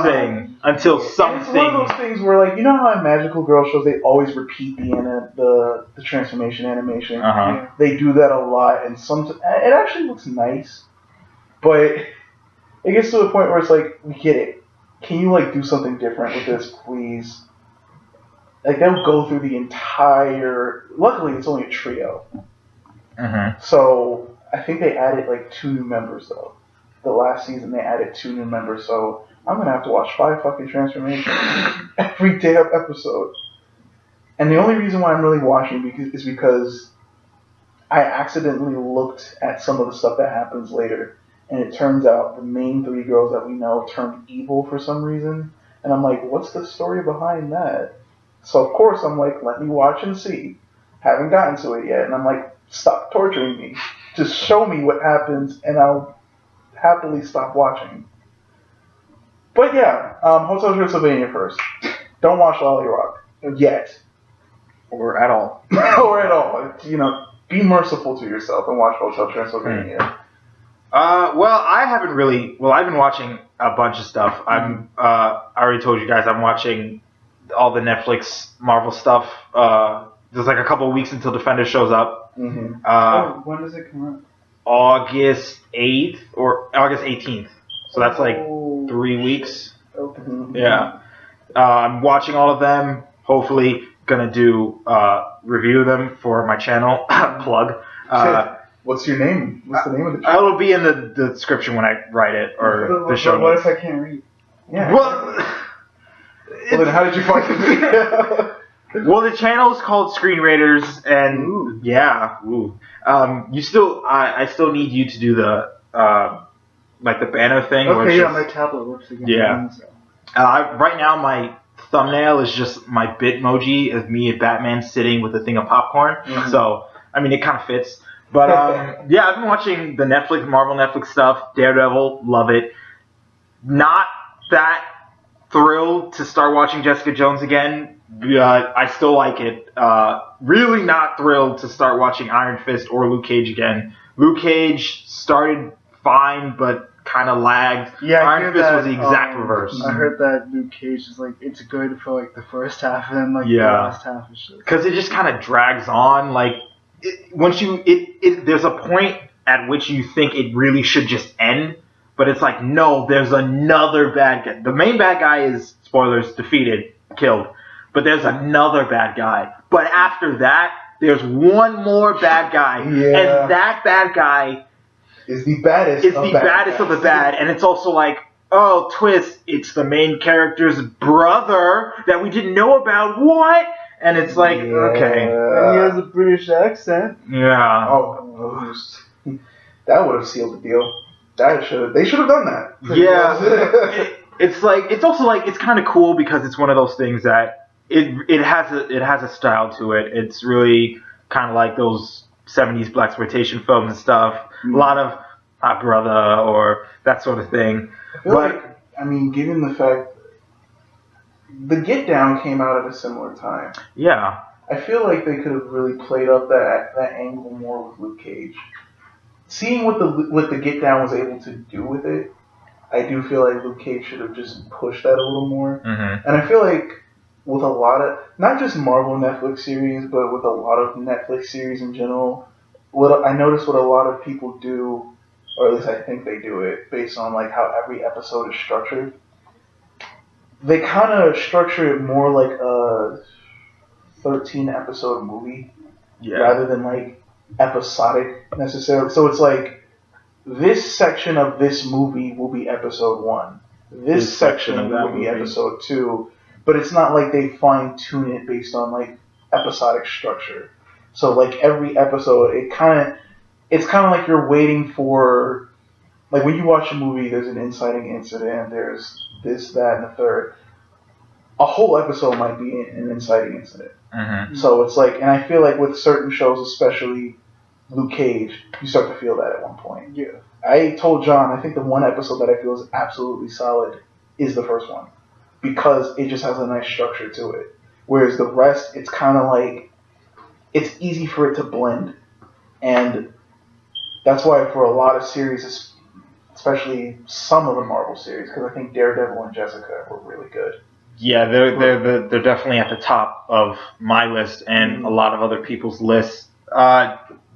thing until something... It's one of those things where, like, you know how in Magical Girl shows they always repeat the transformation animation? Uh-huh. They do that a lot, and it actually looks nice, but it gets to a point where it's like, we get it. Can you, like, do something different with this, please? Like, they'll go through the entire... Luckily, it's only a trio. So, I think they added, like, 2 new members, though. The last season, they added 2 new members, so I'm gonna have to watch 5 fucking transformations every damn episode. And the only reason why I'm really watching is because I accidentally looked at some of the stuff that happens later, and it turns out the main 3 girls that we know turned evil for some reason, and I'm like, what's the story behind that? So, of course, I'm like, let me watch and see. Haven't gotten to it yet, and I'm like, stop torturing me. Just show me what happens, and I'll happily stop watching. But yeah, Hotel Transylvania first. Don't watch Lolly Rock yet, Or at all. or at all. You know, be merciful to yourself and watch Hotel Transylvania. Well, I've been watching a bunch of stuff. I already told you guys I'm watching all the Netflix Marvel stuff. There's like a couple of weeks until Defender shows up. When does it come out? August 8th or August 18th. So that's like 3 weeks. Okay. Yeah. I'm watching all of them. Hopefully gonna do review of them for my channel. Plug. What's your name? What's the name of the channel? It'll be in the description when I write it, or the show What notes. if I can't read? Yeah. Well, then how did you find the video? Well, the channel is called Screen Raiders, and I still need you to do the like the banner thing. Okay, yeah, my tablet works again. Yeah. Right now, my thumbnail is just my Bitmoji of me and Batman sitting with a thing of popcorn. Mm-hmm. So, I mean, it kind of fits. But yeah, I've been watching the Marvel Netflix stuff. Daredevil, love it. Not that thrilled to start watching Jessica Jones again. I still like it. Really not thrilled to start watching Iron Fist or Luke Cage again. Luke Cage started fine, but kind of lagged. Yeah, Iron Fist was the exact reverse. I heard that Luke Cage is like, it's good for like the first half, and then like the last half is shit. Because it just kind of drags on. Like there's a point at which you think it really should just end, but it's like, no, there's another bad guy. The main bad guy is, spoilers, defeated, killed. But there's another bad guy. But after that, there's one more bad guy, and that bad guy is the baddest of the bad, and it's also like, oh, twist, it's the main character's brother that we didn't know about. What? And it's like, okay. And he has a British accent. Yeah. Oh, that would have sealed the deal. They should have done that. Yeah. It's like, it's also like, it's kind of cool because it's one of those things that it has a style to it. It's really kind of like those 70s blaxploitation films and stuff. A lot of Hot Brother or that sort of thing. Given the fact the Get Down came out at a similar time. Yeah. I feel like they could have really played up that angle more with Luke Cage. Seeing what the Get Down was able to do with it, I do feel like Luke Cage should have just pushed that a little more. Mm-hmm. And I feel like with a lot of, not just Marvel Netflix series, but with a lot of Netflix series in general, what I notice what a lot of people do, or at least I think they do it, based on like how every episode is structured. They kind of structure it more like a 13 episode movie, rather than like episodic necessarily. So it's like, this section of this movie will be episode 1. This section will be episode 2. But it's not like they fine tune it based on like episodic structure. So like every episode, it's kind of like you're waiting for, like when you watch a movie, there's an inciting incident, there's this, that, and the third. A whole episode might be an inciting incident. Mm-hmm. So it's like, and I feel like with certain shows, especially Luke Cage, you start to feel that at one point. Yeah. I told John, I think the one episode that I feel is absolutely solid is the first one, because it just has a nice structure to it. Whereas the rest, it's kind of like, it's easy for it to blend. And that's why for a lot of series, especially some of the Marvel series, because I think Daredevil and Jessica were really good. Yeah, they're definitely at the top of my list and a lot of other people's lists.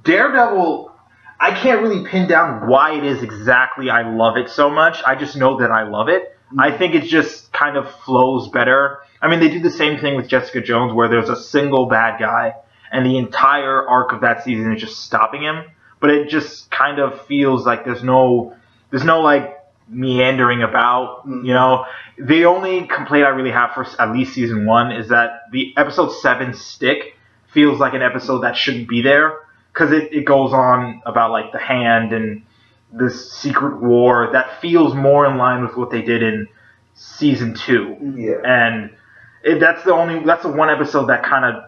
Daredevil, I can't really pin down why it is exactly I love it so much. I just know that I love it. I think it just kind of flows better. I mean, they do the same thing with Jessica Jones, where there's a single bad guy, and the entire arc of that season is just stopping him. But it just kind of feels like there's no like meandering about, you know. The only complaint I really have for at least season 1 is that the episode 7 stick feels like an episode that shouldn't be there, because it goes on about like the Hand and this secret war that feels more in line with what they did in season 2. Yeah. And that's the one episode that kind of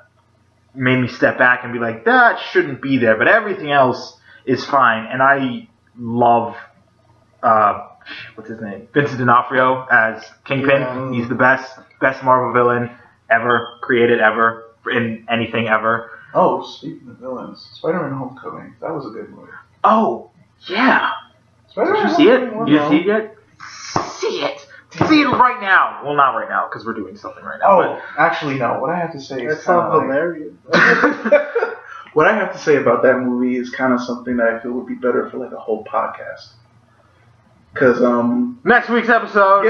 made me step back and be like, that shouldn't be there. But everything else is fine. And I love, what's his name? Vincent D'Onofrio as Kingpin. Yeah. He's the best Marvel villain ever created ever in anything ever. Oh, speaking of villains, Spider-Man Homecoming. That was a good movie. Oh, yeah. Did you see it? Did you see it yet? See it. See it right now. Well, not right now, because we're doing something right now. Oh, actually, no. What I have to say is kind of hilarious. What I have to say about that movie is kind of something that I feel would be better for like a whole podcast. Because next week's episode.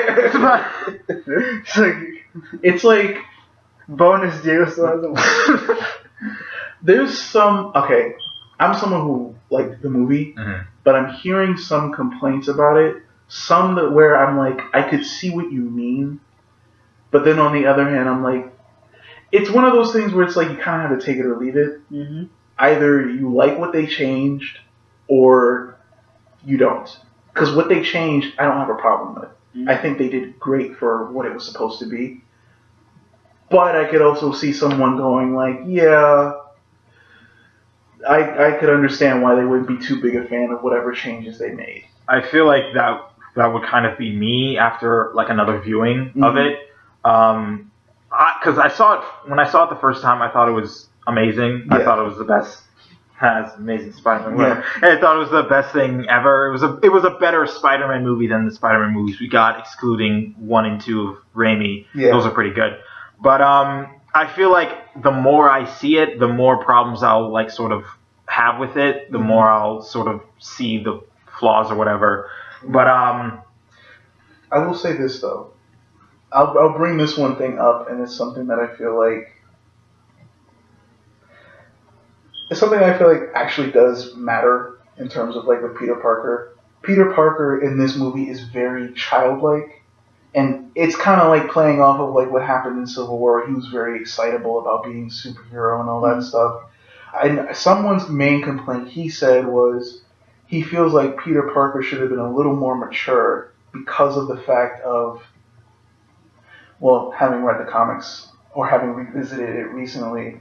It's like bonus Diego still hasn't. There's some I'm someone who liked the movie, but I'm hearing some complaints about it. Some that where I'm like, I could see what you mean, but then on the other hand, I'm like, it's one of those things where it's like you kind of have to take it or leave it. Mm-hmm. Either you like what they changed, or you don't. Because what they changed, I don't have a problem with. Mm-hmm. I think they did great for what it was supposed to be. But I could also see someone going like, yeah, I could understand why they wouldn't be too big a fan of whatever changes they made. I feel like that would kind of be me after like another viewing of it. Because when I saw it the first time, I thought it was amazing. Yeah. I thought it was the best. It's amazing Spider-Man. Yeah. I thought it was the best thing ever. It was a better Spider-Man movie than the Spider-Man movies we got, excluding 1 and 2 of Raimi. Yeah. Those are pretty good. But I feel like the more I see it, the more problems I'll like sort of have with it. The more I'll sort of see the flaws or whatever. But I will say this though. I'll bring this one thing up, and it's something that I feel like it's something I feel like actually does matter in terms of like with Peter Parker. Peter Parker in this movie is very childlike, and it's kind of like playing off of like what happened in Civil War. He was very excitable about being a superhero and all that stuff. And someone's main complaint he said was he feels like Peter Parker should have been a little more mature because of the fact of, well, having read the comics or having revisited it recently,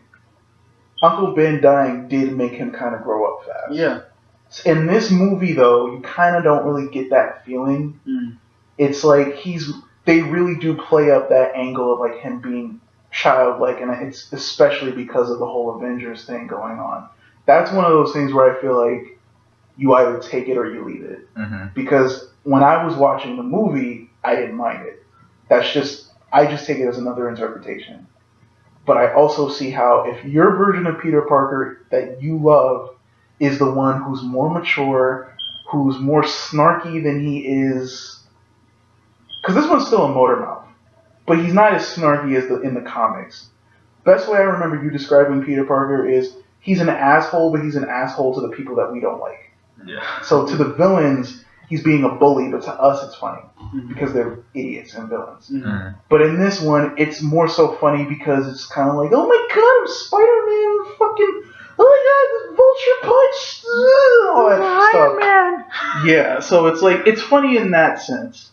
Uncle Ben dying did make him kind of grow up fast. Yeah. In this movie, though, you kind of don't really get that feeling. It's like they really do play up that angle of like him being childlike, and it's especially because of the whole Avengers thing going on. That's one of those things where I feel like you either take it or you leave it. Because when I was watching the movie, I didn't mind it. I just take it as another interpretation. But I also see how if your version of Peter Parker that you love is the one who's more mature, who's more snarky than he is, because this one's still a motor mouth, but he's not as snarky as in the comics. Best way I remember you describing Peter Parker is he's an asshole, but he's an asshole to the people that we don't like. Yeah. So to the villains, he's being a bully, but to us it's funny because they're idiots and villains. But in this one, it's more so funny because it's kind of like, oh my god, I'm Spider-Man, fucking, oh my god, this Vulture punch, all that stuff. Yeah, so it's like, it's funny in that sense.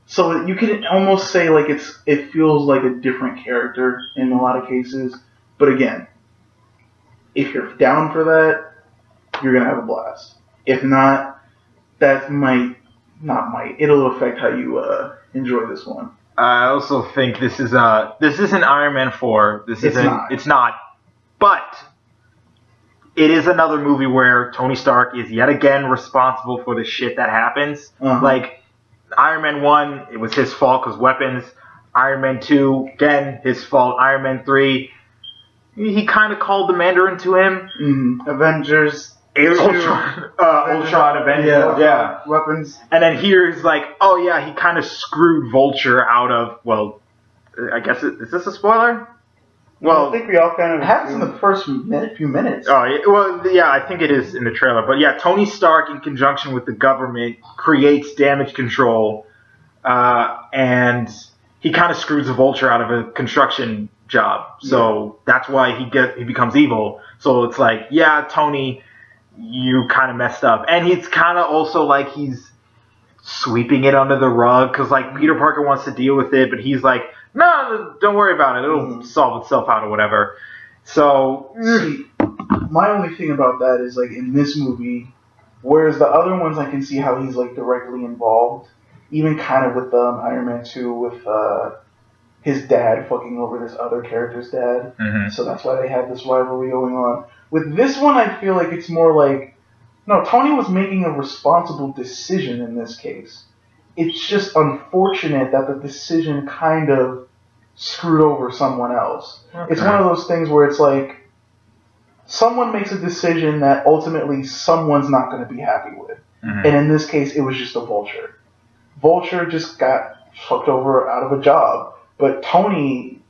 So you can almost say like it feels like a different character in a lot of cases. But again, if you're down for that, you're gonna have a blast. If not, it'll affect how you enjoy this one. I also think this isn't Iron Man 4. It's not. But it is another movie where Tony Stark is yet again responsible for the shit that happens. Like Iron Man 1, it was his fault because weapons. Iron Man 2, again, his fault. Iron Man 3, he kind of called the Mandarin to him. Avengers. Ultron, Avengers, yeah. Weapons. And then here he's like, oh yeah, he kind of screwed Vulture out of, well, I guess, is this a spoiler? Well, I think we all kind of... It happens in the first few minutes. Oh, yeah, well, yeah, I think it is in the trailer. But yeah, Tony Stark, in conjunction with the government, creates damage control, and he kind of screws the Vulture out of a construction job. So that's why he becomes evil. So it's like, yeah, Tony, you kind of messed up. And he's kind of also like he's sweeping it under the rug because like Peter Parker wants to deal with it, but he's like, no, don't worry about it. It'll solve itself out or whatever. So, see, my only thing about that is like in this movie, whereas the other ones I can see how he's like directly involved, even kind of with Iron Man 2 with his dad fucking over this other character's dad. So that's why they have this rivalry going on. With this one, I feel like it's more like, no, Tony was making a responsible decision in this case. It's just unfortunate that the decision kind of screwed over someone else. Okay. It's one of those things where it's like, someone makes a decision that ultimately someone's not going to be happy with. And in this case, it was just a Vulture. Vulture just got fucked over out of a job. But Tony,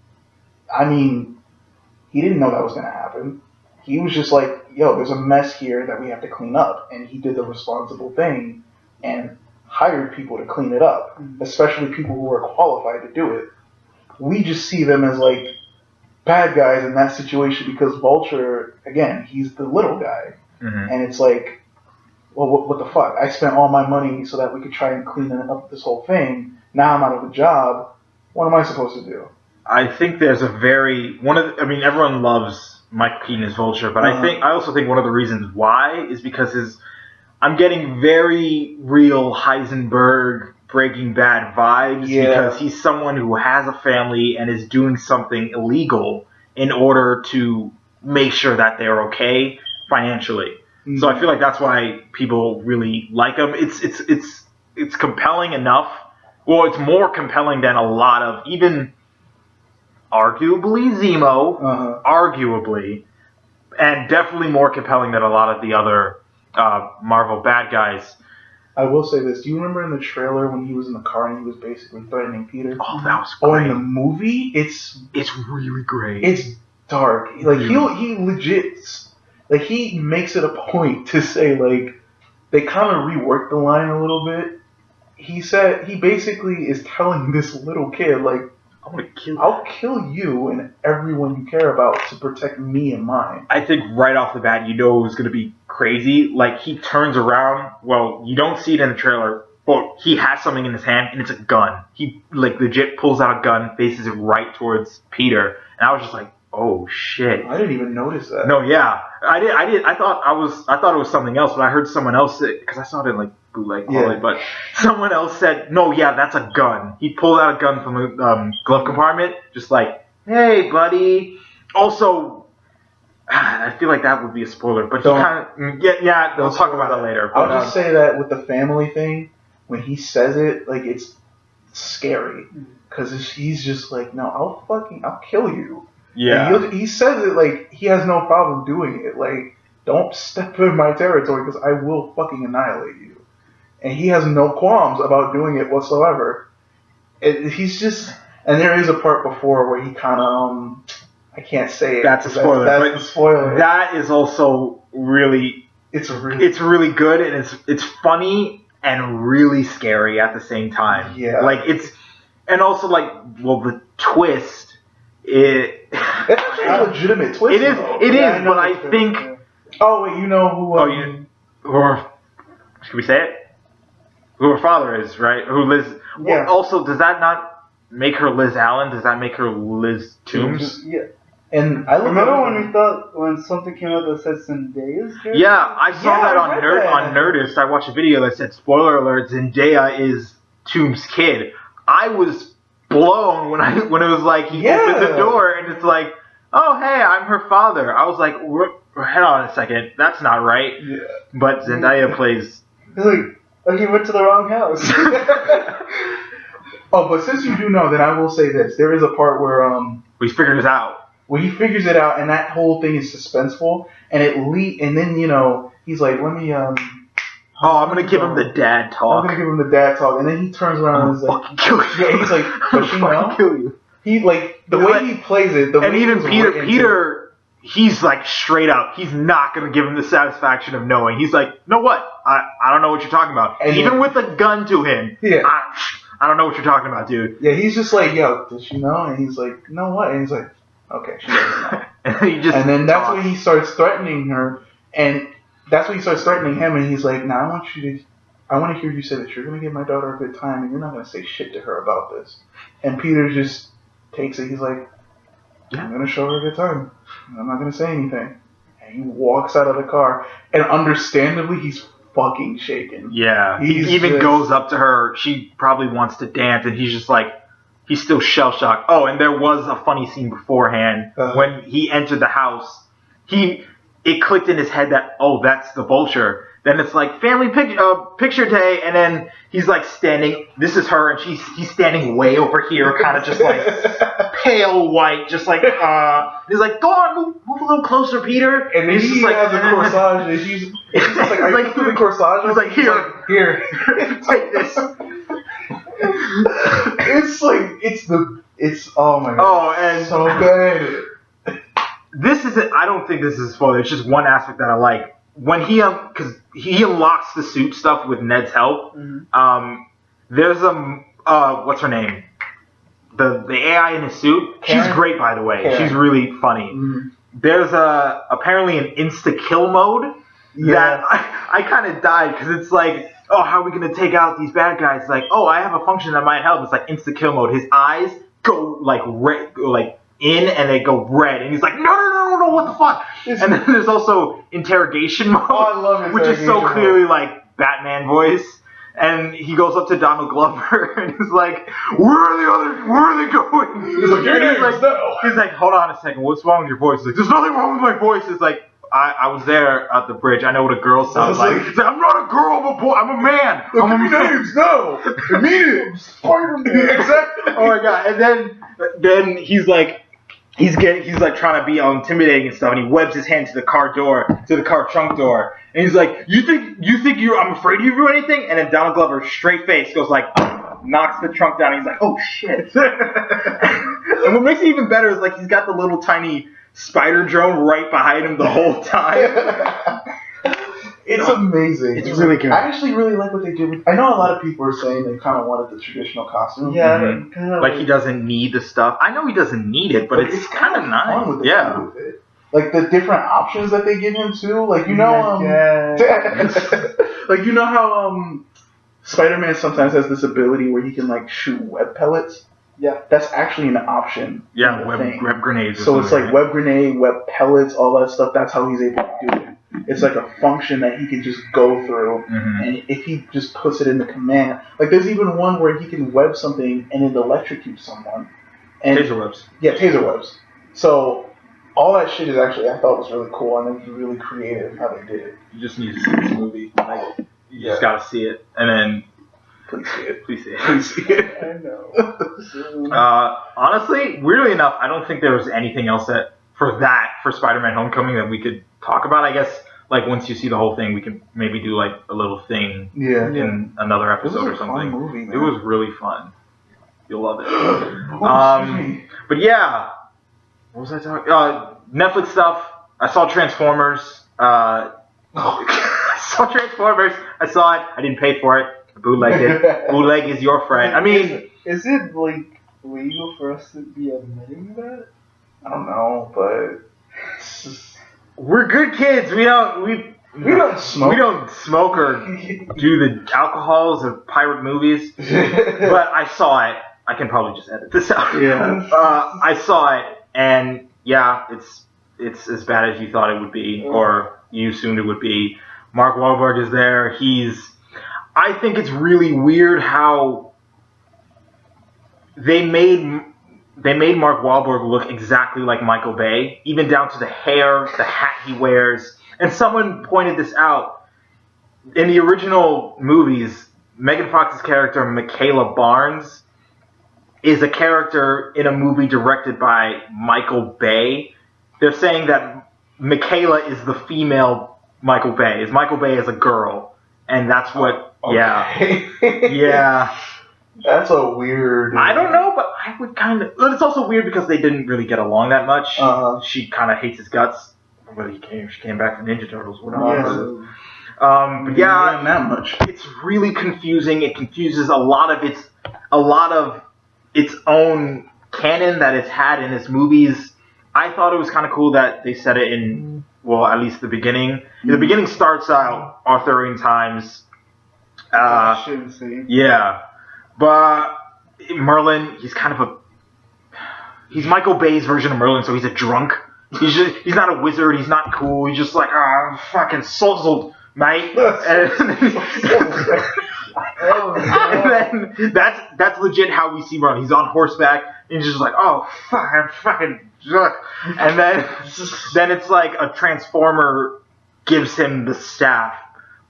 I mean, he didn't know that was going to happen. He was just like, yo, there's a mess here that we have to clean up. And he did the responsible thing and hired people to clean it up, especially people who are qualified to do it. We just see them as like bad guys in that situation because Vulture, again, he's the little guy. And it's like, well, what the fuck? I spent all my money so that we could try and clean up this whole thing. Now I'm out of a job. What am I supposed to do? I think there's everyone loves Michael Keaton as Vulture, but I also think one of the reasons why is because I'm getting very real Heisenberg Breaking Bad vibes because he's someone who has a family and is doing something illegal in order to make sure that they're okay financially. So I feel like that's why people really like him. It's compelling enough. Well, it's more compelling than a lot of even arguably Zemo, arguably, and definitely more compelling than a lot of the other Marvel bad guys. I will say this. Do you remember in the trailer when he was in the car and he was basically threatening Peter? Oh, that was great. Oh, in the movie, it's really great. It's dark. Like he legit, like he makes it a point to say like they kind of reworked the line a little bit. He said he basically is telling this little kid like, I'll kill you and everyone you care about to protect me and mine. I think right off the bat, you know it was going to be crazy. Like, he turns around. Well, you don't see it in the trailer, but he has something in his hand, and it's a gun. He, like, legit pulls out a gun, faces it right towards Peter, and I was just like, oh, shit. I didn't even notice that. No, yeah. I did. I thought it was something else, but I heard someone else say, because I saw it in, like, bootleg, but someone else said, no, yeah, that's a gun. He pulled out a gun from the glove compartment, just like, hey, buddy. Also, I feel like that would be a spoiler, but he kind of, yeah, we'll talk about that later. I'll just say that with the family thing, when he says it, like, it's scary, because he's just like, no, I'll kill you. Yeah. He says it like he has no problem doing it, like, don't step in my territory because I will fucking annihilate you. And he has no qualms about doing it whatsoever. He's just, and there is a part before where he kind of, I can't say it. That's a spoiler. That's the spoiler. That is also really, it's really good, and it's funny and really scary at the same time. Yeah. Like, and also like, well, the twist, it's actually a legitimate twist. It is, but I think. Yeah. Oh wait, you know who? Should we say it? Who her father is, right? Who Liz? Yeah. Well, also, does that not make her Liz Allen? Does that make her Liz Toombs? Yeah. And I remember when something came out that said Zendaya's character? Yeah, I saw that on Nerdist. I watched a video that said, spoiler alert, Zendaya is Toombs' kid. I was blown when it was like he opened the door and it's like, oh hey, I'm her father. I was like, head on a second, that's not right. Yeah. But Zendaya plays. Like he went to the wrong house. Oh, but since you do know, then I will say this: there is a part where he figures it out. Where he figures it out, and that whole thing is suspenseful, and and then he's like, let me Oh, I'm gonna give him the dad talk. I'm gonna give him the dad talk, and then he turns around and is like, kill you. Yeah, he's like, but you know, kill you. He like the way he plays it, and even Peter, he's like straight up. He's not gonna give him the satisfaction of knowing. He's like, know what? I don't know what you're talking about. And even with a gun to him, I don't know what you're talking about, dude. Yeah, he's just like, yo, did she know? And he's like, no what? And he's like, okay, she doesn't know. And then that's when he starts threatening her, and that's when he starts threatening him, and he's like, I want to hear you say that you're gonna give my daughter a good time, and you're not gonna say shit to her about this. And Peter just takes it. He's like, I'm gonna show her a good time. I'm not gonna say anything. And he walks out of the car, and understandably, he's fucking shaken. Yeah, he even goes up to her. She probably wants to dance, and he's just like, he's still shell shocked. Oh, and there was a funny scene beforehand when he entered the house. It clicked in his head that, oh, that's the vulture. Then it's like family picture day, and then he's like standing. This is her, and he's standing way over here, kind of just like pale white, just like he's like, go on, move a little closer, Peter. And then he has a corsage, and she's just like, are you doing the corsage? He's like, here, take this. It's oh my god. Oh, and so good. This isn't. I don't think this is a spoiler. It's just one aspect that I like. When because he unlocks the suit stuff with Ned's help. Mm-hmm. There's what's her name? The AI in his suit. Karen? She's great, by the way. Karen. She's really funny. Mm-hmm. There's apparently an insta kill mode that I kind of died because it's like, oh, how are we gonna take out these bad guys? It's like, oh, I have a function that might help. It's like insta kill mode. His eyes go like red, like in, and they go red, and he's like, no, what the fuck? And then there's also interrogation mode, I love which is so clearly like Batman voice. And he goes up to Donald Glover and he's like, where are they going? He's like, hold on a second, what's wrong with your voice? He's like, there's nothing wrong with my voice. It's like, I was there at the bridge. I know what a girl sounds like. He's like, I'm not a girl, I'm a boy. I'm a man. I'm a names, no. Immediate. Spider-Man. Exactly. Oh my god. And then he's like, he's like trying to be intimidating and stuff, and he webs his hand to the car trunk door, and he's like, you think I'm afraid of you or anything? And then Donald Glover, straight face, goes like, knocks the trunk down, and he's like, oh shit. And what makes it even better is like he's got the little tiny spider drone right behind him the whole time. It's amazing. It's really good. I actually really like what they did with. I know a lot of people are saying they kind of wanted the traditional costume. Yeah, Mhm. kind of Like he doesn't need the stuff. I know he doesn't need it, but it's kind of nice. Fun with the Yeah. food with it. Like the different options that they give him too. Like you know, like you know how Spider-Man sometimes has this ability where he can like shoot web pellets. Yeah. That's actually an option. Yeah, in the thing. web grenades. Or So it's something, like web grenade, web pellets, all that stuff. That's how he's able to do it. It's like a function that he can just go through, and if he just puts it in the command, like there's even one where he can web something and it electrocutes someone. And taser webs. Yeah, taser webs. So all that shit is actually I thought was really cool and it was really creative how they did it. You just need to see this movie. Like, you just gotta see it, and then Please see it. please see it. Please see it. I know. Honestly, weirdly enough, I don't think there was anything else for Spider-Man: Homecoming that we could talk about. I guess like once you see the whole thing, we can maybe do like a little thing Yeah. in another This episode was or a fun something. movie, man. It was really fun. You'll love it. Excuse me. But yeah, what was I talking? Netflix stuff. I saw Transformers. I saw Transformers. I saw it. I didn't pay for it. I bootlegged it. Bootleg is your friend. I mean, is it like legal for us to be admitting that? I don't know, but it's just, we're good kids. We don't smoke. We don't smoke or do the alcohols of pirate movies. But I saw it. I can probably just edit this out. Yeah. I saw it, and yeah, it's as bad as you thought it would be, or you assumed it would be. Mark Wahlberg is there. I think it's really weird how they made Mark Wahlberg look exactly like Michael Bay, even down to the hair, the hat he wears. And someone pointed this out. In the original movies, Megan Fox's character, Michaela Barnes, is a character in a movie directed by Michael Bay. They're saying that Michaela is the female Michael Bay. Michael Bay is a girl. And that's what... Okay. Yeah. That's a weird... I don't know, but I would kind of... But it's also weird because they didn't really get along that much. She kind of hates his guts. Well, she came back from Ninja Turtles. Whatever. But yeah, not that much. It's really confusing. It confuses a lot of its own canon that it's had in its movies. I thought it was kind of cool that they said it in, well, at least the beginning. The beginning starts out Arthurian times. Yeah, but Merlin, he's Michael Bay's version of Merlin, so he's a drunk. He's not a wizard. He's not cool. He's just like, fucking sozzled, mate. And then that's legit how we see Merlin. He's on horseback, and he's just like, oh fuck, I'm fucking drunk. And then it's like a transformer gives him the staff,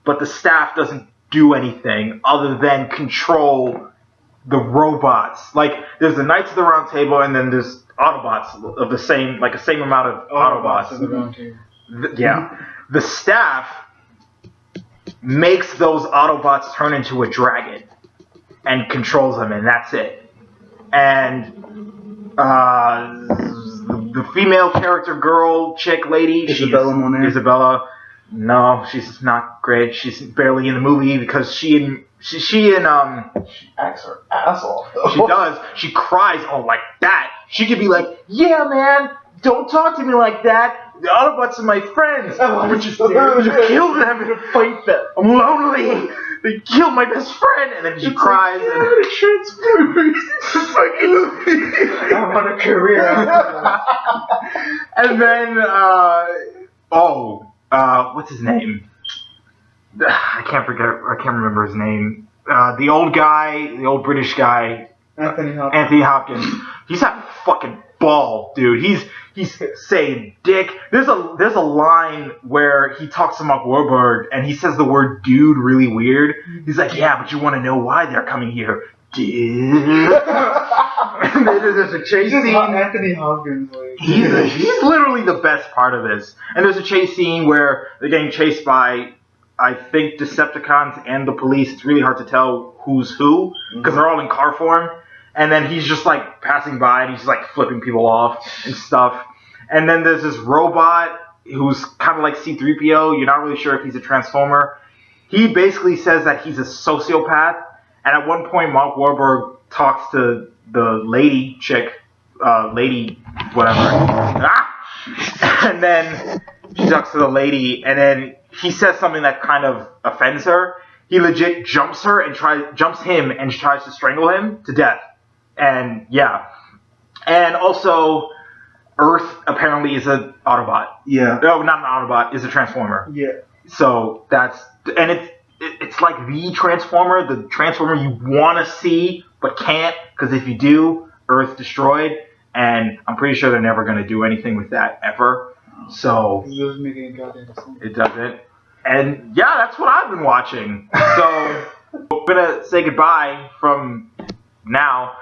but the staff doesn't do anything other than control the robots. Like there's the Knights of the Round Table, and then there's Autobots of the same amount of Autobots. Of the Round Table. The staff makes those Autobots turn into a dragon and controls them, and that's it. And the female character, girl, chick, lady, Isabella. No, she's not great. She's barely in the movie because she acts her ass off, though. She does. She cries like that. She could be like, yeah, man, don't talk to me like that. The Autobots are my friends. But you kill them and fight them. I'm lonely. They killed my best friend. And then she cries. Like, and Transformers. I want a career after that. And then, what's his name? I can't remember his name. The old guy, the old British guy, Anthony Hopkins. He's having fucking ball, dude. He's saying dick. There's a line where he talks to Mark Wahlberg and he says the word dude really weird. He's like, yeah, but you want to know why they're coming here, dude. And then there's a chase scene. Anthony Hopkins, like, he's literally the best part of this. And there's a chase scene where they're getting chased by, I think, Decepticons and the police. It's really hard to tell who's who because they're all in car form. And then he's just like passing by and he's like flipping people off and stuff. And then there's this robot who's kind of like C-3PO. You're not really sure if he's a Transformer. He basically says that he's a sociopath. And at one point, Mark Wahlberg talks to the lady chick, lady whatever. And then she talks to the lady, and then he says something that kind of offends her. He legit jumps him and tries to strangle him to death. And yeah. And also, Earth apparently is an Autobot. Yeah. No, not an Autobot, is a Transformer. Yeah. So it's like the Transformer you want to see but can't, because if you do, Earth destroyed, and I'm pretty sure they're never going to do anything with that ever. So It doesn't make any goddamn sense. it doesn't. And yeah, that's what I've been watching. So we're gonna say goodbye from now.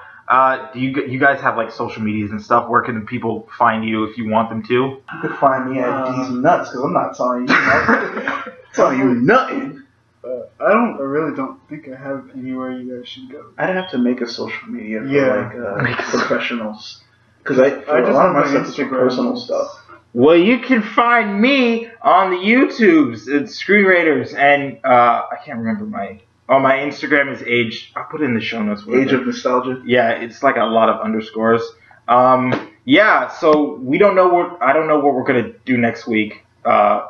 Do you guys have like social medias and stuff? Where can people find you if you want them to? You can find me at D's Nuts, because I'm not telling you nothing. telling you nothing. I really don't think I have anywhere you guys should go. I'd have to make a social media for Yeah. professionals. Because a just lot of my have my stuff is for Instagram. personal stuff. Well, you can find me on the YouTubes. It's Screen Raiders, and I can't remember my Instagram is Age. I'll put it in the show notes. Age of Nostalgia. Yeah, it's like a lot of underscores. Yeah, so I don't know what we're gonna do next week.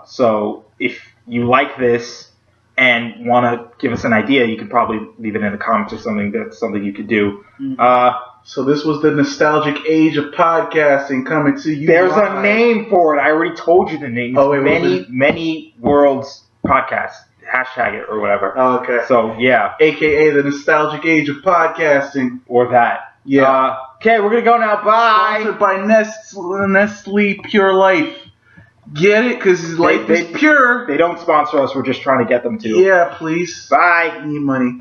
So if you like this and want to give us an idea, you can probably leave it in the comments or something. That's something you could do. So this was the nostalgic age of podcasting coming to you. There's live. a name for it. I already told you the name. Oh, wait, many worlds podcast. Hashtag it or whatever. Oh, okay. So yeah, AKA the nostalgic age of podcasting. or that. Yeah. Okay, we're gonna go now. Bye. Sponsored by Nestle Pure Life. Get it? Because life is pure. They don't sponsor us. We're just trying to get them to. Yeah, please. Bye. Need money.